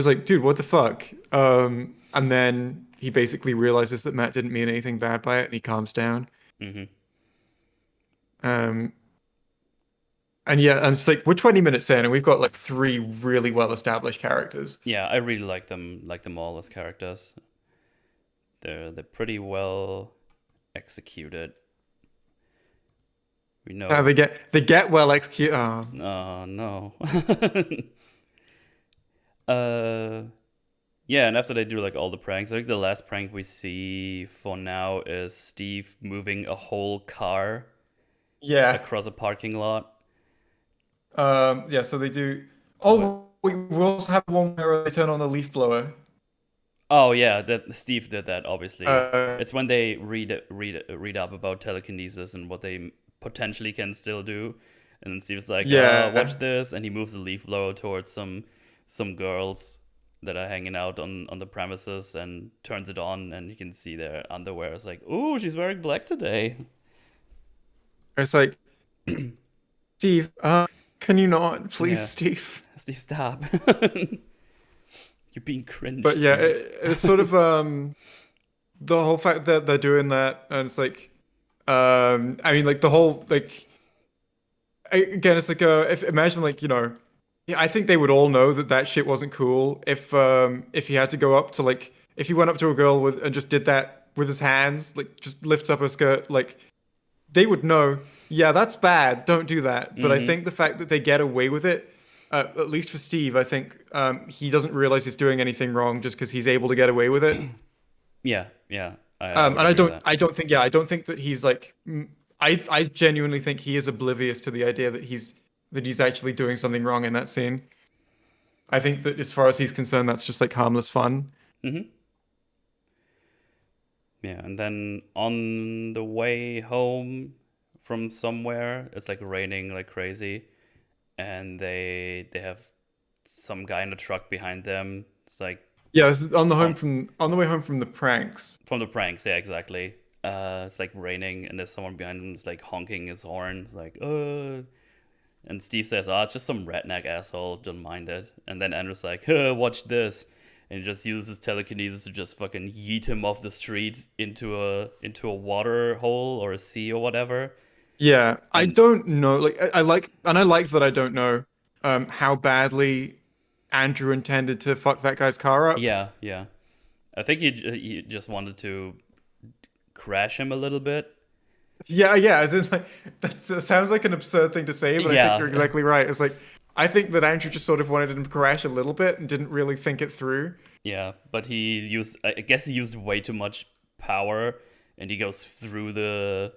like, dude, what the fuck? And then he basically realizes that Matt didn't mean anything bad by it, and he calms down. Mm-hmm. Um, and yeah, and it's like we're 20 minutes in, and we've got like three really well established characters. Yeah, I really like them all as characters. They're pretty well executed. We know. They get well executed. Oh, Oh no. uh, yeah, and after they do like all the pranks, I think the last prank we see for now is Steve moving a whole car yeah. across a parking lot. Yeah. So they do. What? Oh, we also have one where they turn on the leaf blower. Oh yeah, that Steve did that. Obviously, Uh, it's when they read up about telekinesis and what they potentially can still do, and then Steve's like, yeah. watch this," and he moves the leaf blower towards some girls that are hanging out on the premises and turns it on, and you can see their underwear. It's like, "Ooh, she's wearing black today." It's like, Steve, can you not, please, Yeah, Steve? Steve, stop. You're being cringe, But yeah, Steve. it's sort of the whole fact that they're doing that, and it's like, I mean, like the whole like again, it's like if imagine like yeah, I think they would all know that that shit wasn't cool if he had to go up to like if he went up to a girl with and just did that with his hands, like just lifts up her skirt, like they would know, yeah, that's bad. Don't do that. But I Mm-hmm. think the fact that they get away with it, at least for Steve, I think he doesn't realize he's doing anything wrong just because he's able to get away with it. Yeah, yeah, I would And agree with that. I don't think that he's like, I genuinely think he is oblivious to the idea that he's actually doing something wrong in that scene. I think that as far as he's concerned, that's just like harmless fun. Mm-hmm. Yeah, and then on the way home from somewhere, it's like raining like crazy, and they have some guy in a truck behind them. It's like Yeah, this is on on the way home from the pranks. from the pranks. Yeah, exactly. It's like raining, and there's someone behind him who's like honking his horn. It's like, and Steve says, "Oh, it's just some redneck asshole. Don't mind it." And then Andrew's like, "Watch this," and he just uses telekinesis to just fucking yeet him off the street into a water hole or a sea or whatever. Yeah, I And don't know. Like I like that I don't know how badly Andrew intended to fuck that guy's car up. yeah, yeah, I think he just wanted to crash him a little bit. Yeah, yeah. As in, like that sounds like an absurd thing to say, but I think you're Yeah, exactly right. It's like I think that Andrew just sort of wanted him to crash a little bit and didn't really think it through. yeah, but he used. I guess he used way too much power, and he goes through the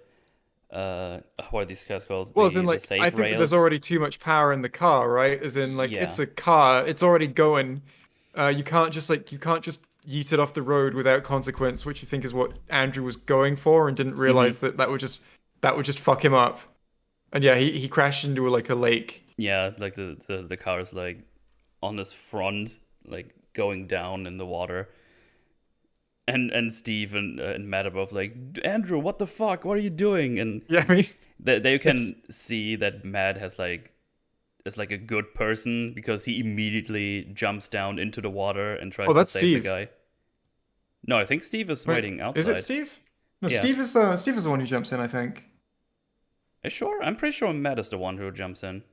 what are these guys called? Well, as in, The like I safe think that there's rails. already too much power in the car, right? As in, like Yeah. it's a car, it's already going. You can't just yeeted off the road without consequence, which I think is what Andrew was going for, and didn't Hmm. realize that that would just fuck him up. And yeah, he crashed into like a lake. Yeah, like the car is like on his front, like going down in the water. And Steve and Matt are both like, Andrew, what the fuck? What are you doing? And Yeah, I mean, they it's can see that Matt has like is like a good person because he immediately jumps down into the water and oh, tries to that's save the Steve. guy. No, I think Steve is Wait, waiting is it outside. Steve? No, Yeah. Steve is the one who jumps in, I think. Sure? I'm pretty sure Matt is the one who jumps in.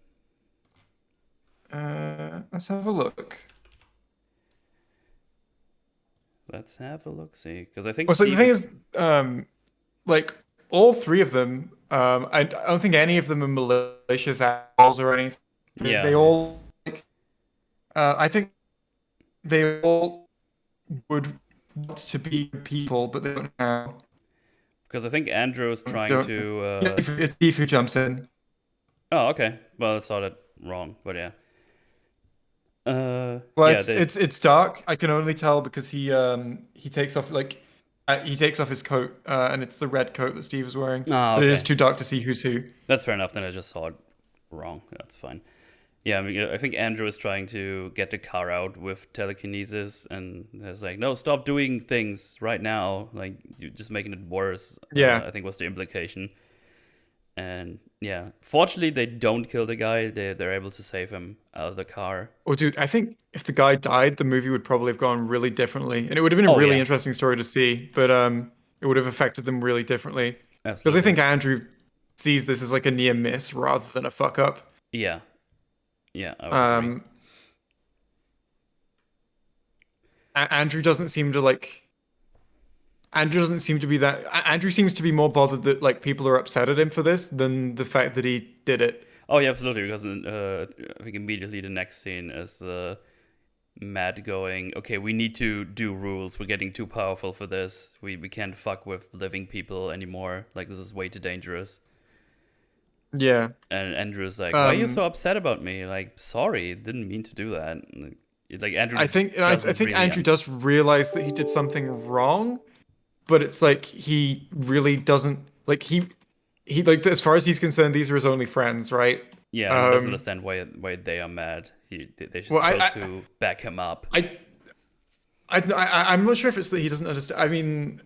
Let's have a look. Let's have a look see. Because I think Well, so the Steve thing is. is, like all three of them, I don't think any of them are malicious assholes or anything. Yeah, They yeah. all, like, I think they all would want to be good people, but they don't know. Because I think Andrew is trying Don't. to. Yeah, it's Steve who jumps in. Oh, okay. Well, I saw that wrong. But yeah. Well, Yeah, it's they. it's dark. I can only tell because he takes off he takes off his coat, and it's the red coat that Steve is wearing. Ah, But it is okay. too dark to see who's who. That's fair enough. Then I just saw it wrong. That's fine. Yeah, I mean, I think Andrew is trying to get the car out with telekinesis, and there's like, no, stop doing things right now. Like, you're just making it worse. Yeah. I think was the implication. And yeah, fortunately, they don't kill the guy. They're able to save him out of the car. Oh, dude, I think if the guy died, the movie would probably have gone really differently, and it would have been a Oh really yeah, interesting story to see. But it would have affected them really differently because I absolutely. think Andrew sees this as like a near miss rather than a fuck up. Yeah, yeah, I would agree. Um, Andrew doesn't seem to like. Andrew doesn't seem to be that. Andrew seems to be more bothered that like people are upset at him for this than the fact that he did it. Oh yeah, absolutely. Because I think immediately the next scene is Matt going, okay, we need to do rules. We're getting too powerful for this. We can't fuck with living people anymore. Like, this is way too dangerous. Yeah. And Andrew's like, why are you Um, so upset about me? Like, sorry, didn't mean to do that. Like Andrew I doesn't think really Andrew does realize that he did something wrong, but it's like he really doesn't like he like as far as he's concerned, these are his only friends, right? yeah, and he doesn't Um, understand why they are mad. They're just well, supposed to back him up. I'm not sure if it's that he doesn't understand. I mean,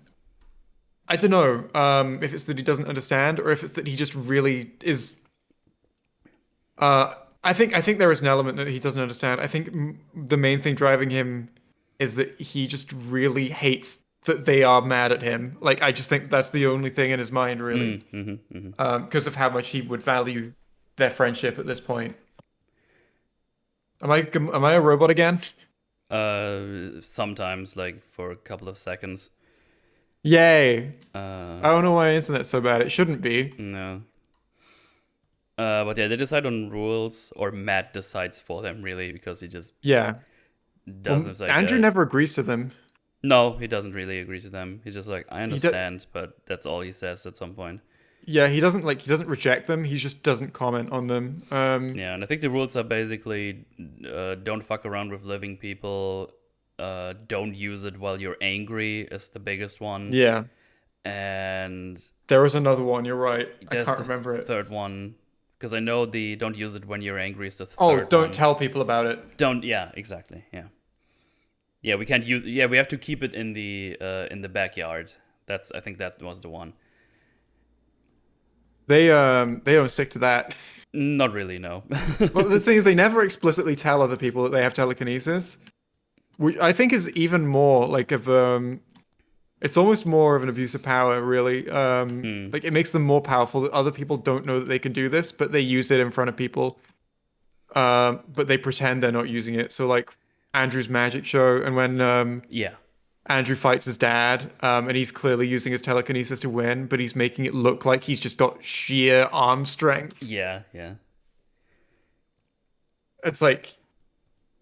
I don't know if it's that he doesn't understand or if it's that he just really is. I think there is an element that he doesn't understand. I think the main thing driving him is that he just really hates that they are mad at him. Like I just think that's the only thing in his mind, really, Mm, hmm. because of how much he would value their friendship at this point. Am I a robot again? Sometimes like for a couple of seconds. Yay! Uh, I don't know why internet's so bad. It shouldn't be. no. But yeah, they decide on rules, or Matt decides for them, really, because he just Yeah. Well, doesn't like. Andrew never agrees to them. No, he doesn't really agree to them. He's just like, I He does. understand, but that's all he says at some point. Yeah, he doesn't reject them. He just doesn't comment on them. Yeah, and I think the rules are basically don't fuck around with living people. Don't use it while you're angry is the biggest one, Yeah. and There was another one. You're right. I there's can't the remember it. third one because I know the don't use it when you're angry is the Oh, third don't one. tell people about it. Don't. Yeah, exactly. Yeah. Yeah, we can't use. Yeah, we have to keep it in the backyard. That's. I think that was the one. They don't stick to that. Not really. No. But the thing is, they never explicitly tell other people that they have telekinesis, which I think is even more like of it's almost more of an abuse of power, really. Hmm. Like it makes them more powerful that other people don't know that they can do this, but they use it in front of people. But they pretend they're not using it. So like Andrew's magic show, and when Yeah. Andrew fights his dad, and he's clearly using his telekinesis to win, but he's making it look like he's just got sheer arm strength. Yeah. Yeah. It's like,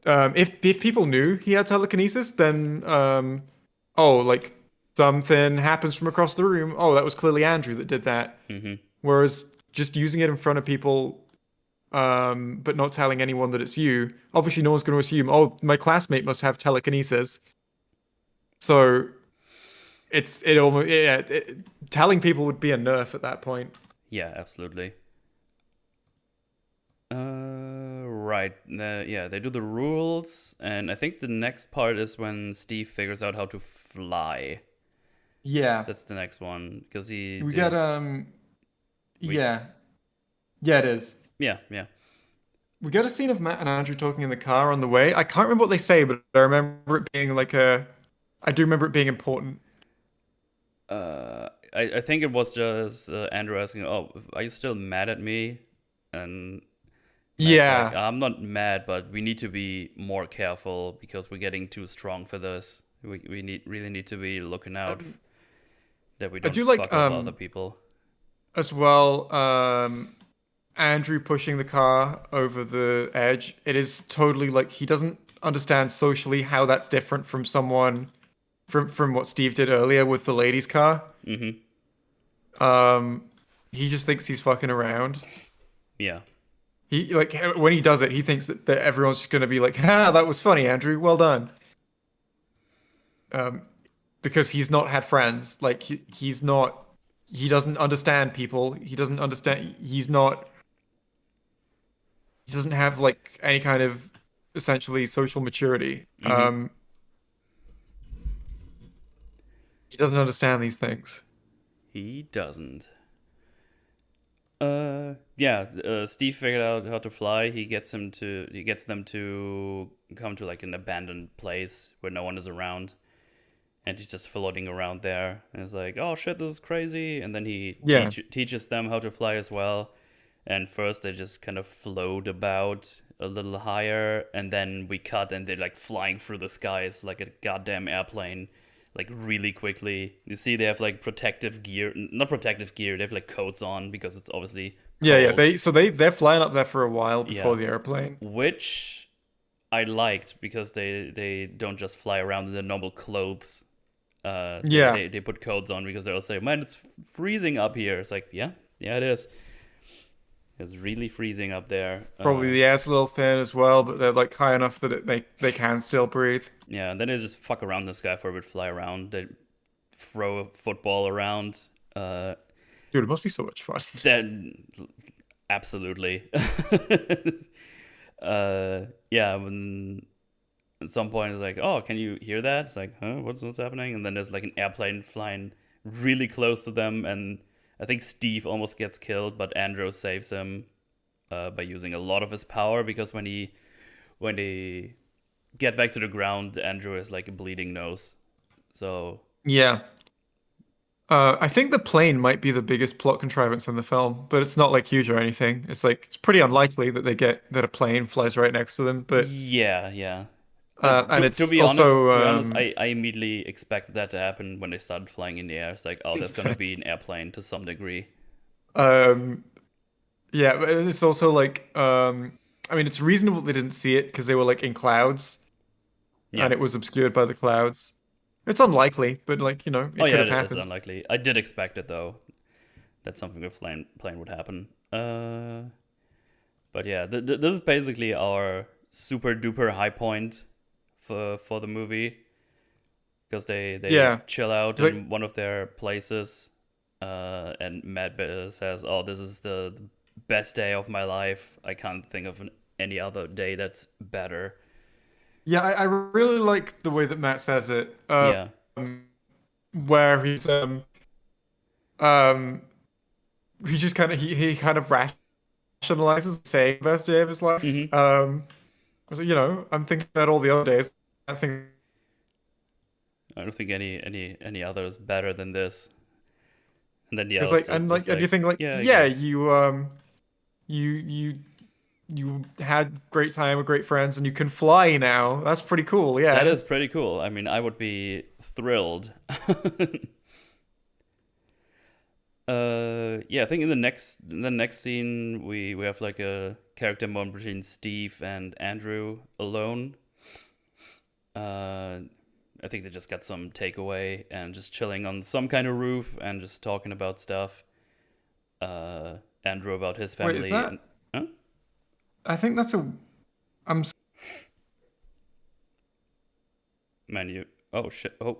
if people knew he had telekinesis, then oh, like something happens from across the room. Oh, that was clearly Andrew that did that. Hmm. Whereas just using it in front of people, but not telling anyone that it's you. Obviously, no one's going to assume. Oh, my classmate must have telekinesis. So it almost yeah, telling people would be a nerf at that point. Yeah, absolutely. Right. Yeah, they do the rules, and I think the next part is when Steve figures out how to fly. Yeah. That's the next one because he We get did. We yeah. Yeah, it is. yeah yeah. We get a scene of Matt and Andrew talking in the car on the way. I can't remember what they say, but I do remember it being important. I think it was just Andrew asking, "Oh, are you still mad at me?" And Matt's like, Yeah. "I'm not mad, but we need to be more careful because we're getting too strong for this. We really need to be looking out Um, that we I don't do like fuck over other people." as well Andrew pushing the car over the edge. It is totally like he doesn't understand socially how that's different from someone from what Steve did earlier with the ladies' car. Mm-hmm. Um, he just thinks he's fucking around. Yeah. He like when he does it, he thinks that everyone's just gonna be like, "Ha, that was funny, Andrew. Well done." Um, because he's not had friends. Like he's not. He doesn't understand people. He doesn't understand. He's not. He doesn't have like any kind of essentially social maturity. Mm-hmm. He doesn't understand these things. He doesn't. Yeah. Steve figured out how to fly. He gets them to come to like an abandoned place where no one is around, and he's just floating around there. And it's like, oh shit, this is crazy. And then he Yeah, teaches them how to fly as well. And first they just kind of float about a little higher, and then we cut, and they're like flying through the skies like a goddamn airplane, like really quickly. You see, they have like protective gear, not protective gear. They have like coats on because it's obviously yeah. cold. They're flying up there for a while before Yeah, the airplane. which I liked because they don't just fly around in their normal clothes. Yeah, They put coats on because they'll say, "Man, it's freezing up here." It's like, yeah, yeah, it is. It's really freezing up there. probably the air's a little thin as well, but they're like high enough that they can still breathe. Yeah, and then they just fuck around this guy for a bit, fly around. They throw a football around. Dude, it must be so much fun. Then absolutely. Yeah, when at some point it's like, oh, can you hear that? It's like, huh, what's happening? And then there's like an airplane flying really close to them, and I think Steve almost gets killed, but Andrew saves him by using a lot of his power because when they get back to the ground, Andrew is like a bleeding nose. So Yeah. I think the plane might be the biggest plot contrivance in the film, but it's not like huge or anything. It's like it's pretty unlikely that they get that a plane flies right next to them. But yeah, yeah. and To it's be honest, also I immediately expected that to happen when they started flying in the air. It's like, oh, there's gonna be an airplane to some degree. um yeah, but it's also like I mean it's reasonable they didn't see it because they were like in clouds Yeah. and it was obscured by the clouds. It's unlikely, but like, Oh it could yeah, have it is happened. unlikely. I did expect it though that something with plane would happen. But yeah, this is basically our super duper high point for the movie because they Yeah. chill out It's like in one of their places, and Matt says, "Oh, this is the best day of my life. I can't think of any other day that's better." yeah, I really like the way that Matt says it. Yeah. Where um he just kind of he kind of rationalizes saying best day of his life. Hmm. I was like, I'm thinking about all the other days. I think I don't think any other is better than this. And then it's yeah, like so it's just and you like, think like, yeah, I yeah, agree. you you had great time with great friends and you can fly now. That's pretty cool. That Yeah. is pretty cool. I mean, I would be thrilled. Yeah, I think in the next scene we have like a character moment between Steve and Andrew alone. Uh, I think they just got some takeaway and just chilling on some kind of roof and just talking about stuff. Andrew about his Wait, is family and that? huh? I think that's a. I'm. Man, you oh shit oh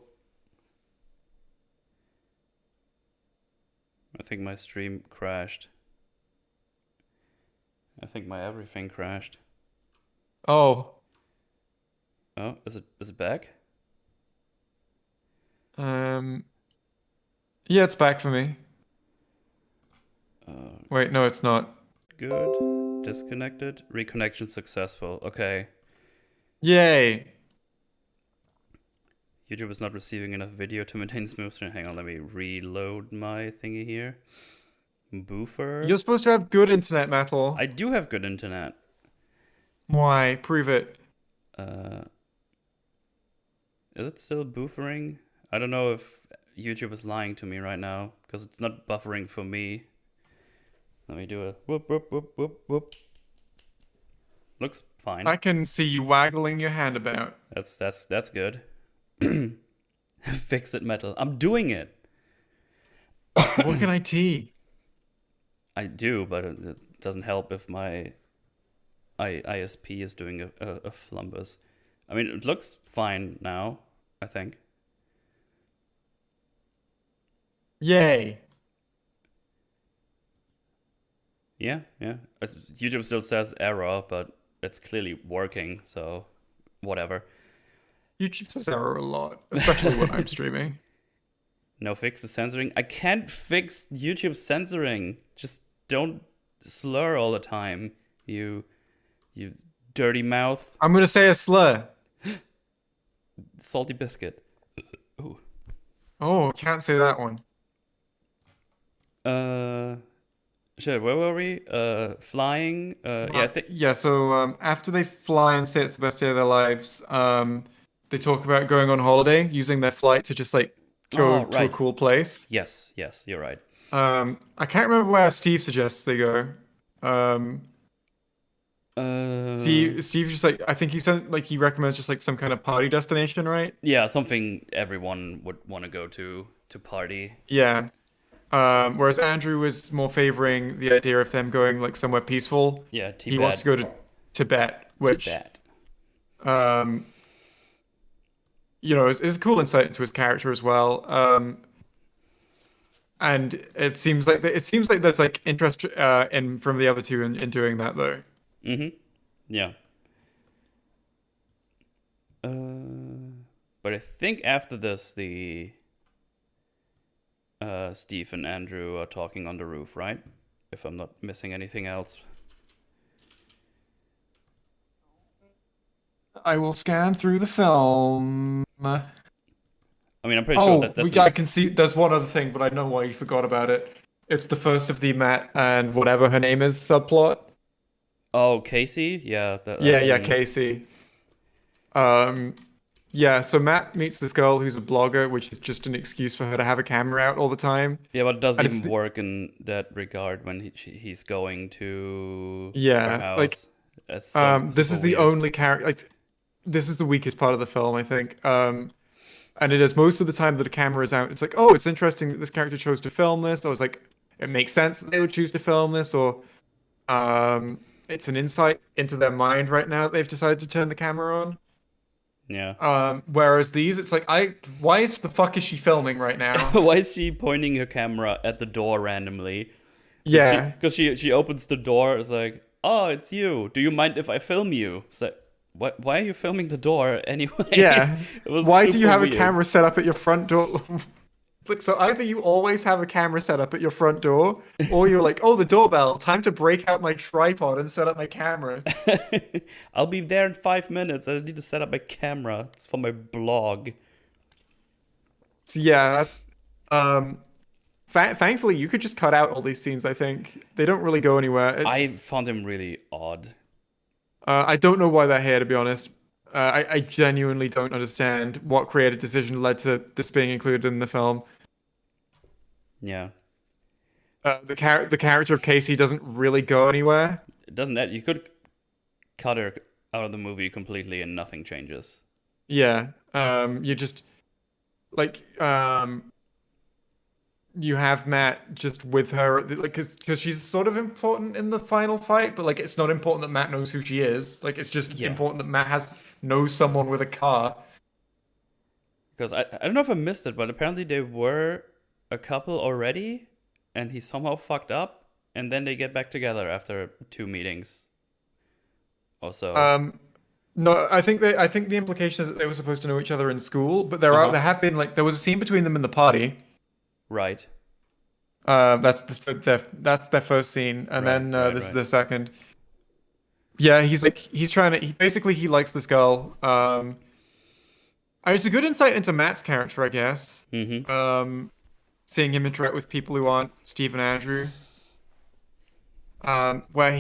I think my stream crashed. I think my everything crashed. Oh, Oh, is it back? um, yeah, it's back for me. Uh, Wait, no, it's not. good. Disconnected. Reconnection successful. Okay. Yay! YouTube is not receiving enough video to maintain smooth stream. Hang on, let me reload my thingy here. Boofer. You're supposed to have good internet, Metal. I do have good internet. Why? Prove it. Uh, is it still buffering? I don't know if YouTube is lying to me right now because it's not buffering for me. Let me do a whoop whoop whoop whoop whoop. Looks fine. I can see you waggling your hand about. That's good. Fix it, Metal. I'm doing it. Work in IT. I do, but it doesn't help if my ISP is doing a flumbus. I mean, it looks fine now, I think. Yay. Yeah. YouTube still says error, but it's clearly working, so whatever. YouTube says error a lot, especially when I'm streaming. No fix the censoring. I can't fix YouTube censoring. Just don't slur all the time. You dirty mouth. I'm gonna say a slur. Salty biscuit. Ooh. Oh, can't say that one. Shit, where were we? Flying. Yeah, Yeah, so after they fly and say it's the best day of their lives, they talk about going on holiday, using their flight to just like go oh, to a right. cool place. Yes, you're right. I can't remember where Steve suggests they go. Um, Uh, Steve just like I think he said like he recommends just like some kind of party destination, right? yeah, something everyone would want to go to party. Yeah. Whereas Andrew was more favoring the idea of them going like somewhere peaceful. Yeah, He wants to go to Tibet, which Tibet. um, is a cool insight into his character as well. And it seems like there's like interest in from the other two in doing that though. Mm-hmm. Yeah. But I think after this, the Steve and Andrew are talking on the roof, right? If I'm not missing anything else. I will scan through the film. I mean, I'm pretty sure that that's I can see there's one other thing, but I know why you forgot about it. It's the first of the Matt and whatever her name is subplot. Oh, Casey? Yeah. Yeah, Casey. Yeah, so Matt meets this girl who's a blogger, which is just an excuse for her to have a camera out all the time. Yeah, but it doesn't And even work in that regard when he's going to her yeah, like house. That's so this super is the weird. only character. Like, this is the weakest part of the film, I think. And it is most of the time that the camera is out. It's like, oh, it's interesting that this character chose to film this. I was like, it makes sense that they would choose to film this, or it's an insight into their mind right now that they've decided to turn the camera on. Yeah. Whereas these, it's like, why is the fuck is she filming right now? Why is she pointing her camera at the door randomly? Yeah. Because she opens the door. It's like, oh, it's you. Do you mind if I film you? It's like, why are you filming the door anyway? Yeah. It was Why do you super have weird. a camera set up at your front door? Like, so either you always have a camera set up at your front door, or you're like, oh, the doorbell, time to break out my tripod and set up my camera. I'll be there in 5 minutes. I need to set up my camera. It's for my blog. So yeah, that's thankfully you could just cut out all these scenes, I think. They don't really go anywhere. I found him really odd. I don't know why they're here, to be honest. I genuinely don't understand what creative decision led to this being included in the film. Yeah. The character of Casey doesn't really go anywhere. It doesn't that you could cut her out of the movie completely and nothing changes. Yeah. You just like you have Matt just with her, like, because she's sort of important in the final fight, but like it's not important that Matt knows who she is. Like it's just important that Matt knows someone with a car. Because I don't know if I missed it, but apparently they were a couple already, and he somehow fucked up, and then they get back together after 2 meetings or so. Um, no, I think the implication is that they were supposed to know each other in school, but Uh huh. there have been like there was a scene between them in the party. Right. That's their first scene, and Right. then Right. this is Right. their second. Yeah, he's trying to basically he likes this girl. It's a good insight into Matt's character, I guess. Mm-hmm. Um, Seeing him interact with people who aren't Steve and Andrew, where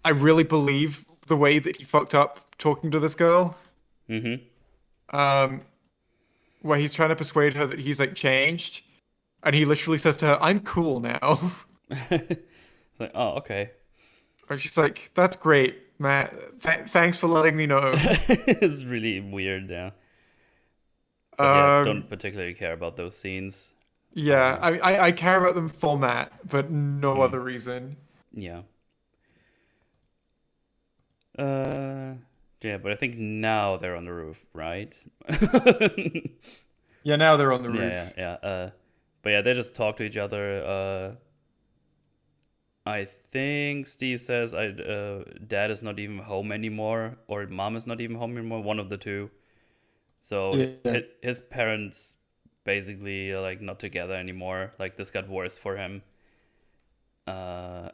I really believe the way that he fucked up talking to this girl. Mm-hmm. Um, where he's trying to persuade her that he's like changed, and he literally says to her, "I'm cool now." It's like, oh, okay. And she's like, "That's great, Matt. Thanks for letting me know." It's really weird, yeah. But yeah, Um, don't particularly care about those scenes. yeah, Uh, I care about them for Matt, but no mm, other reason. yeah. Uh, yeah, but I think now they're on the roof, right? Yeah, now they're on the Yeah, roof. yeah, yeah. But yeah, they just talk to each other. I think Steve says, Dad is not even home anymore, or Mom is not even home anymore. One of the two. So Yeah. his parents basically are like not together anymore. Like this got worse for him.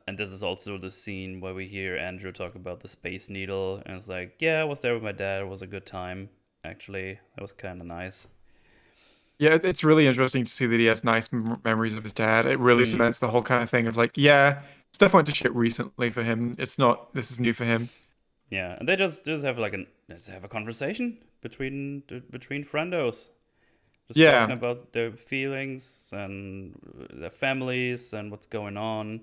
And this is also the scene where we hear Andrew talk about the Space Needle, and it's like, yeah, I was there with my dad. It was a good time, actually. That was kind of nice. Yeah, it's really interesting to see that he has nice memories of his dad. It really Mm, cements the whole kind of thing of like, yeah, stuff went to shit recently for him. It's not, this is new for him. yeah, and they just have like just have a conversation between friendos, just talking Yeah. about their feelings and their families and what's going on.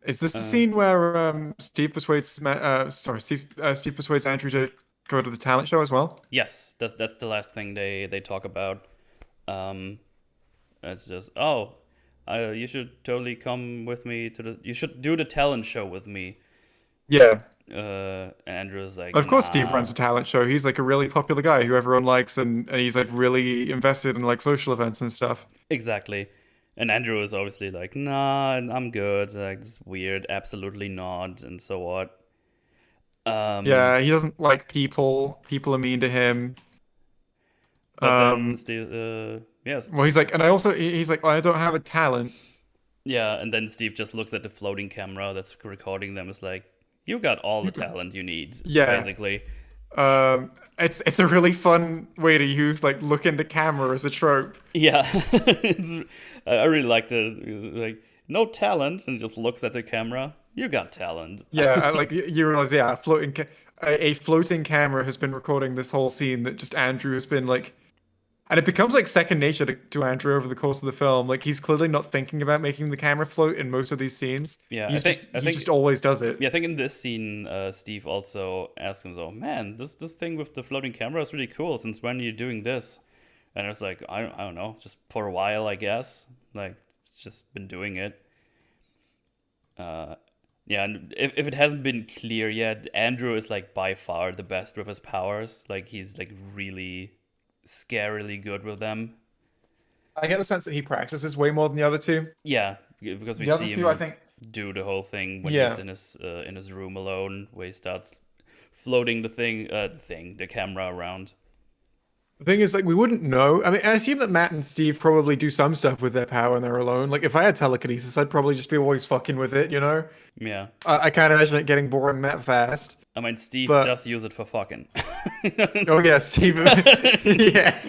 Is this the Uh, scene where Steve persuades Andrew to go to the talent show as well? yes, that's the last thing they talk about. Um, it's just, oh, you should totally come with me to the. You should do the talent show with me. Yeah. Andrew's like, Of course, Steve nah. runs a talent show. He's like a really popular guy who everyone likes, and he's like really invested in like social events and stuff. Exactly. And Andrew is obviously like, nah, I'm good. Like, this is weird. Absolutely not. And so what? Um, Yeah, he doesn't like people. People are mean to him. but then Um, Steve, yes, well, he's like, and I also he's like, I don't have a talent. yeah. And then Steve just looks at the floating camera that's recording them. Is like, you got all the You got, talent you need, yeah. basically. It's a really fun way to use like look into camera as a trope. Yeah, I really liked it. It was like, no talent, and just looks at the camera. You got talent. Yeah, like you realize, yeah, a floating camera has been recording this whole scene that just Andrew has been like, and it becomes like second nature to Andrew over the course of the film. Like he's clearly not thinking about making the camera float in most of these scenes. Yeah, I I He think just always does it. Yeah, I think in this scene, Steve also asks himself, "Man, this thing with the floating camera is really cool. Since when are you doing this?" And it's like, I don't know, just for a while, I guess. Like, it's just been doing it. Uh, yeah, and if it hasn't been clear yet, Andrew is like by far the best with his powers. Like, he's like really scarily good with them. I get the sense that he practices way more than the other two. Yeah, because we The other see two, I him think, do the whole thing when he's yeah. in his room alone, where he starts floating the camera around. The thing is, like, we wouldn't know. I mean, I assume that Matt and Steve probably do some stuff with their power when they're alone. Like, if I had telekinesis, I'd probably just be always fucking with it, you know? Yeah, I can't imagine it getting boring that fast. I mean Steve But, does use it for fucking. oh yeah, Steve, yeah.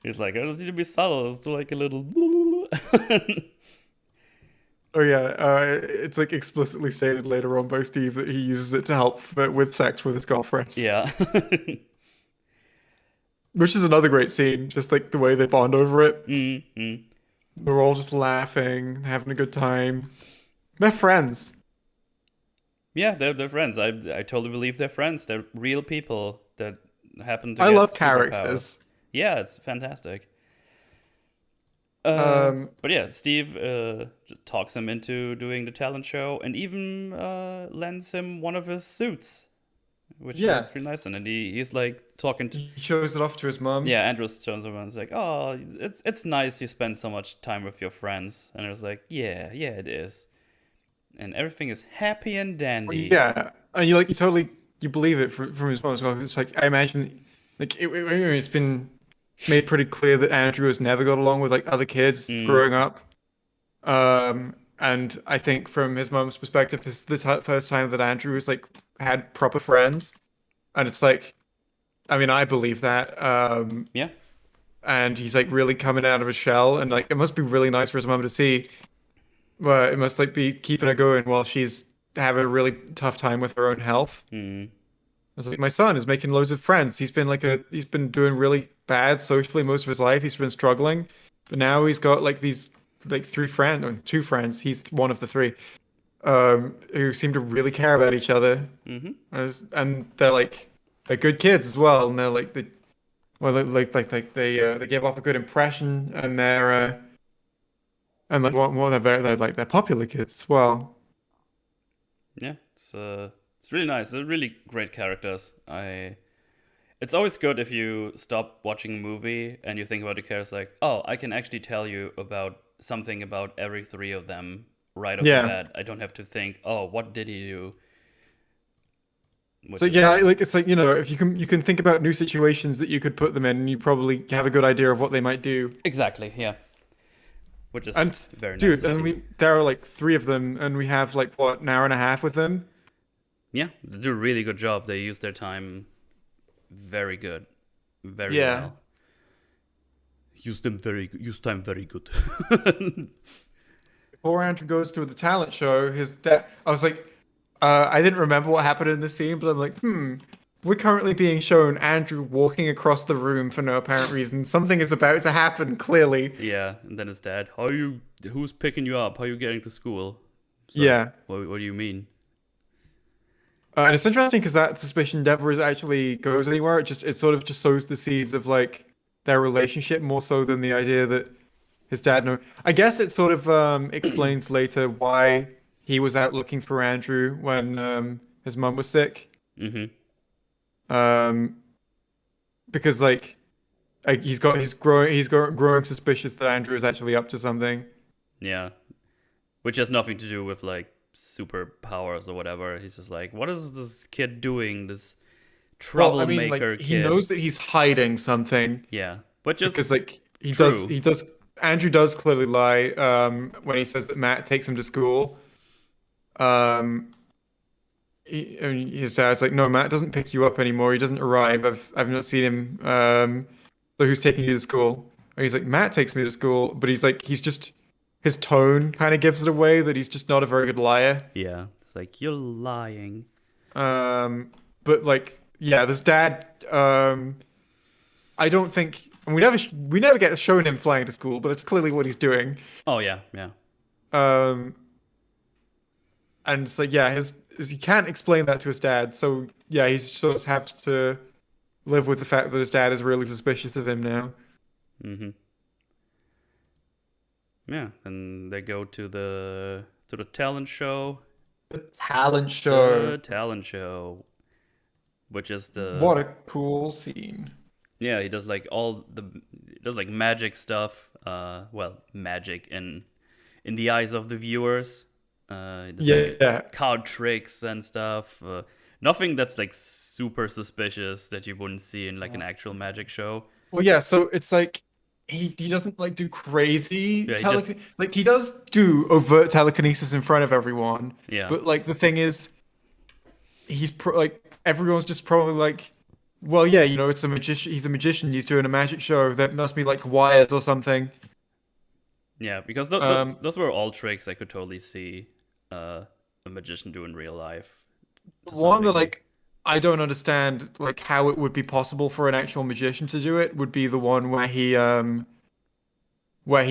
He's like, I just need to be subtle. Just do like a little. Oh yeah, it's like explicitly stated later on by Steve that he uses it to help with sex with his girlfriend, Yeah. which is another great scene. Just like the way they bond over it. Mm-hmm. They're all just laughing, having a good time. They're friends. Yeah, they're friends. I totally believe they're friends. They're real people that happen to I get love superpowers. characters. Yeah, it's fantastic. Um, But yeah, Steve just talks him into doing the talent show and even lends him one of his suits. which Yeah, is really nice. And then he's like talking to, he shows it off to his mum. yeah, Andrews turns over and is like, "Oh, it's nice you spend so much time with your friends." And I was like, "Yeah, yeah, it is." And everything is happy and dandy. Yeah, and you totally you believe it from his mom as well. It's like I imagine, like it's been made pretty clear that Andrew has never got along with like other kids Mm, growing up. And I think from his mom's perspective, this is the first time that Andrew has like had proper friends, and it's like, I mean, I believe that. yeah, And he's like really coming out of his shell, and like it must be really nice for his mom to see. But it must like be keeping her going while she's having a really tough time with her own health. mm, I was like, my son is making loads of friends. He's been doing really bad socially most of his life. He's been struggling, but now he's got like these like three friends or two friends. He's one of the three, who seem to really care about each other. mm-hmm. And they're good kids as well. And they're like the well they give off a good impression, and and like what they're like they're popular kids as well. Yeah, it's really nice. They're really great characters. It's always good if you stop watching a movie and you think about the characters like, oh, I can actually tell you about something about every three of them right off the Yeah. bat. I don't have to think, oh, what did he do? So Which is yeah, like it's like, if you can think about new situations that you could put them in, and you probably have a good idea of what they might do. exactly, yeah. Which is And very nice dude, to see. there are like three of them, and we have like what, an hour and a half with them. Yeah, they do a really good job. They use their time very good, very Yeah. well. Use time very good. Before Andrew goes to the talent show, his dad, I was like, I didn't remember what happened in the scene, but I'm like, we're currently being shown Andrew walking across the room for no apparent reason. Something is about to happen, clearly. Yeah, and then his dad, how you? Who's picking you up? How you getting to school? It's like, Yeah. what do you mean? And it's interesting because that suspicion never actually goes anywhere. It sort of just sows the seeds of like their relationship more so than the idea that his dad know. I guess it sort of explains later why he was out looking for Andrew when his mum was sick. Mm-hmm. Um, because like growing suspicious that Andrew is actually up to something. Yeah, which has nothing to do with like superpowers or whatever. He's just like, what is this kid doing? This Well, I mean, like troublemaker he kid. knows that he's hiding something Yeah, but just because like true. he does Andrew does clearly lie when he says that Matt takes him to school. Um, I mean, his dad's like, no, Matt doesn't pick you up anymore. He doesn't arrive. I've not seen him. So who's taking you to school? And he's like, Matt takes me to school, but he's just his tone kind of gives it away that he's just not a very good liar. Yeah, it's like you're lying. Um, but like, yeah, this dad. I don't think and we never get shown him flying to school, but it's clearly what he's doing. Oh yeah, yeah. Um, and so yeah, he can't explain that to his dad. So yeah, he sort of has to live with the fact that his dad is really suspicious of him now. Mm-hmm. Yeah, and they go to the talent show. The talent show. The talent show, which is What a cool scene. yeah, he does like magic stuff. Well, magic in the eyes of the viewers. He does like Yeah. card tricks and stuff. Nothing that's like super suspicious that you wouldn't see in like an actual magic show. Well, yeah, so it's like he doesn't like do crazy Yeah, he just telekinesis. Like he does do overt telekinesis in front of everyone, yeah, but like the thing is, like everyone's just probably like, well, yeah, it's a magician. He's a magician. He's doing a magic show. That must be like wires or something. yeah, because Um, those were all tricks I could totally see a magician do in real life to some one that degree. like I don't understand like how it would be possible for an actual magician to do it would be the one where he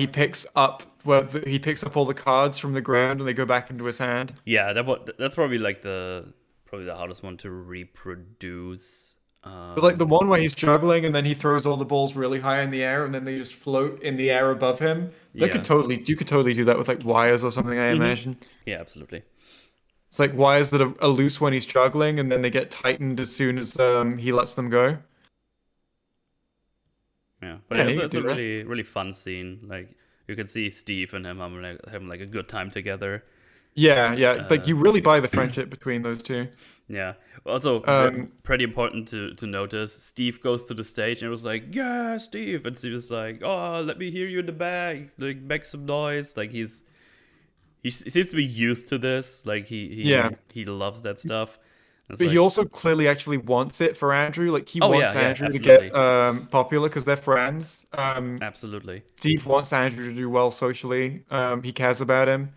picks up all the cards from the ground and they go back into his hand. Yeah, that's probably like probably the hardest one to reproduce. But like the one where he's juggling and then he throws all the balls really high in the air and then they just float in the air above him. Yeah. You could totally do that with like wires or something, I Hmm. imagine. Yeah, absolutely. It's like, why is it a loose when he's juggling, and then they get tightened as soon as he lets them go? Yeah, but Yeah, yeah, you could it's a do that. really fun scene. Like you can see Steve and him having like a good time together. Yeah, yeah. Like Uh, you really buy the friendship between those two. yeah. Also, Um, pretty important to notice. Steve goes to the stage and it was like, "Yeah, Steve," and Steve was like, "Oh, let me hear you in the back, like make some noise." Like he seems to be used to this. Like yeah. he loves that stuff. And it's But he like, also clearly actually wants it for Andrew. Like he oh yeah, wants yeah, Andrew to get absolutely, popular because they're friends. absolutely. Steve wants Andrew to do well socially. He cares about him,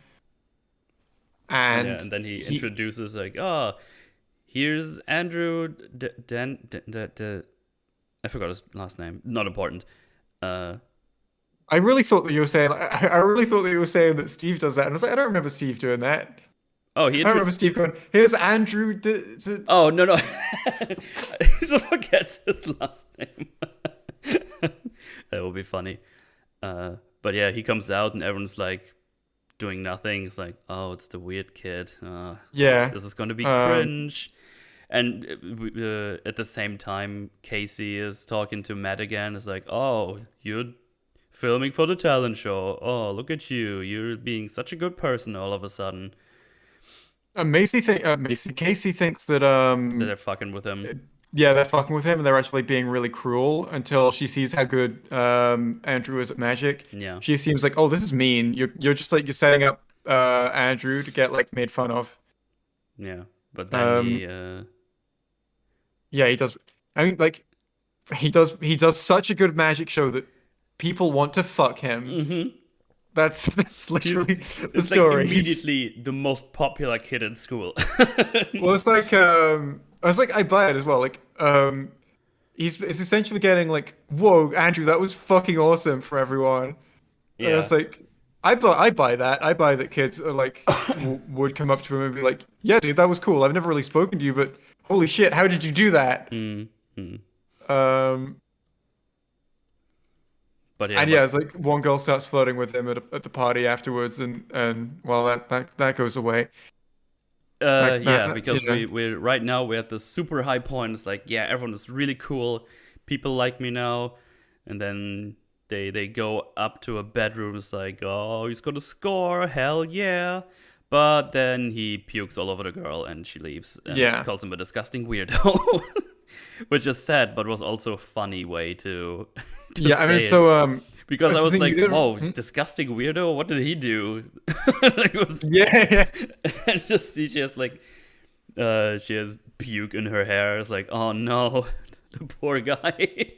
Yeah, and and then he he. introduces like, "Oh, here's Andrew I forgot his last name. Not important. Uh, I really thought that you were saying. I really thought that you were saying that Steve does that, and I was like, I don't remember Steve doing that. oh, I remember Steve going, "Here's Andrew." Oh no no, he forgets his last name. That will be funny. But yeah, he comes out and everyone's like doing nothing. It's like, oh, it's the weird kid. Yeah. This is going to be Um, cringe. And at the same time, Casey is talking to Matt again. It's like, oh, you're filming for the talent show. Oh, look at you. You're being such a good person all of a sudden. Casey thinks that That they're fucking with him. yeah, they're fucking with him and they're actually being really cruel until she sees how good Andrew is at magic. Yeah, She seems like, "Oh, this is mean. You're just like you're setting up Andrew to get like made fun of." yeah. But then Um yeah, he does. I mean, like he does such a good magic show that people want to fuck him. hmm That's he's literally the it's like story. He's immediately the most popular kid in school. well, it's like I was like I buy it as well. Like he's it's essentially getting like, "Whoa, Andrew, that was fucking awesome for everyone." And Yeah. it's like, I buy that. I buy that kids are like would come up to him and be like, "Yeah, dude, that was cool. I've never really spoken to you, but holy shit, how did you do that?" Mm-hmm. Um, But yeah, and yeah, but it's like one girl starts flirting with him at the party afterwards, and well, that goes away. yeah, because Yeah, we're right now we're at the super high point. It's like, yeah, everyone is really cool. People like me now. And then they go up to a bedroom. It's like, oh, he's gonna score, hell yeah. But then he pukes all over the girl and she leaves and yeah, calls him a disgusting weirdo. Which is sad, but was also a funny way to to yeah. I mean, say it. so Because I that's the was thing you like, didn't. whoa, disgusting weirdo, what did he do? Like, it was Yeah, yeah. and just see she has puke in her hair. It's like, oh no, the poor guy.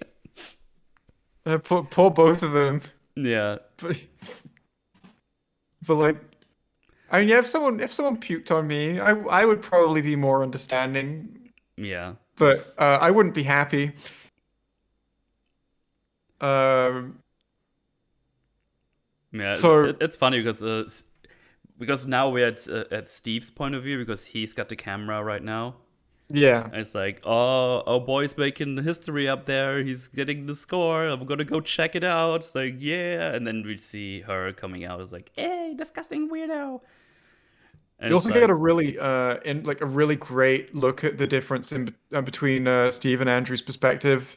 Poor both of them. Yeah, But, but like, I mean, yeah, if someone puked on me, I would probably be more understanding, yeah, but I wouldn't be happy. Um, yeah. so It's funny because now we're at Steve's point of view because he's got the camera right now. yeah, And it's like, oh, boy's making history up there. He's getting the score. I'm gonna go check it out. It's like, yeah. And then we see her coming out. It's like, hey, disgusting weirdo. And you it's also get like, a really in like a really great look at the difference in between Steve and Andrew's perspective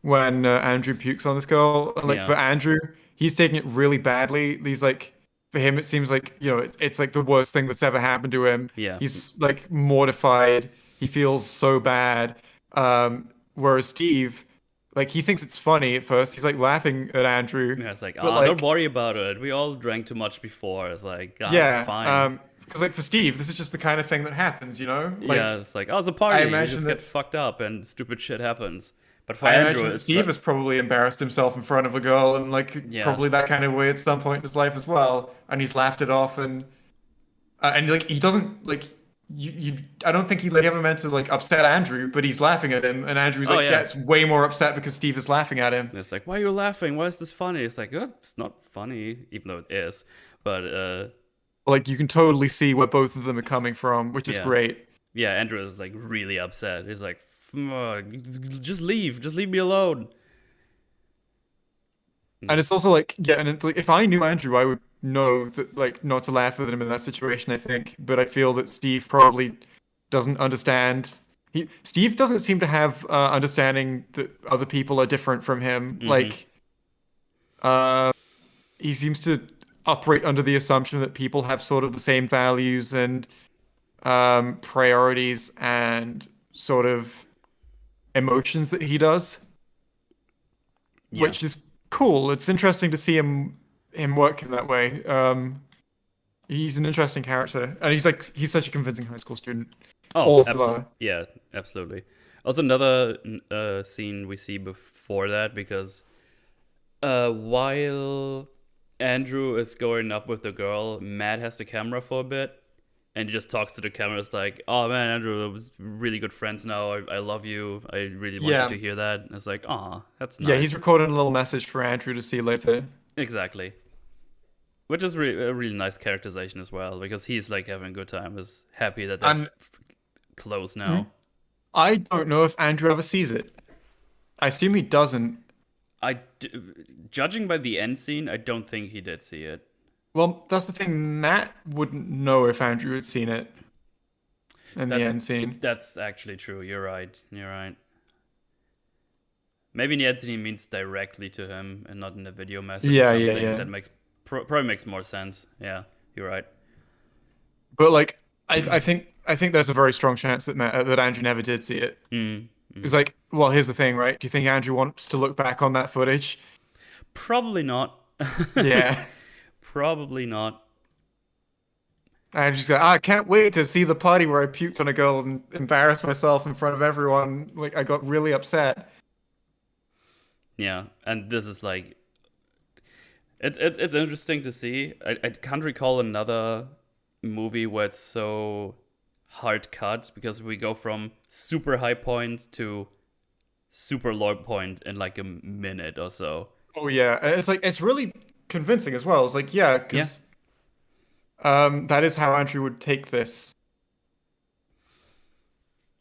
when Andrew pukes on this girl. And like yeah, for Andrew, he's taking it really badly. He's like, for him, it seems like, it's like the worst thing that's ever happened to him. yeah. He's like mortified. He feels so bad. Whereas Steve, like he thinks it's funny at first. He's like laughing at Andrew, Yeah, it's like, but oh, don't like, worry about it. We all drank too much before. It's like, God, it's yeah, fine. because like for Steve, this is just the kind of thing that happens, you know? Yeah, Like it's like, oh, it's a I party. You imagine just get that fucked up and stupid shit happens. But for I Andrew, imagine that it's Steve like, has probably embarrassed himself in front of a girl and like yeah, probably that kind of way at some point in his life as well, and he's laughed it off and like he doesn't like you I don't think he like ever meant to like upset Andrew, but he's laughing at him, and Andrew's oh like yeah. gets way more upset because Steve is laughing at him. And it's like, why are you laughing? Why is this funny? It's like, oh, it's not funny, even though it is. But Like you can totally see where both of them are coming from, which is yeah, great. yeah. Andrew is like really upset. He's like, just leave me alone. And Mm. it's also like, yeah, and it's like if I knew Andrew, I would know that like not to laugh at him in that situation, I think. But I feel that Steve probably doesn't understand. Steve doesn't seem to have understanding that other people are different from him. Mm-hmm. Like uh, he seems to operate under the assumption that people have sort of the same values and priorities and sort of emotions that he does, Yeah. which is cool. It's interesting to see him work in that way. He's an interesting character, and he's such a convincing high school student. Oh, All absolutely. the Yeah, absolutely. Also, another scene we see before that because while Andrew is going up with the girl, Matt has the camera for a bit and he just talks to the camera. It's like, oh man, Andrew, it was really good friends now. I love you. I really want you yeah to hear that. And it's like, oh, that's yeah he's nice. recorded a little message for Andrew to see later. Exactly. Which is a really nice characterization as well because he's like having a good time. Is happy that they're And close mm, now. I don't know if Andrew ever sees it. I assume he doesn't. I, d- Judging by the end scene, I don't think he did see it. Well, that's the thing. Matt wouldn't know if Andrew had seen it in the That's end scene. that's actually true. You're right. You're right. Maybe Niedzini means directly to him and not in a video message or Yeah, yeah, something. yeah. That makes probably makes more sense. Yeah, you're right. But like, I think there's a very strong chance that that Andrew never did see it. Mm, It's mm. like, well, here's the thing, right? Do you think Andrew wants to look back on that footage? Probably not. Yeah. Probably not. Andrew's like, I can't wait to see the party where I puked on a girl and embarrassed myself in front of everyone. Like, I got really upset. Yeah, and this is like it's interesting to see. I can't recall another movie where it's so hard cut because we go from super high point to super low point in like a minute or so. Oh yeah, and it's like it's really convincing as well. It's like, yeah, Yeah, because that is how Andrew would take this.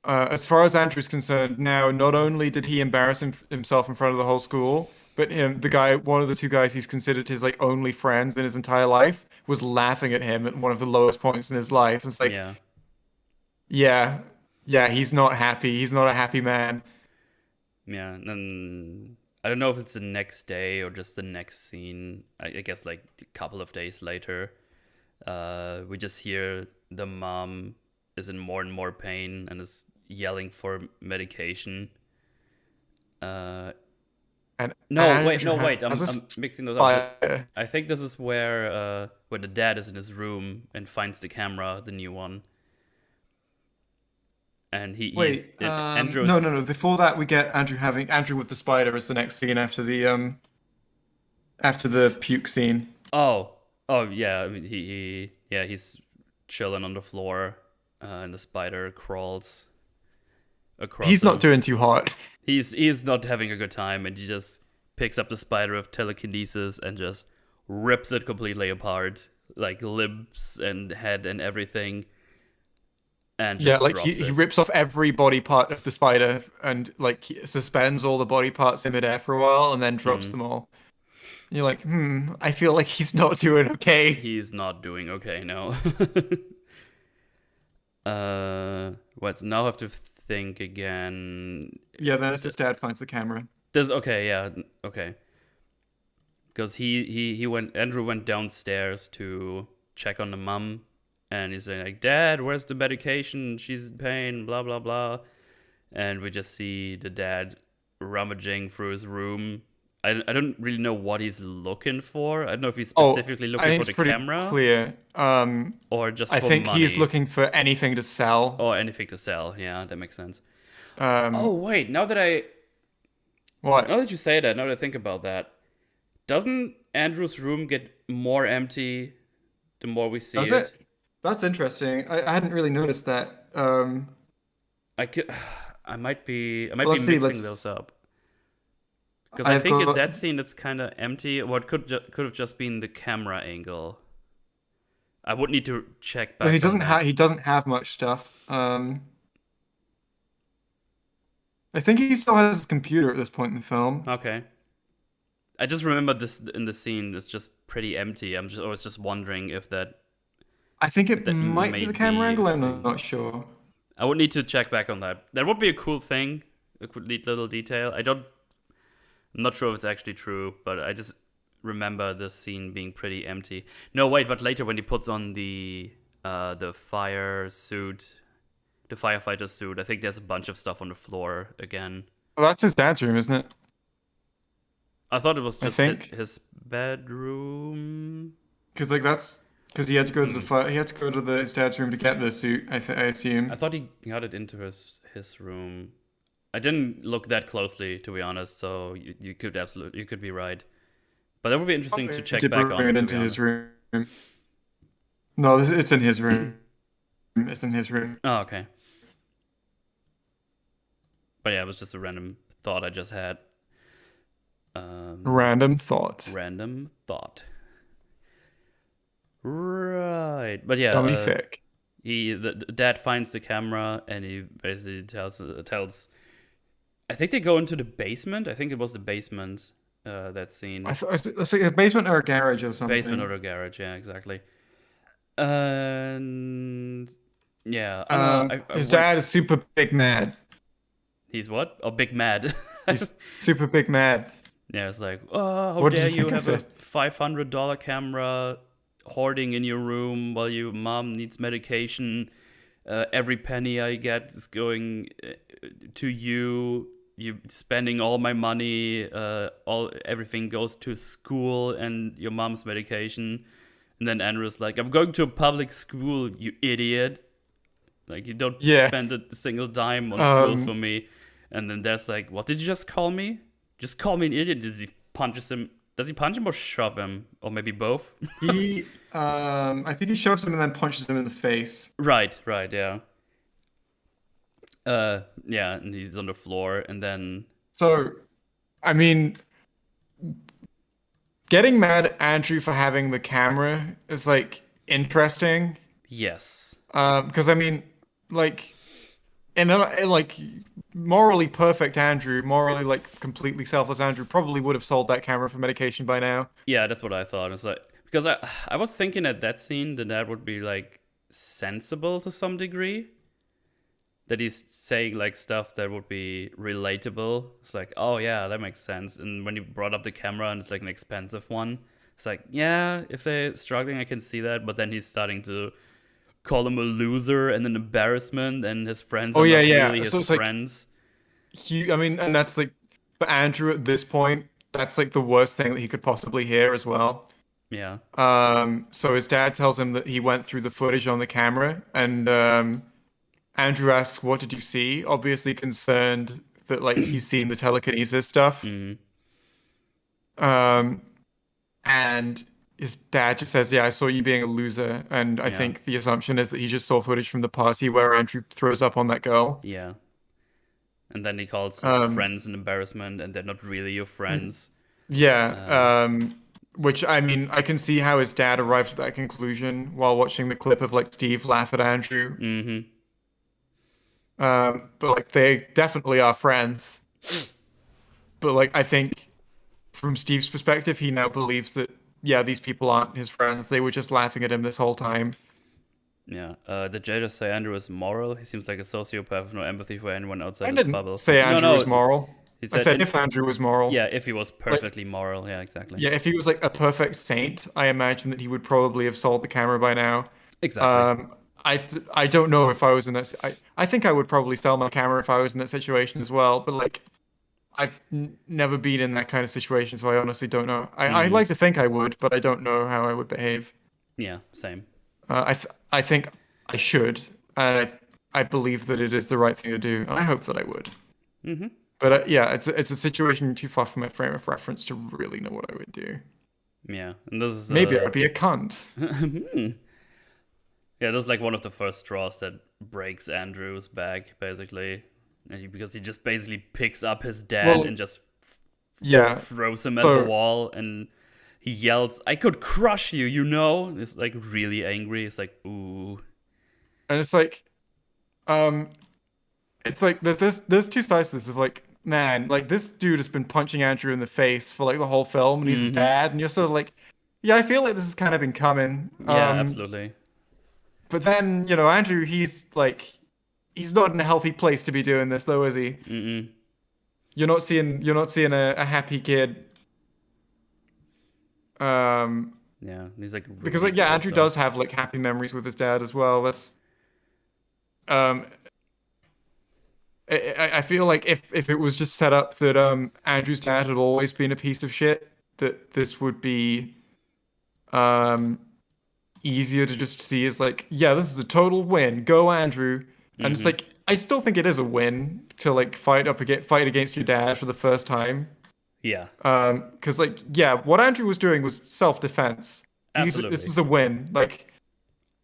As far as Andrew's concerned, now not only did he embarrass himself in front of the whole school, but one of the two guys he's considered his like only friends in his entire life, was laughing at him at one of the lowest points in his life. It's like, yeah, yeah, yeah, he's not happy. He's not a happy man. yeah. And I don't know if it's the next day or just the next scene. I guess like a couple of days later, we just hear the mom is in more and more pain and is yelling for medication. Uh, And no, wait, Andrew no, wait. has a I'm mixing those up. spider. I think this is where the dad is in his room and finds the camera, the new one, and Wait, no, Andrew's. no, no. Before that, we get Andrew with the spider as the next scene after the puke scene. Oh, oh yeah. I mean, yeah, he's chilling on the floor, and the spider crawls across He's not him. doing too hot. He's not having a good time, and he just picks up the spider with telekinesis and just rips it completely apart, like limbs and head and everything, and Yeah, just like he, drops he it. rips off every body part of the spider and like he suspends all the body parts in midair for a while and then drops Mm. them all. And you're like, I feel like he's not doing okay. He's not doing okay, no. What now? I have to think again. Yeah, then it's his dad finds the camera. This okay, yeah, okay. Because he went. Andrew went downstairs to check on the mum, and he's saying like, "Dad, where's the medication? She's in pain." Blah blah blah. And we just see the dad rummaging through his room. I don't really know what he's looking for. I don't know if he's Oh, specifically I looking think for it's the pretty camera clear. or just I for think he is money looking for anything to sell. or anything to sell. Yeah, that makes sense. Oh Um, wait, now what? that you say that, now that I think about that, doesn't Andrew's room get more empty the more we see Does it? it? That's interesting. I hadn't really noticed that. I could, I might be Let's see. mixing those Let's. up because I I've think in got. that scene it's kind of empty. Or it could have just been the camera angle. I would need to check No, back on that. he doesn't have much stuff. I think he still has his computer at this point in the film. Okay, I just remember this in the scene. It's just pretty empty. I was just wondering I think if it that might be the might camera be a angle. I'm thing. not sure. I would need to check back on that. That would be a cool thing. It could lead little detail. I'm not sure if it's actually true, but I just remember this scene being pretty empty. No, wait, but later when he puts on the fire suit, the firefighter suit, I think there's a bunch of stuff on the floor again. Well, that's his dad's room, isn't it? I thought it was I just think. his bedroom. Because like that's because he had to go to the Hmm. he had to go to his dad's room to get the suit. I I assume. thought he got it into his room. I didn't look that closely, to be honest. So you could be right. But that would be interesting to He check did back bring on, it to be into his honest. room. No, it's in his room. It's in his room. Oh, okay. But yeah, it was just a random thought I just had. Um, Random thought. Random thought. Right. But yeah, Dummy thick. the dad finds the camera and he basically tells. I think they go into the basement. I think it was the basement. That scene. I thought it's like a basement or a garage or Basement or something. the garage. Yeah, exactly. And yeah, I don't know. I His want. dad is super big mad. He's what? Oh, big mad. He's super big mad. Yeah, it's like, oh, how What did dare you you think I have a said? $500 camera hoarding in your room while your mom needs medication. Every penny I get is going to you. You spending all my money. All everything goes to school and your mom's medication. And then Andrew's like, I'm going to a public school, you idiot. Like, you don't Yeah. spend a single dime on school for Um, me. And then there's like, what did you just call me? Just call me an idiot. Does he punch him or shove him? Or maybe both? I think he shoves him and then punches him in the face. Right, yeah. Yeah, and he's on the floor. And then, So, I mean, getting mad at Andrew for having the camera is like interesting. yes. Because I mean, like, in like morally perfect Andrew, morally like completely selfless Andrew probably would have sold that camera for medication by now. Yeah, that's what I thought. It's like, because I was thinking at that scene that that would be like sensible to some degree. That he's saying like stuff that would be relatable. It's like, oh yeah, that makes sense. And when you brought up the camera and it's like an expensive one, it's like, yeah, if they're struggling, I can see that. But then he's starting to call him a loser and an embarrassment, and his friends Oh are yeah, not really yeah. So his it's like friends. I mean, and that's like for Andrew at this point, that's like the worst thing that he could possibly hear as well. Yeah. So his dad tells him that he went through the footage on the camera, and Andrew asks, "What did you see?" Obviously concerned that like he's seen the telekinesis stuff. Hmm. Um, and his dad just says, "Yeah, I saw you being a loser." And I Yeah. think the assumption is that he just saw footage from the party where Andrew throws up on that girl. Yeah. And then he calls his Um, friends an embarrassment, and they're not really your friends. yeah. Uh, Which I mean, I can see how his dad arrived at that conclusion while watching the clip of like Steve laugh at Andrew. mm-hmm. But like they definitely are friends. But like I think from Steve's perspective, he now believes that yeah, these people aren't his friends. They were just laughing at him this whole time. Yeah. Did Jay just say Andrew is moral? He seems like a sociopath with no empathy for anyone outside I his didn't bubble. say No, Andrew was no. moral. He I said, said if Andrew was moral. yeah, if he was Like, perfectly moral. Yeah, exactly. yeah, if he was like a perfect saint, I imagine that he would probably have sold the camera by now. Exactly. Um, I don't know if I was in that. I think I would probably sell my camera if I was in that situation as well. But like, I've never been in that kind of situation, so I honestly don't know. I Mm-hmm. like to think I would, but I don't know how I would behave. Yeah, same. I think I should, and I believe that it is the right thing to do, and I hope that I would. Mm-hmm. But yeah, it's a situation too far from my frame of reference to really know what I would do. Yeah, and this is Maybe I'd be a cunt. yeah, this is like one of the first straws that breaks Andrew's back, basically, because he just basically picks up his dad Well, and just yeah. throws him at the So, wall, and he yells, "I could crush you," you know? It's like really angry. It's like, ooh, and um, it's like there's two sides to this of like man, like this dude has been punching Andrew in the face for like the whole film, and he's his Mm-hmm. dad, and you're sort of like, yeah, I feel like this has kind of been coming. Yeah, absolutely. But then, Andrew, he's like, he's not in a healthy place to be doing this, though, is he? Mm-mm. You're not seeing a happy kid. Um, Yeah, he's like because really like, yeah, pissed Andrew off. does have like happy memories with his dad as well. Um, I feel like if it was just set up that Andrew's dad had always been a piece of shit, that this would be um easier to just see as like, yeah, this is a total win. Go Andrew. And it's Mm-hmm. like I still think it is a win to like fight against your dad for the first time. Yeah, Because like, yeah, what Andrew was doing was self-defense. This absolutely. is a win. Like,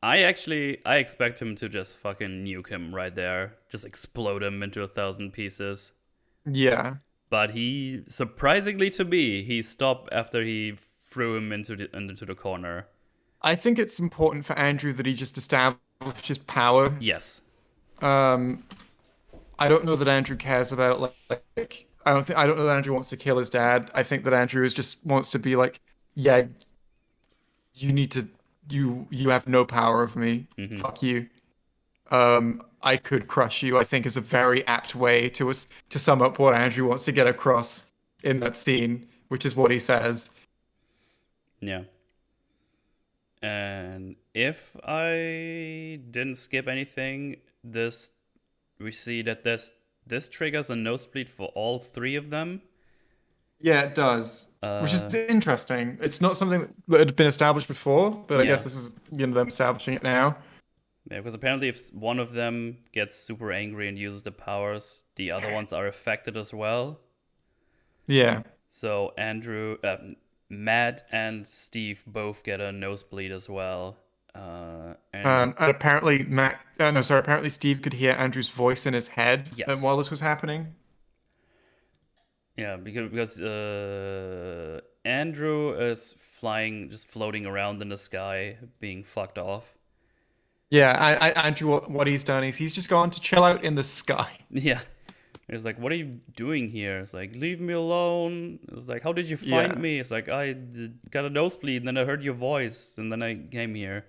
I expect him to just fucking nuke him right there, just explode him into 1,000 pieces. yeah. But he, surprisingly to me, he stopped after he threw him into the corner. I think it's important for Andrew that he just established his power. Yes. Um, I don't know that Andrew cares about I don't know that Andrew wants to kill his dad. I think that Andrew is just wants to be like, yeah, you need to you have no power over me. Mm-hmm. Fuck you. I could crush you, I think is a very apt way to sum up what Andrew wants to get across in that scene, which is what he says. Yeah. And if I didn't skip anything, this we see that this triggers a nosebleed for all three of them. Yeah, it does. Which is Uh, interesting. It's not something that had been established before, but I yeah, guess this is, them establishing it now. yeah, because apparently if one of them gets super angry and uses the powers, the other ones are affected as well. Yeah. So Matt, and Steve both get a nosebleed as well. And And apparently no, sorry, apparently Steve could hear Andrew's voice in his head yes, while this was happening. yeah, because Andrew is flying, just floating around in the sky, being fucked off. Yeah, Andrew, what he's done is he's just gone to chill out in the sky. Yeah, it's like, what are you doing here? It's like, leave me alone. It's like, how did you find Yeah. me? It's like, got a nosebleed, and then I heard your voice, and then I came here.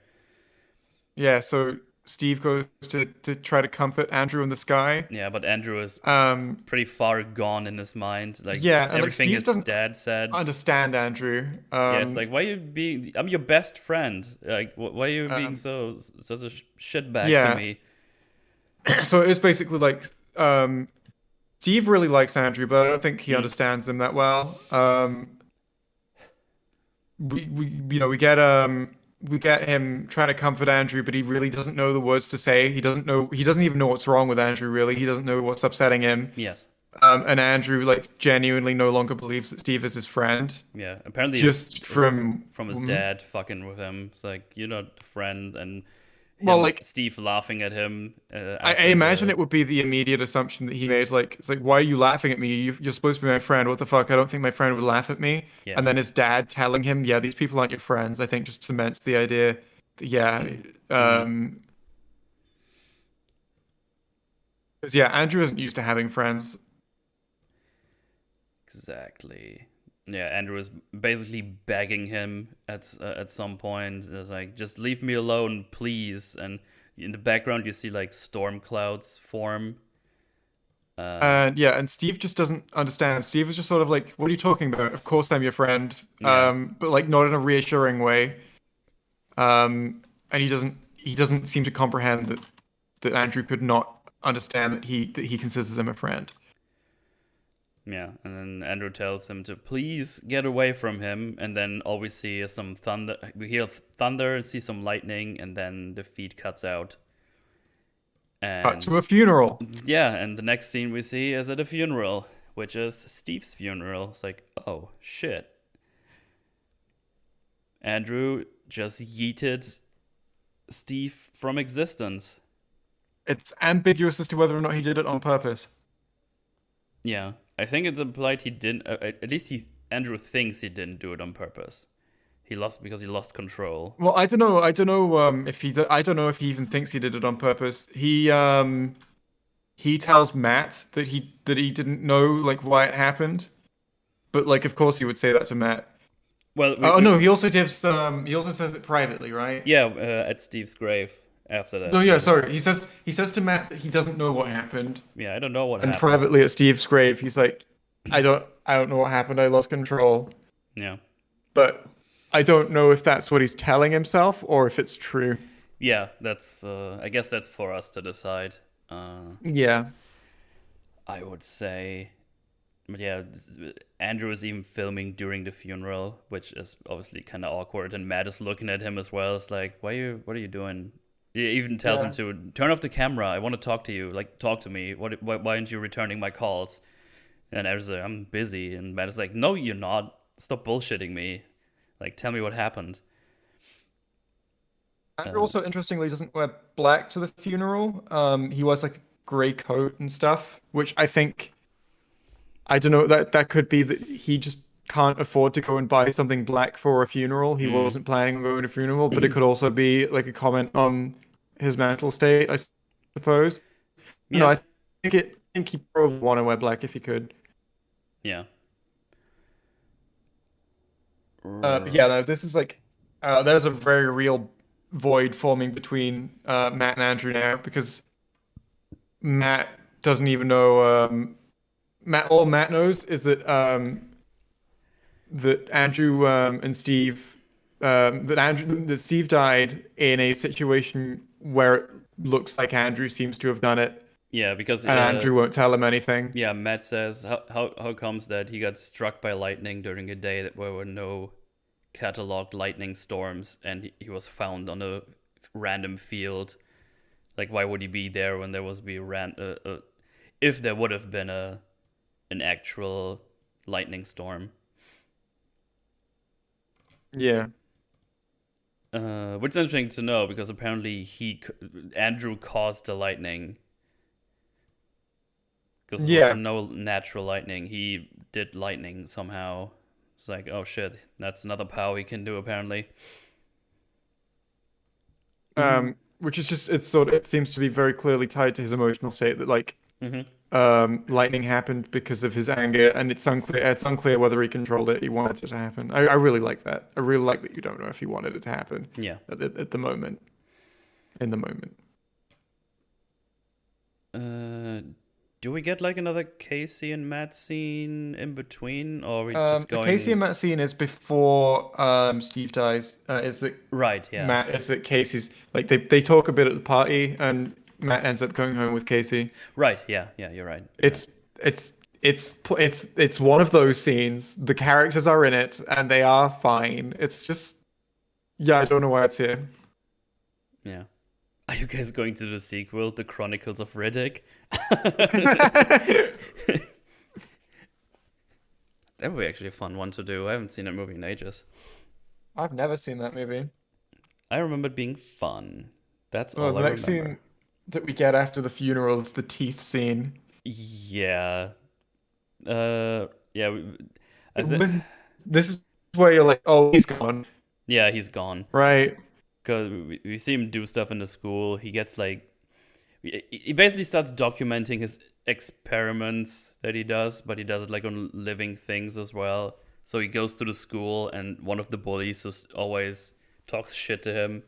Yeah, so Steve goes to try to comfort Andrew in the sky. Yeah, but Andrew is Um, pretty far gone in his mind. Like yeah, and like everything Steve his doesn't dad said. understand Andrew. Yeah, it's like, why you being? I'm your best friend. Like, why are you being Um, so such a shitbag to yeah. me? So it's basically like Steve really likes Andrew, but I don't think he Mm, understands him that well. We we get him trying to comfort Andrew, but he really doesn't know the words to say. He doesn't even know what's wrong with Andrew, really. He doesn't know what's upsetting him. yes. And Andrew like genuinely no longer believes that Steve is his friend. Yeah. Apparently, Just it's from from his dad fucking with him. It's like, you're not a friend, and well, him like Steve laughing at him I after imagine the it would be the immediate assumption that he made. Like, it's like, why are you laughing at me? You're supposed to be my friend. What the fuck? I don't think my friend would laugh at me. yeah. And then his dad telling him, yeah, these people aren't your friends, I think just cements the idea that, yeah, Hmm. um, because, yeah, Andrew isn't used to having friends. Exactly. Yeah, Andrew is basically begging him at some point. It's like, just leave me alone, please. And in the background, you see like storm clouds form. Uh, And yeah, and Steve just doesn't understand. Steve is just sort of like, what are you talking about? Of course I'm your friend. yeah, But like not in a reassuring way. And he doesn't seem to comprehend that Andrew could not understand that he considers him a friend. yeah. And then Andrew tells him to please get away from him. And then all we see is some thunder. We hear thunder, see some lightning, and then the feed cuts out. Cut And to a funeral. yeah, and the next scene we see is at a funeral, which is Steve's funeral. It's like, oh shit. Andrew just yeeted Steve from existence. It's ambiguous as to whether or not he did it on purpose. Yeah, I think it's implied he didn't. At least Andrew thinks he didn't do it on purpose. He lost because he lost control. Well, I don't know. I don't know if he. I don't know if he even thinks he did it on purpose. he tells Matt that he didn't know like why it happened, but like of course he would say that to Matt. Well, Oh no, he also says it privately, right? yeah, at Steve's grave after that No, yeah, scene. sorry. He says to Matt that he doesn't know what happened, Yeah, I don't know what and happened. privately at Steve's grave, he's like, I don't know what happened. I lost control, Yeah. but I don't know if that's what he's telling himself or if it's true. Yeah, that's I guess that's for us to decide. Uh Yeah. I would say, but yeah, Andrew is even filming during the funeral, which is obviously kind of awkward, and Matt is looking at him as well. It's like, what are you doing? He even tells him Yeah. to turn off the camera. I want to talk to you. Like, talk to me. Why aren't you returning my calls? And Andrew's like, I'm busy. And Matt is like, no, you're not. Stop bullshitting me. Like, tell me what happened. Andrew Uh, also interestingly doesn't wear black to the funeral. He wears like a gray coat and stuff, which I think I don't know that could be that he just can't afford to go and buy something black for a funeral. He mm, wasn't planning on going to a funeral, but it could also be like a comment on his mental state, I suppose. No, yeah, I think he probably want to wear black if he could. yeah. But yeah, no, this is like there's a very real void forming between Matt and Andrew now because Matt doesn't even know. All Matt knows is that Andrew and Steve that Steve died in a situation where it looks like Andrew seems to have done it, Yeah, because and Andrew won't tell him anything. yeah, Matt says how comes that he got struck by lightning during a day that there were no cataloged lightning storms, and he was found on a random field. Like, why would he be there when there was be if there would have been a an actual lightning storm? Yeah. Which is interesting to know because apparently Andrew caused the lightning because there was Yeah. no natural lightning. He did lightning somehow. It's like, oh shit, that's another power he can do apparently. Ooh. Which is just it seems to be very clearly tied to his emotional state that like Mm-hmm. lightning happened because of his anger, and it's unclear whether he controlled it. He wanted it to happen. I really like that. I really like that you don't know if he wanted it to happen Yeah. at the moment. In the moment. Uh, do we get like another Casey and Matt scene in between, or are we just The Casey going and Matt scene is before Steve dies. Is that right? Yeah. Matt? Is that Casey's like they talk a bit at the party, and Matt ends up going home with Casey. Right. Yeah. Yeah. You're right. You're right. It's one of those scenes. The characters are in it, and they are fine. It's just yeah, I don't know why it's here. Yeah. Are you guys going to the sequel, The Chronicles of Riddick? That would be actually a fun one to do. I haven't seen that movie in ages. I've never seen that movie. I remember it being fun. That's Well, all I the next remember. scene that we get after the funeral is the teeth scene. Yeah. Yeah. I think. This, this is where you're like, oh, he's gone, Yeah, he's gone. right? Cause we see him do stuff in the school. He gets like he basically starts documenting his experiments that he does, but he does it like on living things as well. So he goes to the school, and one of the bullies just always talks shit to him.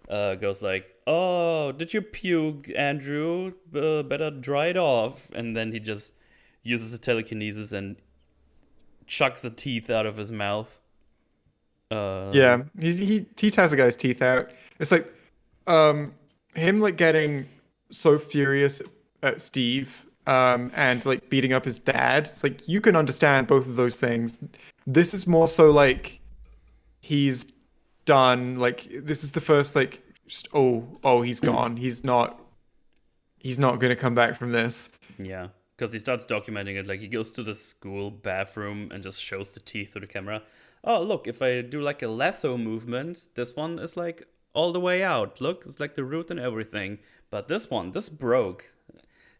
Goes like, "Oh, did you puke, Andrew? Better dry it off." And then he just uses the telekinesis and chucks the teeth out of his mouth. Uh, Yeah, he tears the guy's teeth out. It's like him like getting so furious at Steve and like beating up his dad. It's like you can understand both of those things. This is more so like he's done like this is the first like just oh he's gone. He's not gonna come back from this. Yeah, because he starts documenting it. Like he goes to the school bathroom and just shows the teeth to the camera. Oh, look! If I do like a lasso movement, this one is like all the way out. Look, it's like the root and everything. But this broke,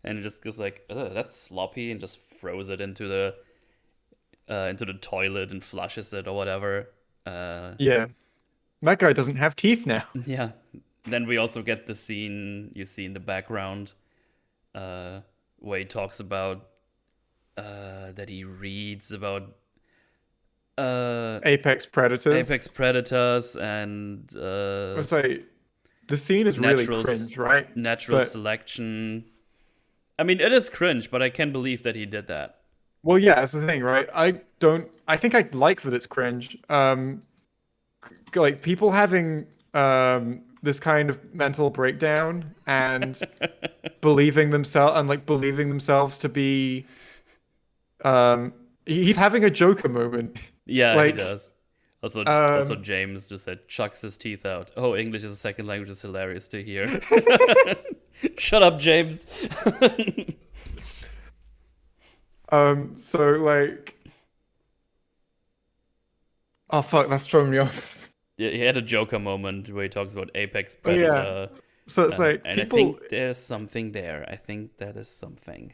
and it just goes like, ugh, that's sloppy, and just throws it into the toilet and flushes it or whatever. Uh, Yeah. That guy doesn't have teeth now. yeah. Then we also get the scene you see in the background where he talks about that he reads about uh, Apex Predators. apex predators and I say the scene is really natural cringe, right? natural But selection. I mean, it is cringe, but I can't believe that he did that. well, yeah, that's the thing, right? I don't. I think I like that it's cringe. Like people having this kind of mental breakdown and believing themselves to be he's having a Joker moment. Yeah, he Like does. Also, um James just said chucks his teeth out. Oh, English is a second language is hilarious to hear. Shut up, James. so like oh fuck, that's thrown me off. Yeah, he had a Joker moment where he talks about Apex Oh yeah. Predator, So it's like and I think there's something there. I think that is something.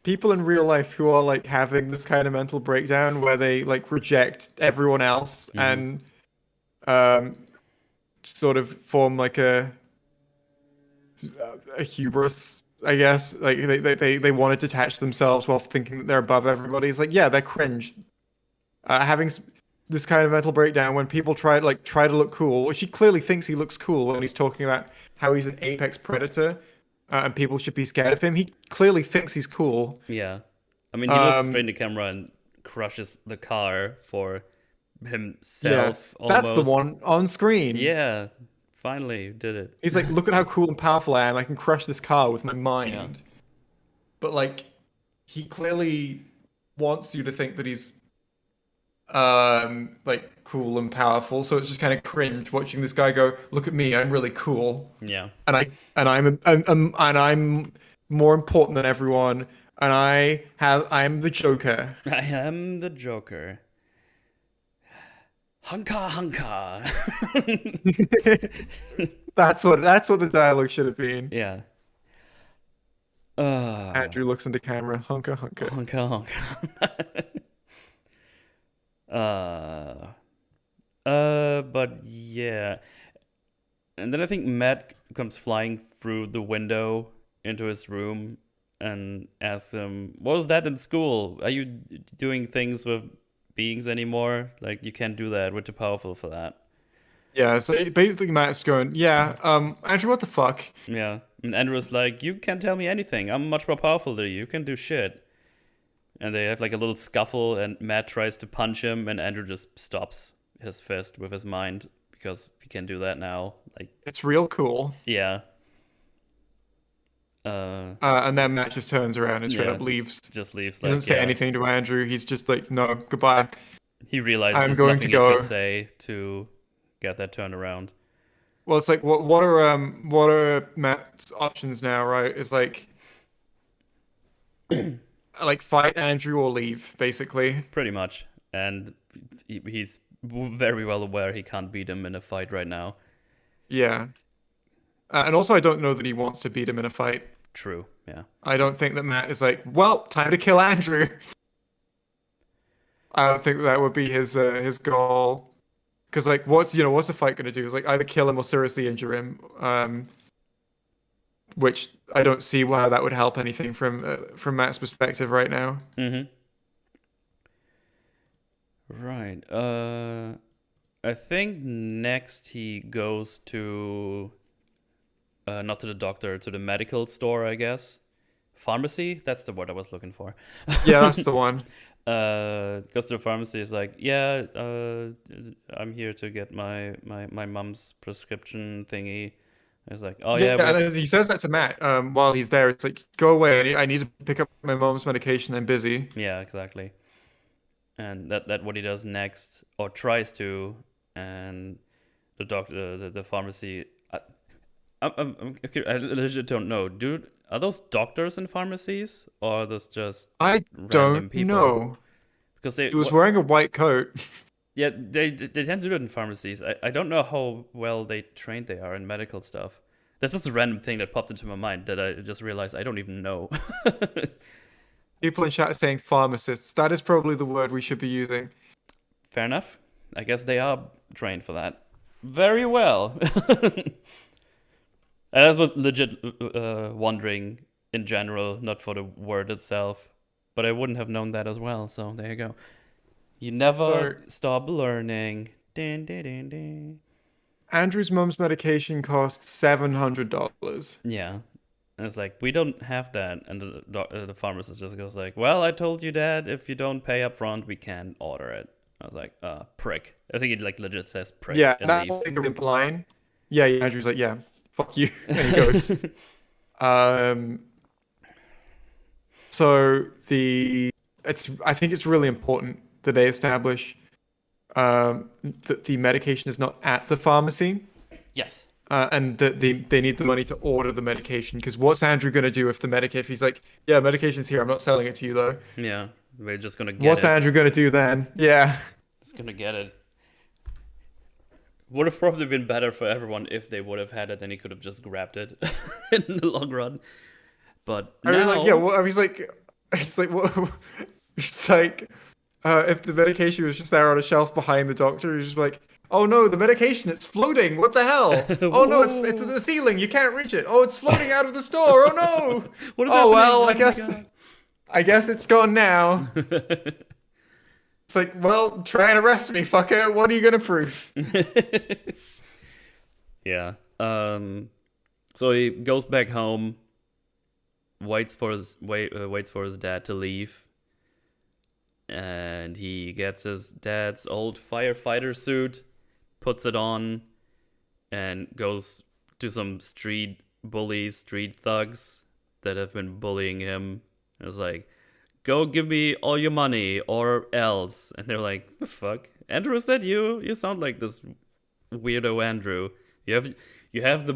people in real life who are like having this kind of mental breakdown where they like reject everyone else Hmm. and um sort of form like a hubris, I guess. Like they want to detach themselves while thinking that they're above everybody. It's like, yeah, they're cringe. Having this kind of mental breakdown when people try to look cool, which he clearly thinks he looks cool when he's talking about how he's an apex predator and people should be scared of him. He clearly thinks he's cool. Yeah, I mean, he looks straight in Um, the camera and crushes the car for yeah, himself that's the almost. one on screen. Yeah, finally did it. He's like, look at how cool and powerful I am. I can crush this car with my Yeah, mind. But like, he clearly wants you to think that he's like cool and powerful. So it's just kind of cringe watching this guy go, "Look at me, I'm really cool, yeah. and I'm more important than everyone, and I'm the Joker." I am the Joker. Hunka hunka. That's what the dialogue should have been. Yeah. Uh, Andrew looks into camera, hunka hunka. hunka hunka. uh, but yeah. And then I think Matt comes flying through the window into his room and asks him, "What was that in school? Are you doing things with beings anymore? Like, you can't do that. We're too powerful for that." Yeah, so basically Matt's going, yeah, Andrew, what the fuck? Yeah. And Andrew's like, "You can't tell me anything. I'm much more powerful than you. You can do shit." And they have like a little scuffle, and Matt tries to punch him, and Andrew just stops his fist with his mind because he can do that now. Like, It's real cool. yeah. Uh, And then Matt just turns around and straight yeah, up leaves. just leaves He doesn't like, say yeah. anything to Andrew. He's just like, no, goodbye. He realizes I'm there's going to nothing he could go. say to get that turned around. Well, it's like, what are Matt's options now, right? It's like fight Andrew or leave, basically. Pretty much. And he's very well aware he can't beat him in a fight right now. Yeah. And also, I don't know that he wants to beat him in a fight. True, yeah. I don't think that Matt is like, well, time to kill Andrew. I don't think that would be his goal. Because like, what's the fight gonna do? Is like either kill him or seriously injure him. Which I don't see how that would help anything from Matt's perspective right now. Mm-hmm. Right. I think next he goes to not to the doctor, to the medical store, I guess. Pharmacy? That's the word I was looking for. Yeah, that's the one. Goes to the pharmacy, is like, yeah, I'm here to get my mom's prescription thingy. It's like, oh Yeah, yeah, and we've he says that to Matt while he's there. It's like, go away. I need to pick up my mom's medication. I'm busy. yeah, exactly. And that what he does next, or tries to, and the doctor, the pharmacy. I legit don't know, dude. Are those doctors in pharmacies, or are those just I random don't people? know. Because they He was what? wearing a white coat. Yeah, they tend to do it in pharmacies. I don't know how well they trained they are in medical stuff. That's just a random thing that popped into my mind that I just realized I don't even know. People in chat are saying pharmacists. That is probably the word we should be using. Fair enough. I guess they are trained for that. Very well. I was legit wondering in general, not for the word itself. But I wouldn't have known that as well. So there you go. You never So stop learning. Din, din, din, din. Andrew's mum's medication cost $700. Yeah. And it's like, we don't have that. And the pharmacist just goes like, well, I told you, Dad, if you don't pay up front, we can't order it. I was like, prick. I think he like legit says prick Yeah, and that's leaves. like a line. Yeah, yeah, Andrew's like, yeah, fuck you. And he goes. Um, so I think it's really important that they establish that the medication is not at the pharmacy, Yes. and that they need the money to order the medication. Because what's Andrew gonna do if if he's like, yeah, medication's here, I'm not selling it to you though. Yeah. We're just gonna get What's it. Andrew gonna do then? Yeah. Just gonna get it. Would have probably been better for everyone if they would have had it, then he could have just grabbed it in the long run. But I mean, like, yeah. now, Well, I was like, it's like, what? It's like, if the medication was just there on a shelf behind the doctor, he's just like, oh no, the medication, it's floating. What the hell? Oh no, it's at whoa, the ceiling. You can't reach it. Oh, it's floating out of the store. Oh no. what is Oh happening? well, Oh my god. I guess it's gone now. It's like, well, try and arrest me, fucker. What are you gonna prove? Yeah. So he goes back home, waits for his dad to leave, and he gets his dad's old firefighter suit, puts it on, and goes to some street bullies, street thugs that have been bullying him. It's like, go give me all your money or else. And they're like, the fuck? Andrew, is that you? You sound like this weirdo Andrew. You have his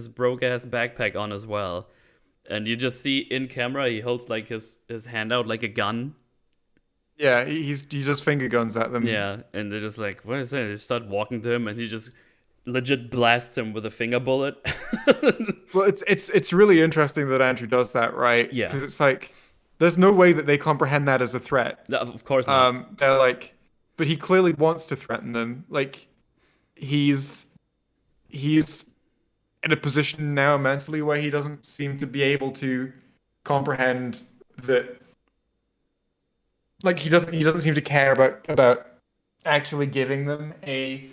broke ass backpack on as well. And you just see in camera he holds like his hand out like a gun. Yeah, he just finger guns at them. Yeah, and they're just like, what is that? They start walking to him and he just legit blasts him with a finger bullet. Well, it's really interesting that Andrew does that, right? Yeah. Because it's like there's no way that they comprehend that as a threat. No, of course not. They're like, but he clearly wants to threaten them. Like he's in a position now mentally where he doesn't seem to be able to comprehend that. Like he doesn't seem to care about actually giving them a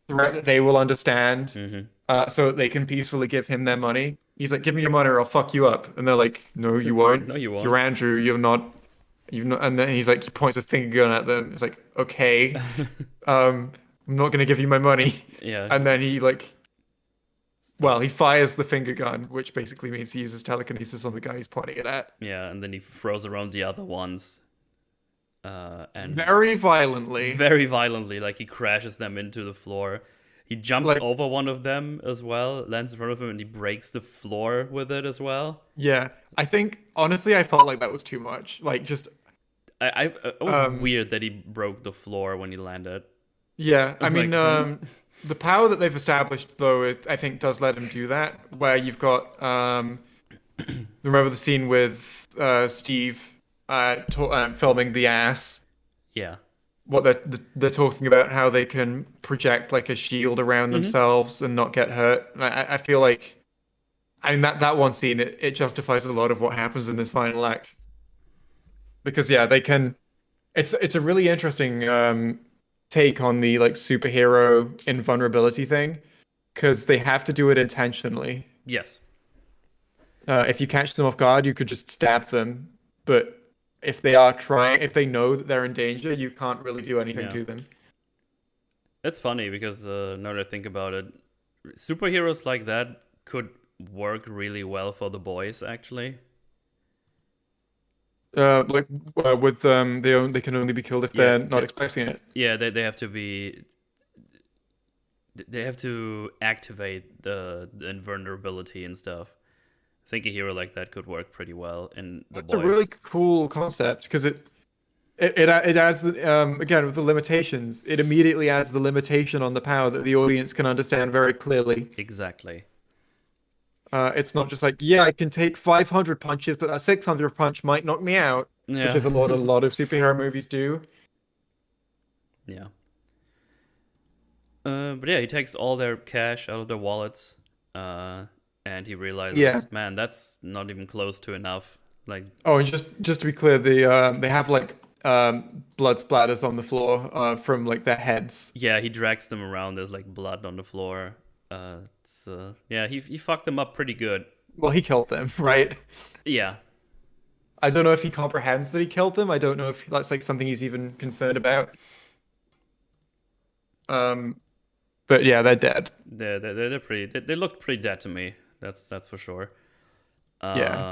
threat that they will understand, Mm-hmm. so that they can peacefully give him their money. He's like, "Give me your money, or I'll fuck you up." And they're like, "No, you won't. No, you won't. You're Andrew. You've not." And then he's like, he points a finger gun at them. It's like, "Okay, I'm not gonna give you my money." Yeah. And then he fires the finger gun, which basically means he uses telekinesis on the guy he's pointing it at. Yeah, and then he throws around the other ones. And Very violently. very violently, like he crashes them into the floor. He jumps Like, over one of them as well, lands in front of him, and he breaks the floor with it as well. yeah, I think honestly, I felt like that was too much. Like, just It was weird that he broke the floor when he landed. yeah. I was mean, like, the power that they've established, though, I think does let him do that. Where you've got remember the scene with Steve filming the ass. Yeah. What they're talking about how they can project like a shield around themselves and not get hurt. And I feel like, I mean that one scene it justifies a lot of what happens in this final act. Because yeah, they can. It's a really interesting take on the like superhero invulnerability thing, because they have to do it intentionally. Yes. If you catch them off guard, you could just stab them, but if they know that they're in danger, you can't really do anything Yeah. to them. It's funny because now that I think about it, superheroes like that could work really well for the boys, actually. They can only be killed if Yeah, they're not expecting it. Yeah, they have to be. They have to activate the invulnerability and stuff. I think a hero like that could work pretty well in the That's boys. a really cool concept because it adds again with the limitations. It immediately adds the limitation on the power that the audience can understand very clearly. Exactly. It's not just like, yeah, I can take 500 punches, but a 600 punch might knock me out, Yeah. which is a lot of superhero movies do. Yeah. But yeah, he takes all their cash out of their wallets. and he Yeah. realizes, man, that's not even close to enough. Like, Oh, and just to be clear, they have like blood splatters on the floor from like their heads. yeah, he drags them around. There's like blood on the floor. Yeah, he fucked them up pretty good. Well, he killed them, right? Yeah, I don't know if he comprehends that he killed them. I don't know if that's like something he's even concerned about. Um, but yeah, they're dead. they're pretty. They looked pretty dead to me. That's for sure. Yeah.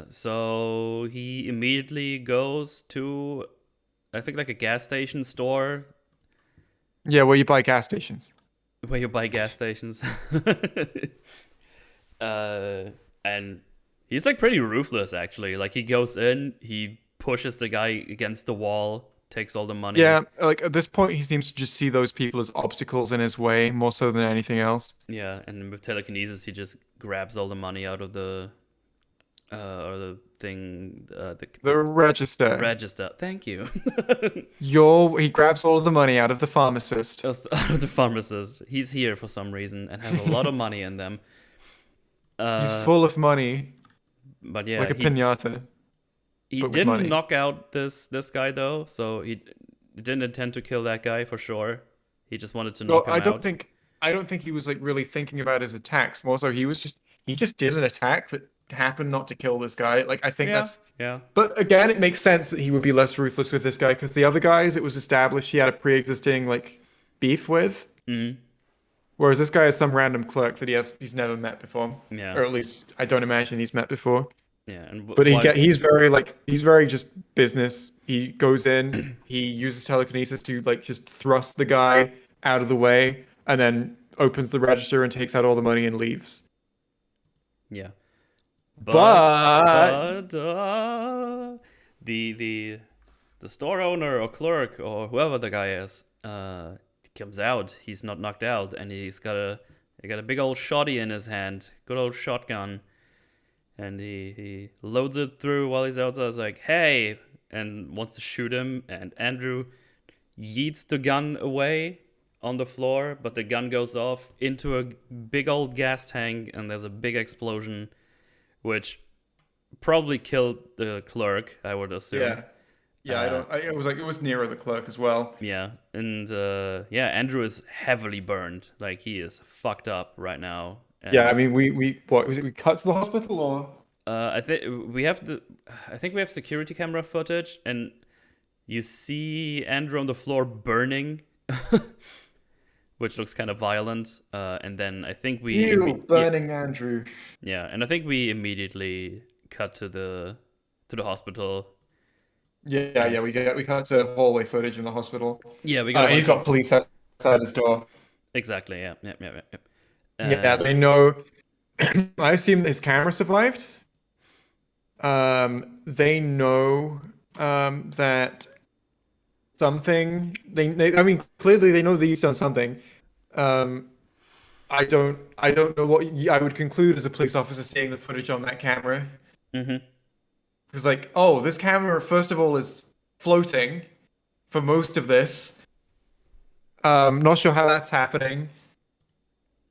So he immediately goes to, I think, like a gas station store Yeah, where you buy gas stations. where you buy gas stations. uh, and he's like pretty ruthless actually. Like he goes in, he pushes the guy against the wall, takes all the money. Yeah, like at this point, he seems to just see those people as obstacles in his way more so than anything else. Yeah, and with telekinesis, he just grabs all the money out of the or the thing, The the register. register. Thank you. He grabs all of the money out of the pharmacist. Just out of the pharmacist. He's here for some reason and has a lot of money in them. He's Uh, full of money, but yeah, like a pinata, he but with didn't money. knock out this guy though, so he didn't intend to kill that guy for sure. He just wanted to Well, knock him out. I don't think he was like really thinking about his attacks. More so, he just did an attack that happened not to kill this guy. Like I think Yeah, that's. yeah. But again, it makes sense that he would be less ruthless with this guy because the other guys, it was established he had a pre-existing like beef with. Mm, Whereas this guy is some random clerk that he's never met before, yeah, or at least I don't imagine he's met before. yeah. And But while he's very just business. He goes in, he uses telekinesis to like just thrust the guy out of the way, and then opens the register and takes out all the money and leaves. yeah, but But but the the store owner or clerk or whoever the guy is comes out. He's not knocked out, and he got a big old shotty in his hand, good old shotgun, and he loads it through while he's outside. It's like, hey, and wants to shoot him, and Andrew yeets the gun away on the floor, but the gun goes off into a big old gas tank, and there's a big explosion, which probably killed the clerk, I would assume. yeah, yeah, I Uh, don't. It was like it was nearer the clerk as well. yeah, and yeah, Andrew is heavily burned. Like he is fucked up right now, Yeah, I and mean we what was it? We cut to the hospital or I think we have I think we have security camera footage, and you see Andrew on the floor burning, which looks kind of violent. And then I think ew, burning Andrew. yeah, and I think we immediately cut to the hospital, Yeah, and yeah, we cut to hallway footage in the hospital. yeah, we got a And he's bunch of got police outside his door. exactly, yeah, yeah, yeah, yeah, yeah. Yeah, And they know. I assume his camera survived. They know that I mean, clearly they know that he's done something. Um, I don't know what I would conclude as a police officer seeing the footage on that camera. hmm Because like, oh, this camera first of all is floating for most of this. Not sure how that's happening,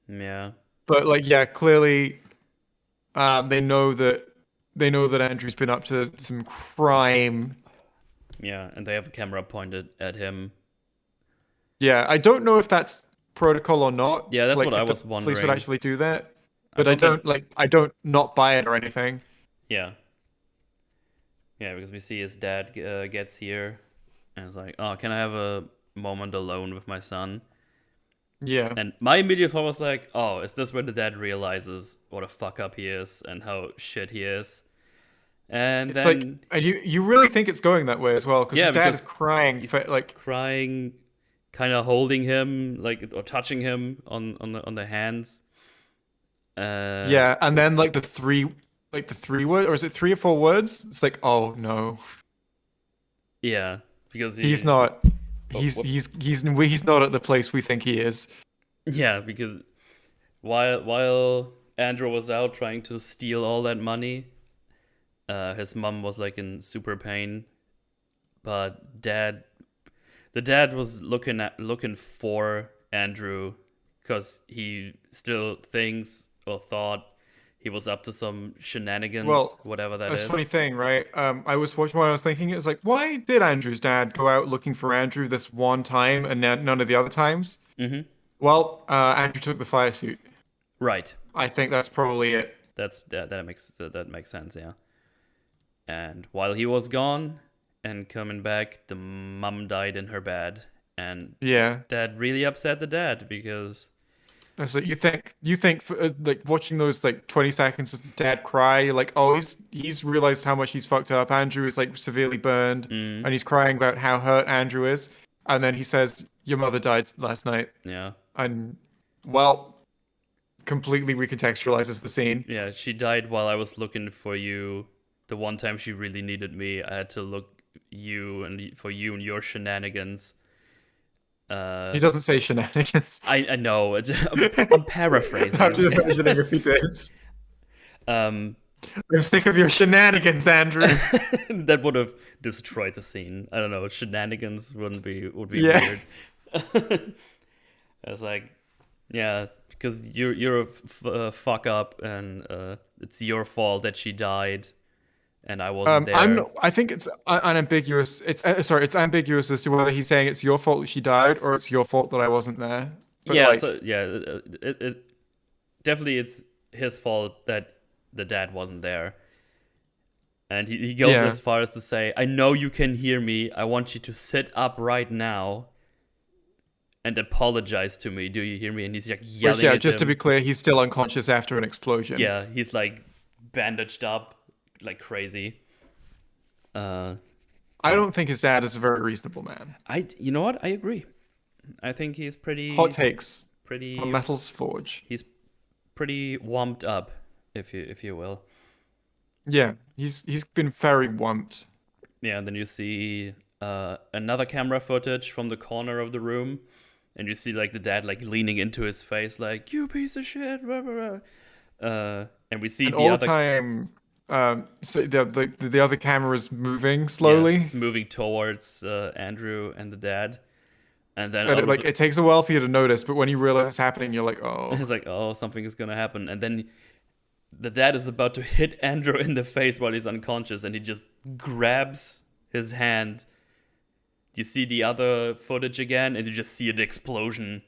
yeah, but like, yeah, clearly, they know that Andrew's been up to some crime. yeah, and they have a camera pointed at him. Yeah, I don't know if that's protocol or not. Yeah, that's Like, what I if the was police would wondering. actually do that, I but thought that I don't not buy it or anything. yeah, yeah, because we see his dad gets here, and it's like, oh, can I have a moment alone with my son? Yeah, And my immediate thought was like, oh, is this where the dad realizes what a fuck up he is and how shit he is? And it's like, then, and you really think it's going that way as well because yeah, his dad is because crying he's for like, crying, kind of holding him, like, or touching him on the hands. Uh, yeah, and then like the three word or is it three or four words? It's like, oh no, yeah, because he's he, not. oh, whoops. He's not at the place we think he is. Yeah, because while Andrew was out trying to steal all that money, his mom was like in super pain, but the dad was looking for Andrew because he still thinks or thought he was up to some shenanigans, Well, whatever that that's a funny is. thing, right? I was watching what I was thinking. It was like, why did Andrew's dad go out looking for Andrew this one time and none of the other times? Mm-hmm. Well, Andrew took the fire suit. Right. I think that's probably it. That makes sense. Yeah. And while he was gone and coming back, the mum died in her bed, and Yeah. that really upset the dad because It's like you think like watching those like 20 seconds of dad cry, you're like, oh, he's realized how much he's fucked up. Andrew is like severely burned, mm, and he's crying about how hurt Andrew is. And then he says, "Your mother died last night," yeah, and well, completely recontextualizes the scene. yeah, she died while I was looking for you. The one time she really needed me, I had to look for you and your shenanigans. Uh, He doesn't say shenanigans. I know I'm I'm paraphrasing. just imagining if he did. um, I'm sick of your shenanigans, Andrew. that would have destroyed the scene. I don't know. Shenanigans would be Yeah. weird. I was like, yeah, because you're a fuck up, and it's your fault that she died, and I wasn't there. I think it's unambiguous. Sorry, it's ambiguous as to whether he's saying it's your fault that she died or it's your fault that I wasn't there. But Yeah, like, so yeah, it definitely it's his fault that the dad wasn't there, and he goes yeah, as far as to say, "I know you can hear me. I want you to sit up right now and apologize to me. Do you hear me?" And he's like which yelling yeah, at just to be him. clear, he's still unconscious after an explosion. Yeah, he's like bandaged up like crazy. Uh, I don't think his dad is a very reasonable man. you know what? I agree. I think Hot takes on pretty, Metal's Forge. he's pretty warmed up, if you will. Yeah, he's been very wumped. Yeah, and then you see another camera footage from the corner of the room, and you see like the dad like leaning into his face, like "you piece of shit," blah, blah, blah. And we see And the all the other, time, so the other camera is moving yeah, slowly. it's moving towards Andrew and the dad, and then And out it, of like the, it takes a while for you to notice, but when you realize it's happening, you're like, oh, it's like, oh, something is gonna happen, and then the dad is about to hit Andrew in the face while he's unconscious, and he just grabs his hand. You see the other footage again, and you just see an explosion,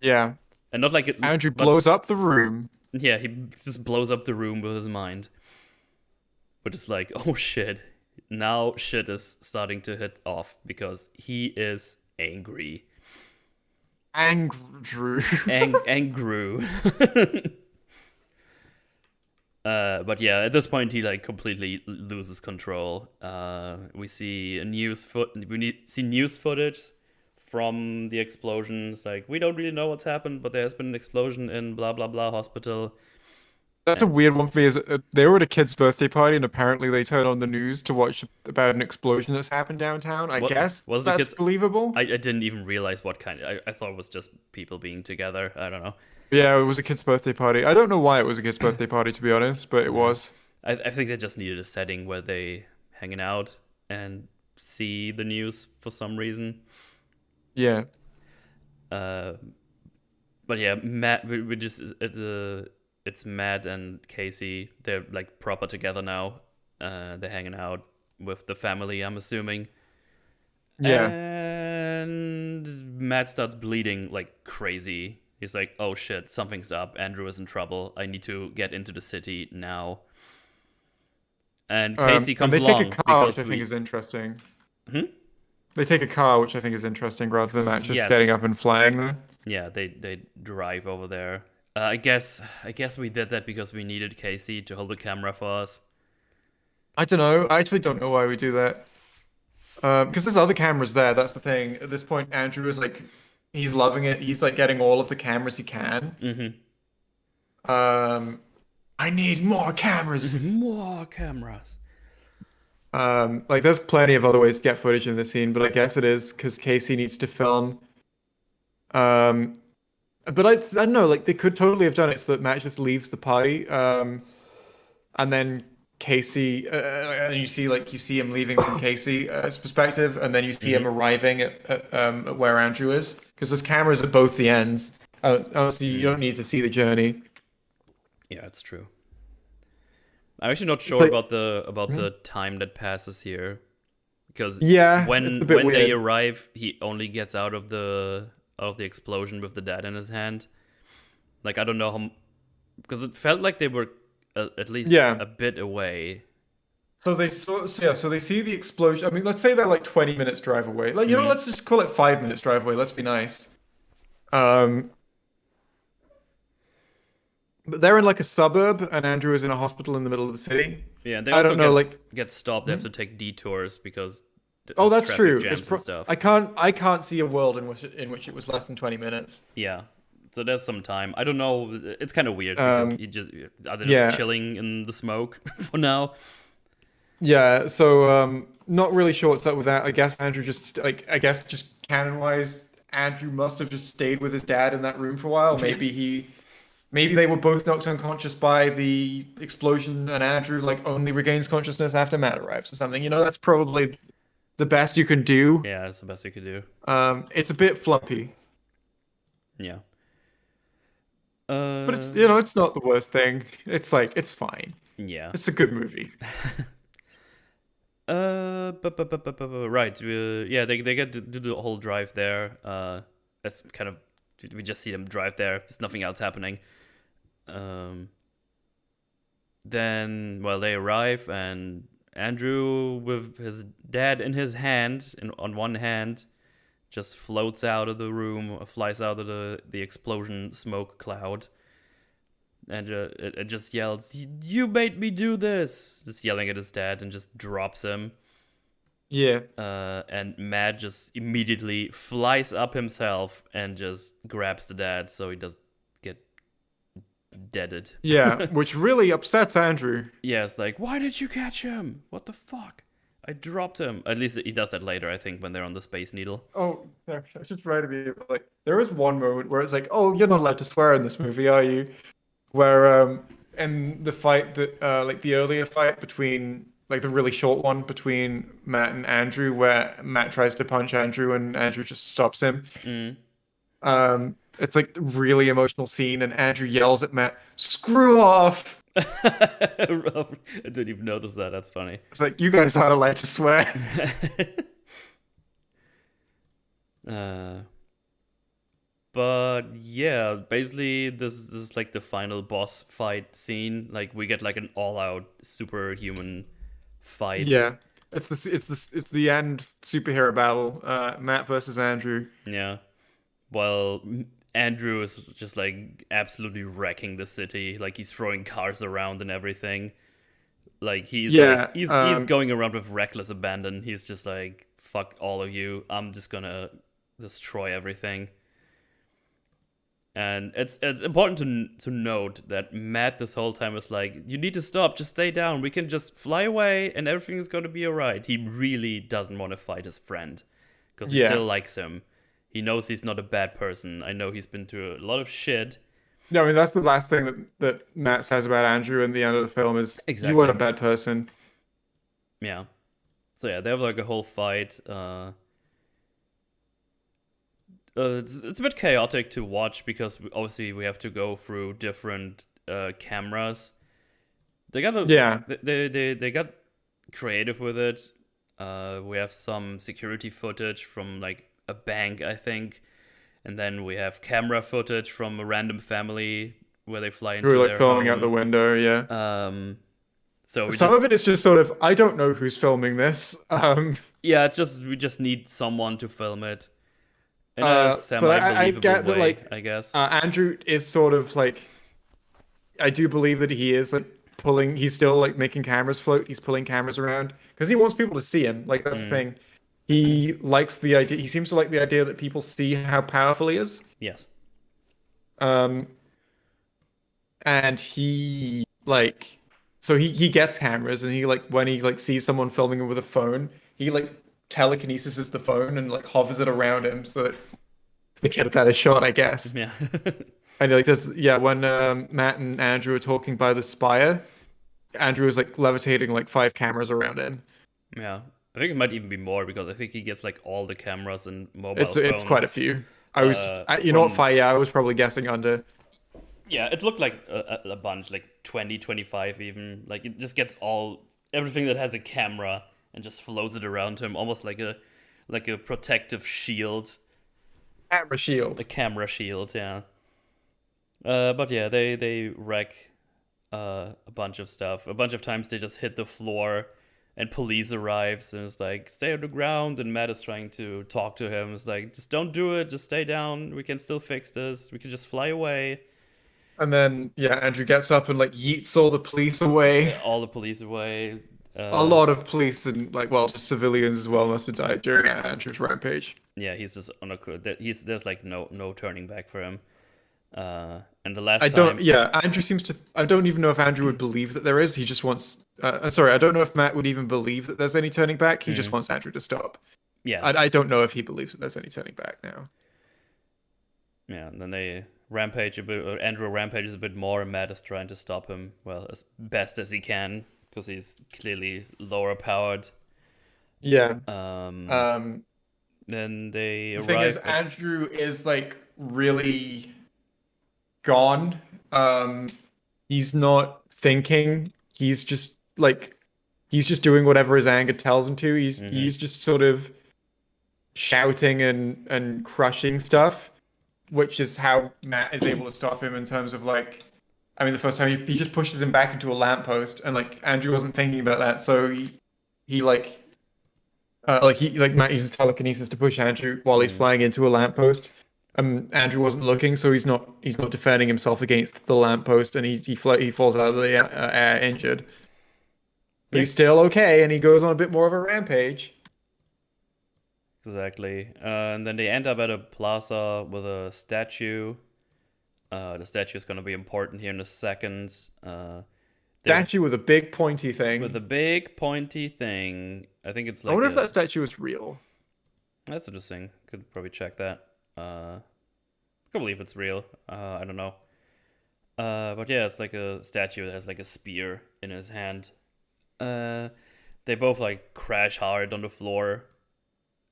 yeah. and not like it, Andrew but blows up the room. yeah, he just blows up the room with his mind. But it's like, oh shit, now shit is starting to hit off because he is angry, Andrew. angry. But yeah, at this point he like completely loses control. See news footage from the explosions. Like we don't really know what's happened, but there has been an explosion in blah blah blah hospital. That's a weird one for me. Is they were at a kid's birthday party, and apparently they turned on the news to watch about an explosion that's happened downtown. I What guess was the that's kids? believable. I didn't even realize what kind. I thought it was just people being together. I don't know. Yeah, it was a kid's birthday party. I don't know why it was a kid's birthday party, to be honest, but it Yeah, was. I think they just needed a setting where they hanging out and see the news for some reason. Yeah. Uh, but yeah, Matt, we just it's Matt and Casey. They're like proper together now. They're hanging out with the family, I'm assuming. Yeah. And Matt starts bleeding like crazy. He's like, "Oh shit, something's up. Andrew is in trouble. I need to get into the city now." And Casey And comes they take a along car, which because I think we. is interesting. Hmm? They take a car, which I think is interesting, rather than that just getting Yes. up and flying there. Yeah, they drive over there. I guess we did that because we needed Casey to hold the camera for us. I don't know. I actually don't know why we do that. Because there's other cameras there. That's the thing. At this point, Andrew is like, he's loving it. He's like getting all of the cameras he can. Mm-hmm. Um, I need more cameras. More cameras. Like there's plenty of other ways to get footage in this scene, but I guess it is because Casey needs to film. Um, but I don't know. Like they could totally have done it so that Matt just leaves the party. And then Casey, and you see him leaving from Casey's perspective, and then you see him Mm-hmm. arriving at where Andrew is, because there's cameras at both the ends. Honestly, you don't need to see the journey. Yeah, it's true. I'm actually not It's sure like, about the hmm? time that passes here, because Yeah, it's a when bit they weird. arrive, he only gets out of the explosion with the dad in his hand. Like I don't know how, because it felt like they were at least Yeah. a bit away. So they so they see the explosion. I mean, let's say they're like 20 minutes drive away. Like, you know, Mm-hmm. let's just call it 5 minutes drive away. Let's be nice. Um, but they're in like a suburb, and Andrew is in a hospital in the middle of the city. Yeah, and they I also don't know, like, get stopped. They have hmm? to take detours because Oh, there's that's traffic true. It's jams and pro stuff. I can't see a world in which it was less than 20 minutes. Yeah, so there's some time. I don't know. It's kind of weird because Um, you just are they just yeah, chilling in the smoke for now? yeah. So, not really sure what's up with that. I guess Andrew just like I guess just canon-wise, Andrew must have just stayed with his dad in that room for a while. Maybe they were both knocked unconscious by the explosion, and Andrew like only regains consciousness after Matt arrives or something. You know, that's probably the best you can do. Yeah, that's the best we could do. It's a bit flumpy, Yeah. but it's you Um. know it's not the worst thing. It's like it's fine. Yeah. It's a good movie. Right. Yeah, they get to do the whole drive there. That's kind of we just see them drive there. There's nothing else happening. Um. Then, well, they arrive, and Andrew, with his dad in his hand, on one hand, just floats out of the room, flies out of the explosion smoke cloud, and it just yells, "You made me do this!" Just yelling at his dad, and just drops him. Yeah. And Matt just immediately flies up himself and just grabs the dad, so he does get deaded. Yeah, which really upsets Andrew. Yeah, it's like, why did you catch him? What the fuck? I dropped him. At least he does that later, I think, when they're on the Space Needle. Oh, there, I was just trying to be like, there was one moment where it's like, oh, you're not allowed to swear in this movie, are you? Where in the fight that like the earlier fight between like the really short one between Matt and Andrew, where Matt tries to punch Andrew and Andrew just stops him. Mm. It's like a really emotional scene, and Andrew yells at Matt, "Screw off!" I didn't even notice that. That's funny. It's like you guys aren't allowed to swear. uh, but yeah, basically, this is like the final boss fight scene. Like we get like an all-out superhuman fight. Yeah, it's the end superhero battle. Matt versus Andrew. Yeah. Well, Andrew is just like absolutely wrecking the city. Like he's throwing cars around and everything. Like Yeah, he's going around with reckless abandon. He's just like, fuck all of you. I'm just gonna destroy everything. And it's important to note that Matt this whole time is like, you need to stop, just stay down. We can just fly away and everything is gonna be alright. He really doesn't want to fight his friend because he yeah. still likes him. He knows he's not a bad person. I know he's been through a lot of shit. No, I mean that's the last thing that Matt says about Andrew in the end of the film is you weren't a Exactly. bad person. Yeah. So yeah, they have like a whole fight. It's a bit chaotic to watch because obviously we have to go through different cameras. They got Yeah, they got creative with it. We have some security footage from like a bank, I think, and then we have camera footage from a random family where they fly we were into like their filming out the home. window. Yeah, So we some of just it is just sort of I don't know who's filming this. yeah, it's just we just need someone to film it in a But semi I believable get that way, like I guess. Andrew is sort of like I do believe that he is like pulling. He's still like making cameras float. He's pulling cameras around because he wants people to see him. Like that's the Mm, thing. He likes the idea. He seems to like the idea that people see how powerful he is. yes. Um, and he like so he gets cameras and he like when he like sees someone filming him with a phone, he like telekinesis the phone and like hovers it around him so that they get a better shot, I guess. Yeah. And like this, yeah, when Matt and Andrew are talking by the spire, Andrew is like levitating like 5 cameras around him. Yeah. I think it might even be more because I think he gets like all the cameras and mobile It's quite a phones few. I was just, you know what, from yeah, I was probably guessing under. Yeah, it looked like a bunch, like 20, 25 even. Like it just gets all everything that has a camera and just floats it around him, almost like a protective shield, Camera a shield. camera shield. Yeah. But yeah, they wreck a bunch of stuff. A bunch of times they just hit the floor, and police arrives and it's like stay on the ground. And Matt is trying to talk to him. It's like just don't do it. Just stay down. We can still fix this. We can just fly away. And then yeah, Andrew gets up and like yeets all the police away. All the police away. A Uh, lot of police and like well, just civilians as well must have died during Andrew's rampage. yeah, he's just on a he's there's like no turning back for him. And the last time, Yeah, Andrew seems to, I don't even know if Andrew would believe that there is. He just wants, sorry, I don't know if Matt would even believe that there's any turning back. He just mm, wants Andrew to stop. yeah, I don't know if he believes that there's any turning back now. yeah, and then they rampage a bit. Or Andrew rampages a bit more, and Matt is trying to stop him, well, as best as he can, because he's clearly lower powered. Yeah. Um, Um, then they the thing is, arrive at Andrew is like really gone. He's not thinking. He's just like, he's just doing whatever his anger tells him to. hmm He's just sort of shouting and crushing stuff, which is how Matt is able to stop him in terms of like, I mean, the first time he just pushes him back into a lamppost, and like Andrew wasn't thinking about that, so he like Matt uses telekinesis to push Andrew while he's mm, flying into a lamppost. Andrew wasn't looking, so he's not defending himself against the lamppost, and he falls out of the air injured. But yep, he's still okay, and he goes on a bit more of a rampage. exactly. And then they end up at a plaza with a statue. The statue is going to be important here in a second. They're Statue with a big pointy with thing. a big pointy thing. I think it's I like wonder if a. that statue is real. That's interesting. Could probably check that. I can believe it's real. I don't know. But yeah, it's like a statue that has like a spear in his hand. Uh, they both like crash hard on the floor.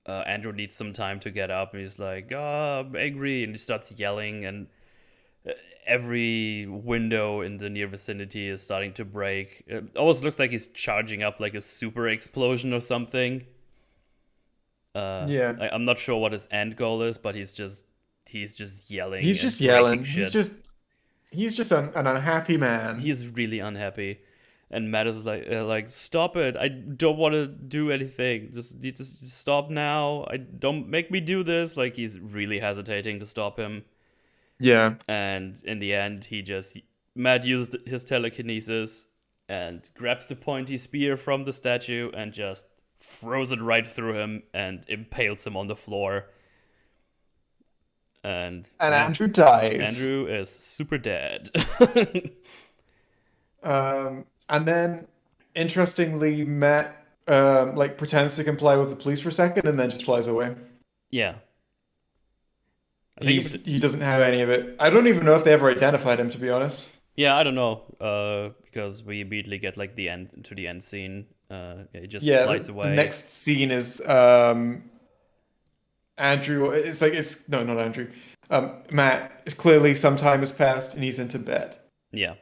Andrew needs some time to get up, and he's like, "Oh, I'm angry," and he starts yelling, and every window in the near vicinity is starting to break. It almost looks like he's charging up like a super explosion or something. Yeah. I'm not sure what his end goal is, but he's just yelling He's and just breaking yelling. shit. He's just an unhappy man. He's really unhappy, and Matt is like stop it! I don't want to do anything. Just stop now. I don't make me do this. Like he's really hesitating to stop him, Yeah. and in the end, Matt used his telekinesis and grabs the pointy spear from the statue and just throws it right through him and impales him on the floor. And And yeah, Andrew dies. Andrew is super dead. And then interestingly, Matt like pretends to comply with the police for a second and then just flies away. Yeah, I think. He doesn't have any of it. I don't even know if they ever identified him, to be honest. Yeah, I don't know. Because we immediately get like the end scene. Yeah, he just Yeah, flies the away. next scene is Andrew. It's like it's no, not Andrew. Matt is clearly some time has passed and he's into bed, Yeah,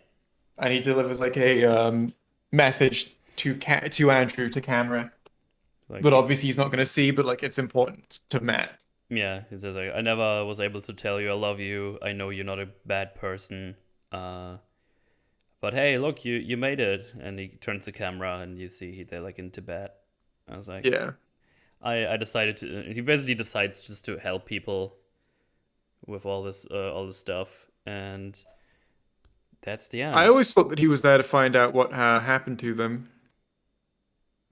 and he delivers like a message to Andrew to camera like that obviously he's not going to see, but like it's important to Matt. yeah, he says like, I never was able to tell you I love you. I know you're not a bad person. Uh, but hey, look, you made it. And he turns the camera and you see they're like in Tibet. I was like, Yeah. I decided to. He basically decides just to help people with all this stuff, and that's the I end. always thought that he was there to find out what happened to them,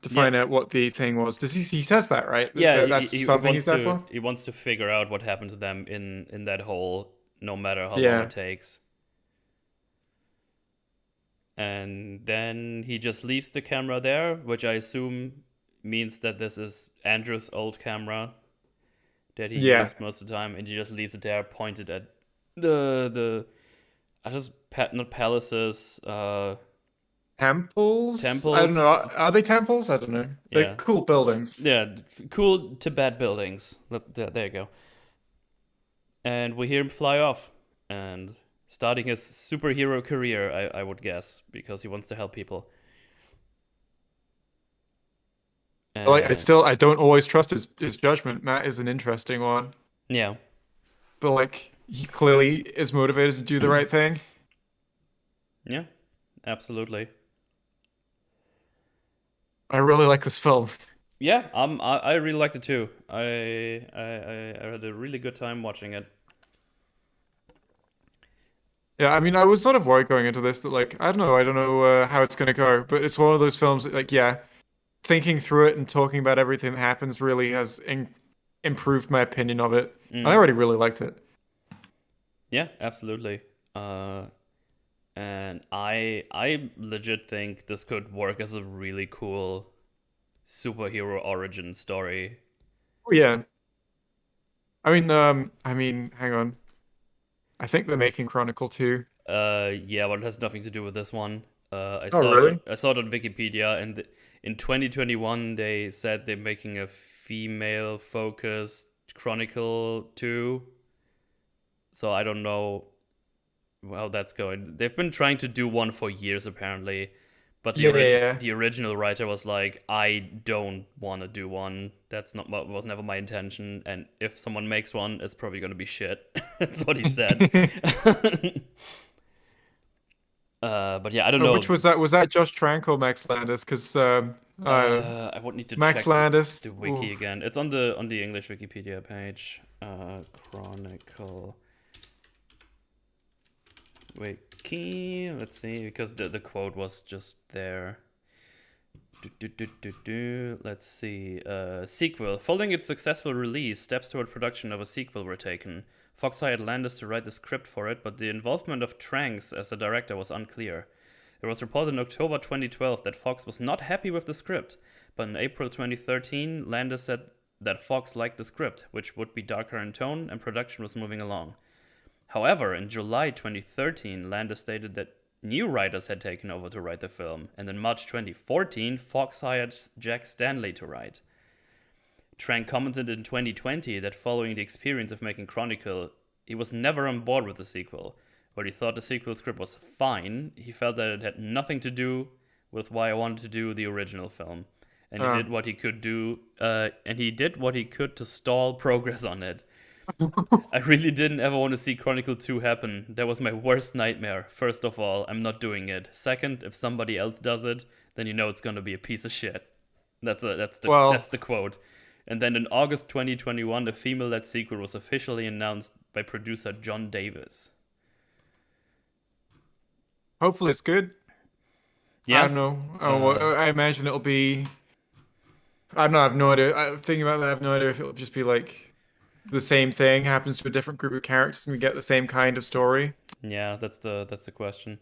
to Yeah, find out what the thing was. Does he says that, right? yeah. That's something he's there for? He wants to figure out what happened to them in that hole, no matter how long it Yeah. takes. And then he just leaves the camera there, which I assume means that this is Andrew's old camera that he Yeah. used most of the time, and he just leaves it there, pointed at the I just not palaces, Temples? I don't temples. know. Are they temples? I don't know. They're Yeah, cool buildings. yeah, cool Tibet buildings. There you go. And we hear him fly off, and Starting his superhero career, I would guess, because he wants to help people. Like And I don't always trust his judgment. Matt is an interesting one, yeah, but like he clearly is motivated to do the right thing. yeah, absolutely. I really like this film. Yeah, I really liked it too. I had a really good time watching it. Yeah, I mean, I was sort of worried going into this that like I don't know how it's gonna go, but it's one of those films that like yeah, thinking through it and talking about everything that happens really has improved my opinion of it. I Mm. already really liked it. Yeah, absolutely. Uh, and I legit think this could work as a really cool superhero origin story. Oh, yeah, I mean, hang on. I think they're making Chronicle too. Yeah, but it has nothing to do with this one. Oh, really? I saw it on Wikipedia, and in 2021 they said they're making a female focused Chronicle 2. So I don't know how that's going. They've been trying to do one for years apparently, but Yeah, yeah, yeah. the original writer was like, I don't want to do one. That's not what was never my intention. And if someone makes one, it's probably going to be shit. That's what he said. But yeah, I don't Which know. was that? Was that Josh Trank or Max Landis? Because I would need to Max check Landis. the wiki Oof. again. It's on the English Wikipedia page. Chronicle wiki. Let's see, because the quote was just there. Let's see. Sequel. Following its successful release, steps toward production of a sequel were taken. Fox hired Landis to write the script for it, but the involvement of Tranks as a director was unclear. It was reported in October 2012 that Fox was not happy with the script, but in April 2013, Landis said that Fox liked the script, which would be darker in tone, and production was moving along. However, in July 2013, Landis stated that new writers had taken over to write the film, and in March 2014, Fox hired Jack Stanley to write. Trank commented in 2020 that following the experience of making Chronicle, he was never on board with the sequel. While he thought the sequel script was fine, he felt that it had nothing to do with why I wanted to do the original film, and he Uh, did what he could do. And he did what he could to stall progress on it. I really didn't ever want to see Chronicle 2 happen. That was my worst nightmare. First of all, I'm not doing it. Second, if somebody else does it, then you know it's gonna be a piece of shit. That's well, the quote. And then in August 2021, a female-led sequel was officially announced by producer John Davis. hopefully it's good. I Yeah. don't know. Uh, I imagine it'll be. I don't know. I have no idea. I'm thinking about that. I have no idea if it'll just be like the same thing happens to a different group of characters and we get the same kind of story. yeah, that's the question.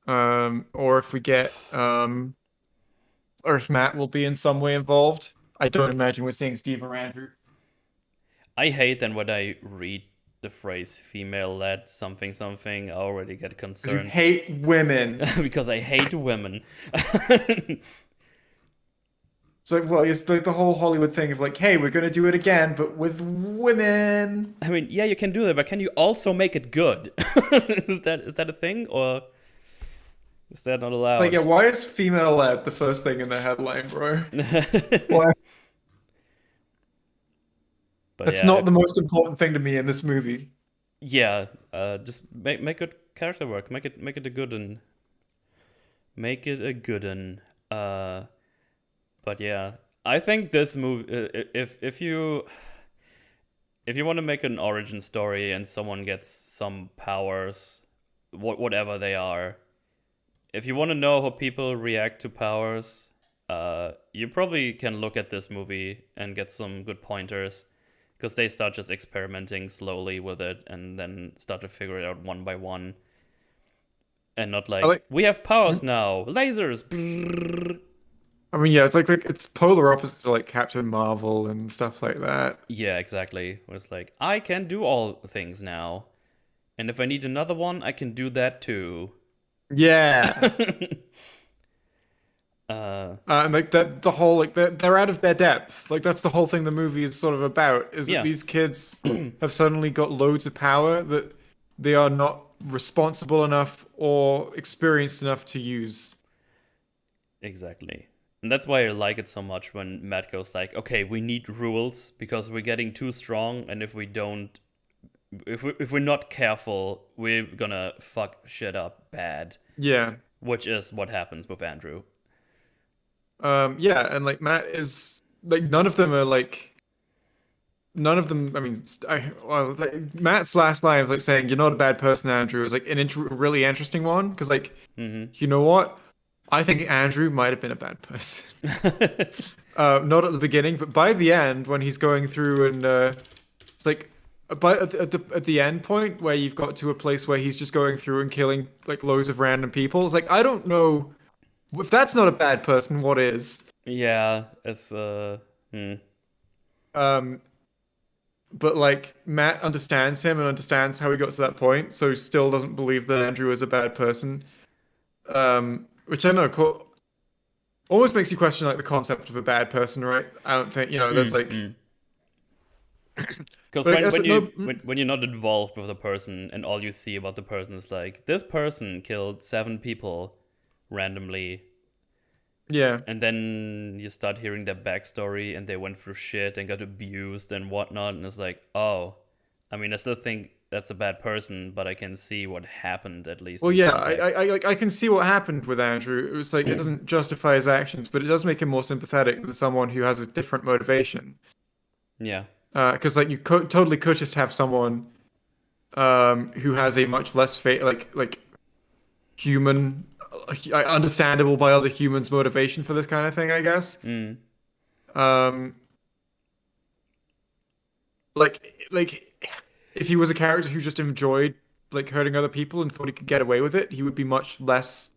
Or if we get or if Matt will be in some way involved. I don't imagine we're seeing Steve or Andrew. I hate then when I read the phrase female-led something something. I already get Because you concerned hate women. because I hate women. So, well, it's like the whole Hollywood thing of like, hey, we're gonna do it again, but with women. I mean, yeah, you can do that, but can you also make it good? Is that a thing, or is that not Like, allowed? yeah, why is female led the first thing in the headline, bro? Why? But That's yeah, not the most important thing to me in this movie. yeah, just make good character work. Make it a good one. Make it a good one. But yeah, I think this movie, if you want to make an origin story and someone gets some powers, whatever they are, if you want to know how people react to powers, you probably can look at this movie and get some good pointers because they start just experimenting slowly with it and then start to figure it out one by one and not I like like, we have powers now, lasers. Brrr. I mean, yeah, it's like it's polar opposite to like Captain Marvel and stuff like that. Yeah, exactly. It's like I can do all things now, and if I need another one, I can do that too. Yeah. uh, And like that, the whole like they're out of their depth. Like that's the whole thing the movie is sort of about. Is that yeah, these kids have suddenly got loads of power that they are not responsible enough or experienced enough to use. Exactly. And that's why I like it so much when Matt goes like, "Okay, we need rules because we're getting too strong, and if we're not careful, we're gonna fuck shit up bad." Yeah. Which is what happens with Andrew. Yeah, and like Matt is like none of them. I mean, Matt's last line was like saying, "You're not a bad person, Andrew." Is like an really interesting one because like Mm-hmm. you know what? I think Andrew might have been a bad person. Not at the beginning, but by the end when he's going through and it's like. But at the end point where you've got to a place where he's just going through and killing like loads of random people, it's like I don't know if that's not a bad person, what is? Yeah, it's hmm. Um, but like Matt understands him and understands how he got to that point, so he still doesn't believe that Andrew is a bad person. Which I don't know, almost makes you question like the concept of a bad person, right? I don't think, there's like, Mm. Because but I guess no, when you're not involved with a person and all you see about the person is like this person killed 7 people randomly, yeah. and then you start hearing their backstory and they went through shit and got abused and whatnot, and it's like, oh, I mean, I still think that's a bad person, but I can see what happened at least Well, in yeah, I, context. I, like I can see what happened with Andrew. It was like it doesn't justify his actions, but it does make him more sympathetic than someone who has a different motivation. Yeah, Because like you totally could just have someone who has a much less like human, understandable by other humans motivation for this kind of thing, I guess. mm. Um, like if he was a character who just enjoyed like hurting other people and thought he could get away with it, he would be much less.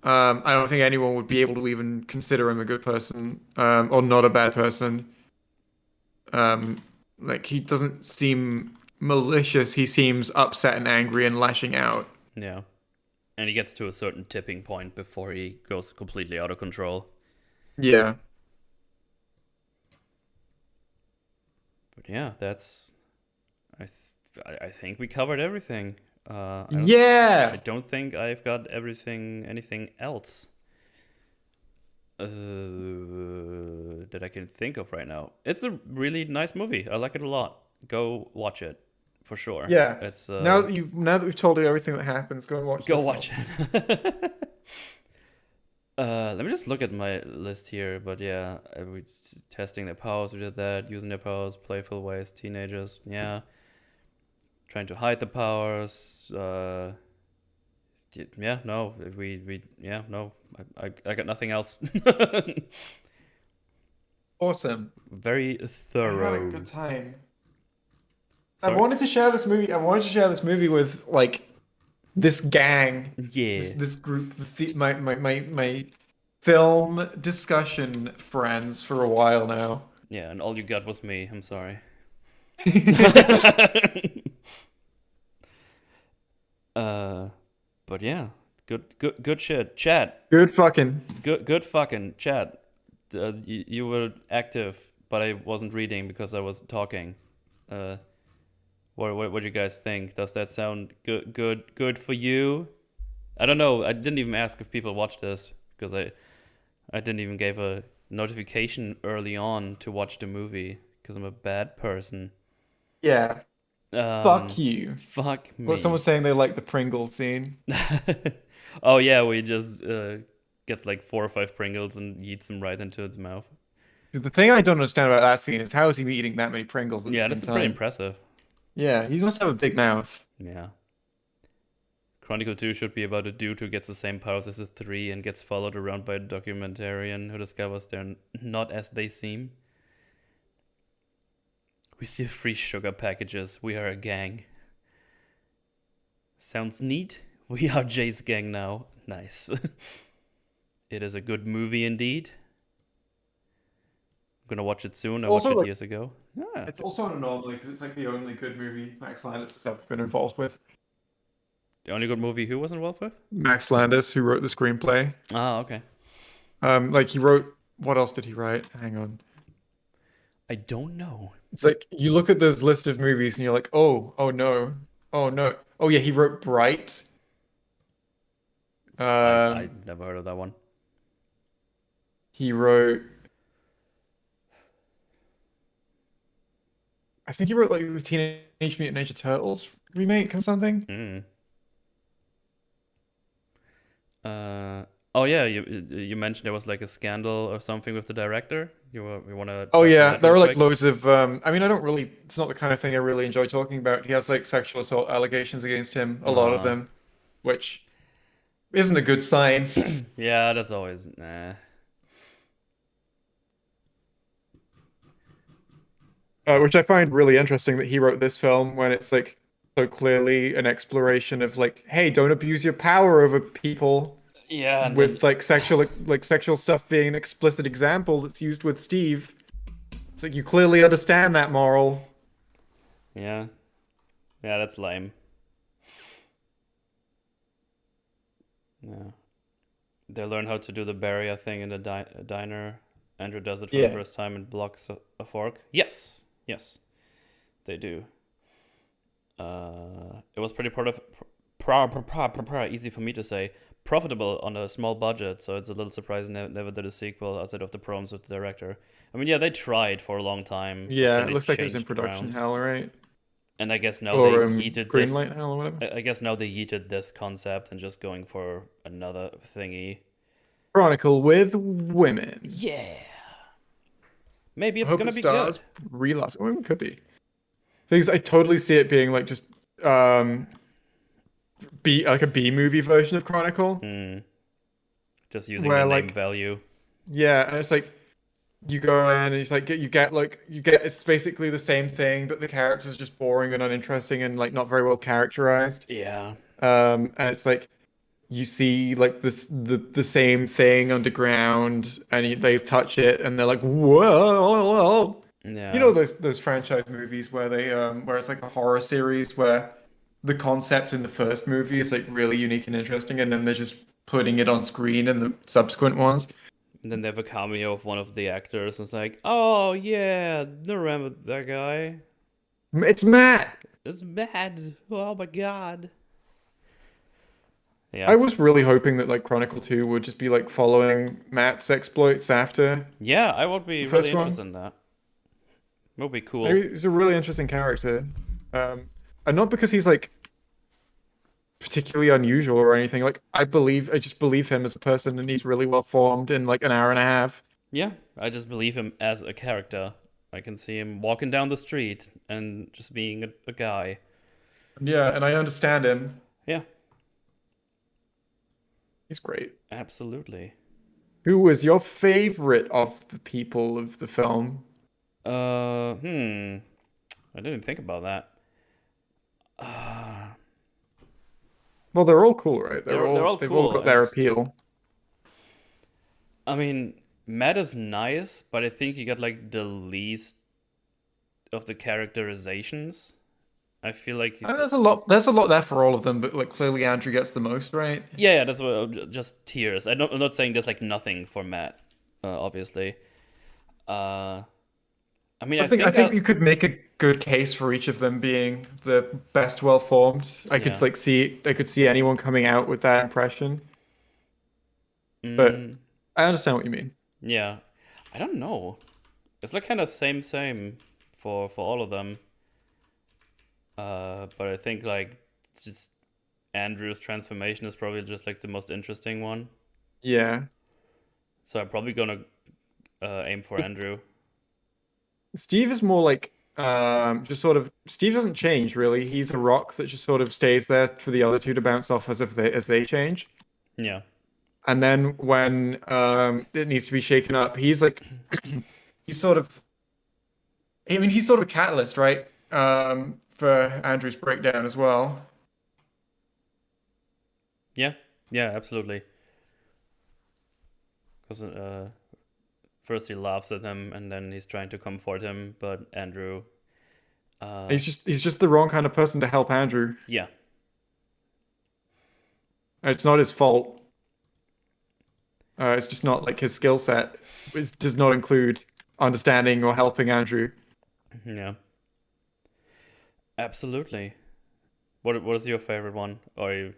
I don't think anyone would be able to even consider him a good person, or not a bad person. Um, like he doesn't seem malicious. He seems upset and angry and lashing out. Yeah, and he gets to a certain tipping point before he goes completely out of control. Yeah. But yeah, that's I think we covered everything. I Yeah. don't think I've got anything else that I can think of right now. It's a really nice movie. I like it a lot. Go watch it for sure. Yeah. It's Now that we've told you everything that happens, go and watch the go film. watch it. Let me just look at my list here. But yeah, we testing their powers. We did that. Using their powers, playful ways, teenagers. Yeah, trying to hide the powers. Yeah, no, we yeah, no, I got nothing else. Awesome. Very I had a good thorough. time. I Sorry. wanted to share this movie. I wanted to share this movie with like this gang, this Yeah, this group, my film discussion friends for a while now. yeah, and all you got was me. I'm sorry. uh, but yeah, good shit. Chat, Good fucking. good fucking chat. You were active, but I wasn't reading because I was talking. Uh, what do you guys think? Does that sound good for you? I don't know. I didn't even ask if people watch this because I didn't even give a notification early on to watch the movie because I'm a bad person. Yeah. Fuck Um, you. fuck Well, me. someone's saying they like the Pringles scene. Oh yeah, we just gets like 4 or 5 Pringles and eats them right into its mouth. The thing I don't understand about that scene is how is he eating that many Pringles at the Yeah, same that's pretty time? impressive. Yeah, he must have a big mouth. Yeah. Chronicle 2 should be about a dude who gets the same powers as the 3 and gets followed around by a documentarian who discovers they're not as they seem. We see free sugar packages. We are a gang. Sounds neat. We are Jay's gang now. Nice. It is a good movie indeed. I'm gonna watch it soon. It's I watched also it like years ago. Yeah. it's also an anomaly because it's like the only good movie Max Landis has ever been involved with. The only good movie who was involved with? Max Landis, who wrote the screenplay. Ah, okay. Like he wrote, what else did he write? Hang on. I don't know. It's like you look at this list of movies and you're like, oh, oh no, Oh no. Oh yeah, he wrote Bright. I Um, never heard of that one. he wrote. I think he wrote like the Teenage Mutant Ninja Turtles remake or something. Mm. Uh, oh yeah, you mentioned there was like a scandal or something with the director. You want to Oh touch on yeah, that there real are like quick? loads of. I mean, I don't really. It's not the kind of thing I really enjoy talking about. He has like sexual assault allegations against him, a lot of Uh, them, which isn't a good sign. yeah, that's always nah. Which I find really interesting that he wrote this film when it's like so clearly an exploration of like, hey, don't abuse your power over people Yeah, and then with like sexual stuff being an explicit example that's used with Steve. It's like you clearly understand that moral. yeah, yeah, that's lame. Yeah, they learn how to do the barrier thing in the diner. Andrew does it for the Yeah. first time and blocks a fork. Yes, yes, they do. It was pretty easy for me to say. Profitable on a small budget, so it's a little surprising they never did a sequel outside of the problems with the director. I mean, yeah, they tried for a long time, but Yeah, then it they looks like it was in changed production ground. hell, right? And I guess now they Or yeeted this. Greenlight hell or whatever. I guess now they yeeted this concept and just going for another thingy. Chronicle with women. Yeah, maybe I it's hope gonna it be good. stars Brie Larson. Oh, it could be. Things I totally see it being like just um B like a B movie version of Chronicle, Hmm. Just using the where name like value. yeah, and it's like you go in and it's like you get it's basically the same thing, but the characters are just boring and uninteresting and like not very well characterized. Yeah, And it's like you see like the same thing underground and they touch it and they're like whoa. You yeah. know those franchise movies where they where it's like a horror series where the concept in the first movie is like really unique and interesting and then they're just putting it on screen in the subsequent ones. And then they have a cameo of one of the actors, and it's like, oh yeah, I remember that guy. It's Matt. It's mad. Oh my god. Yeah, I was really hoping that like Chronicle 2 would just be like following Matt's exploits after yeah, I would be the really first one. interested in that. Would be Maybe cool. he's a really interesting character. And not because he's like particularly unusual or anything. Like I just believe him as a person and he's really well formed in like an hour and a half. Yeah, I just believe him as a character. I can see him walking down the street and just being a guy. Yeah, and I understand him. Yeah, He's great. absolutely. Who was your favorite of the people of the film? Hmm. I didn't think about that. Uh, Well, they're all cool, right? they're all They've all cool, got their and appeal. I mean, Matt is nice, but I think he got like the least of the characterizations. I feel like And it's there's a lot. There's a lot there for all of them, but like clearly Andrew gets the most, right? yeah, that's what just tears. I'm not saying there's like nothing for Matt, obviously. Uh, I mean, I I think think that you could make a good case for each of them being the best well formed. yeah. I could see anyone coming out with that impression. But Mm, I understand what you mean. yeah, I don't know. It's like kind of same for all of them. But I think like it's just Andrew's transformation is probably just like the most interesting one. Yeah. So I'm probably gonna aim for 'Cause Andrew. Steve is more like just sort of Steve doesn't change really. He's a rock that just sort of stays there for the other two to bounce off as they change. Yeah, And then when it needs to be shaken up, he's like he's sort of I mean he's sort of a catalyst, right? For Andrew's breakdown as well. yeah, yeah, absolutely. Because first he laughs at him, and then he's trying to comfort him, but Andrew, uh, He's just the wrong kind of person to help Andrew. yeah, It's not his fault. It's just not like his skill set does not include understanding or helping Andrew. yeah, absolutely. What is your favorite one? Or you?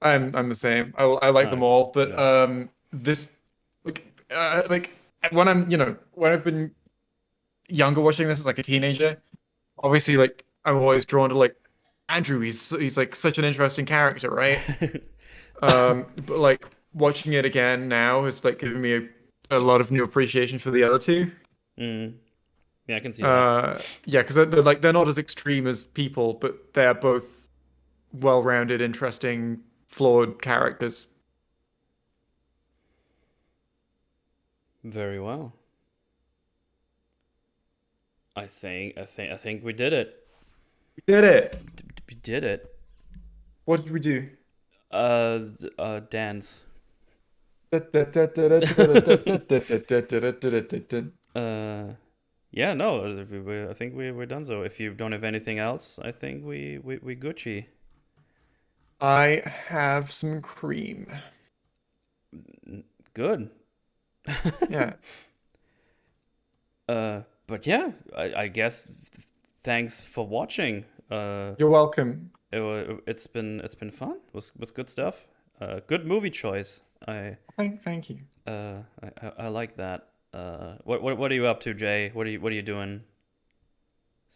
I'm the same. I like them all, but No. this like when when I've been younger watching this as like a teenager, obviously like I'm always drawn to like Andrew. He's like such an interesting character, right? But like watching it again now has like given me a lot of new appreciation for the other two. Mm, yeah, I can see that. Yeah, because they're not as extreme as people, but they're both well-rounded, interesting, flawed characters. Very well. I think we did it. We did it. We did it. What did we do? Dance. Uh, yeah, no, I think we're done. So if you don't have anything else, I think we Gucci. I have some cream. Good. Yeah. But yeah, I guess thanks for watching. You're welcome. It's been fun. Was good stuff. Good movie choice. Thank you. I like that. What are you up to, Jay? What are you doing?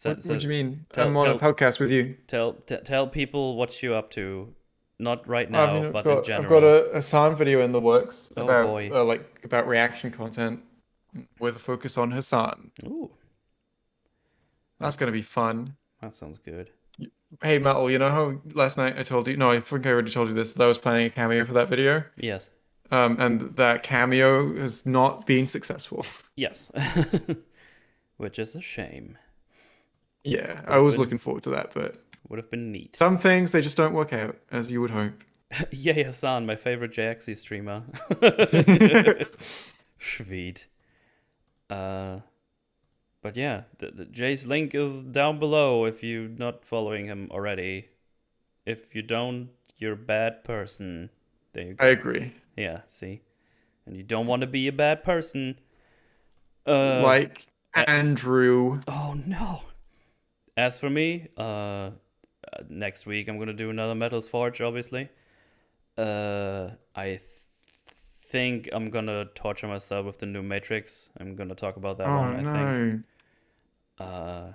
What do you mean? Tell I'm on a tell podcast with you. tell people what you up to. Not right I mean, now, but in I've got general. a Hassan video in the works Oh about boy. about reaction content with a focus on Hassan. Ooh, That's that's gonna be fun. that sounds good. Hey, Metal, you know how last night I told you? No, I think I already told you this, that I was planning a cameo for that video. Yes. And that cameo has not been successful. Yes. Which is a shame. Yeah, Would I have was been looking forward to that, but would have been neat. some things they just don't work out as you would hope. Yay Hassan, my favorite JXC streamer. Sweet. Uh, but yeah, the Jay's link is down below if you're not following him already. If you don't, you're a bad person. There you I go. agree. Yeah, see? And you don't want to be a bad person. Uh, Like a- Andrew. oh no. As for me, next week I'm gonna do another Metals Forge, obviously. I think I'm gonna torture myself with the new Matrix. I'm gonna talk about that Oh one, I think. no.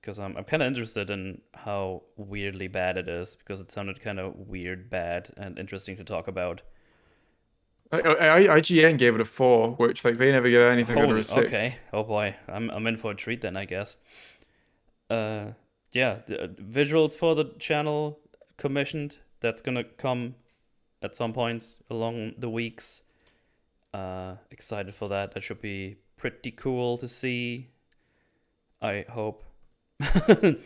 Because I'm kind of interested in how weirdly bad it is, because it sounded kind of weird, bad, and interesting to talk about. IGN gave it a 4, which like they never get anything under a Holy, okay. 6. Oh boy, I'm in for a treat then, I guess. Yeah, the visuals for the channel commissioned. That's gonna come at some point along the weeks. Excited for that. That should be pretty cool to see. I hope. But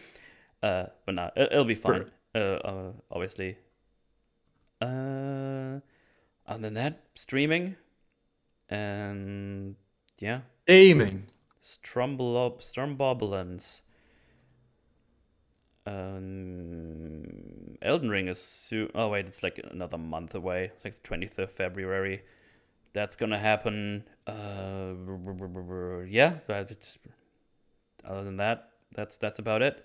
no, it'll be fine. Sure. Obviously. Other than that, streaming and yeah, Gaming. Stromboblins. Elden Ring is oh wait, it's like another month away. It's like the 20th of February. That's gonna happen. Yeah, but other than that, that's about it.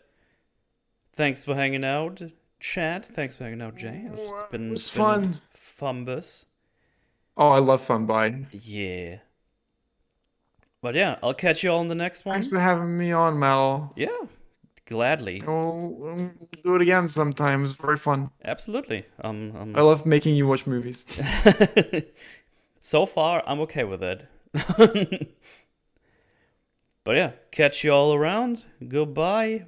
Thanks for hanging out, Chad. Thanks for hanging out, Jay. It's It been was it's been fun. fumbus. Oh, I love Fun Buy. Yeah. But yeah, I'll catch you all in the next Thanks one. for having me on, Mal. Yeah, gladly. We'll do it again sometime. It's very fun. Absolutely. I love making you watch movies. So far, I'm okay with it. But yeah, catch you all around. Goodbye.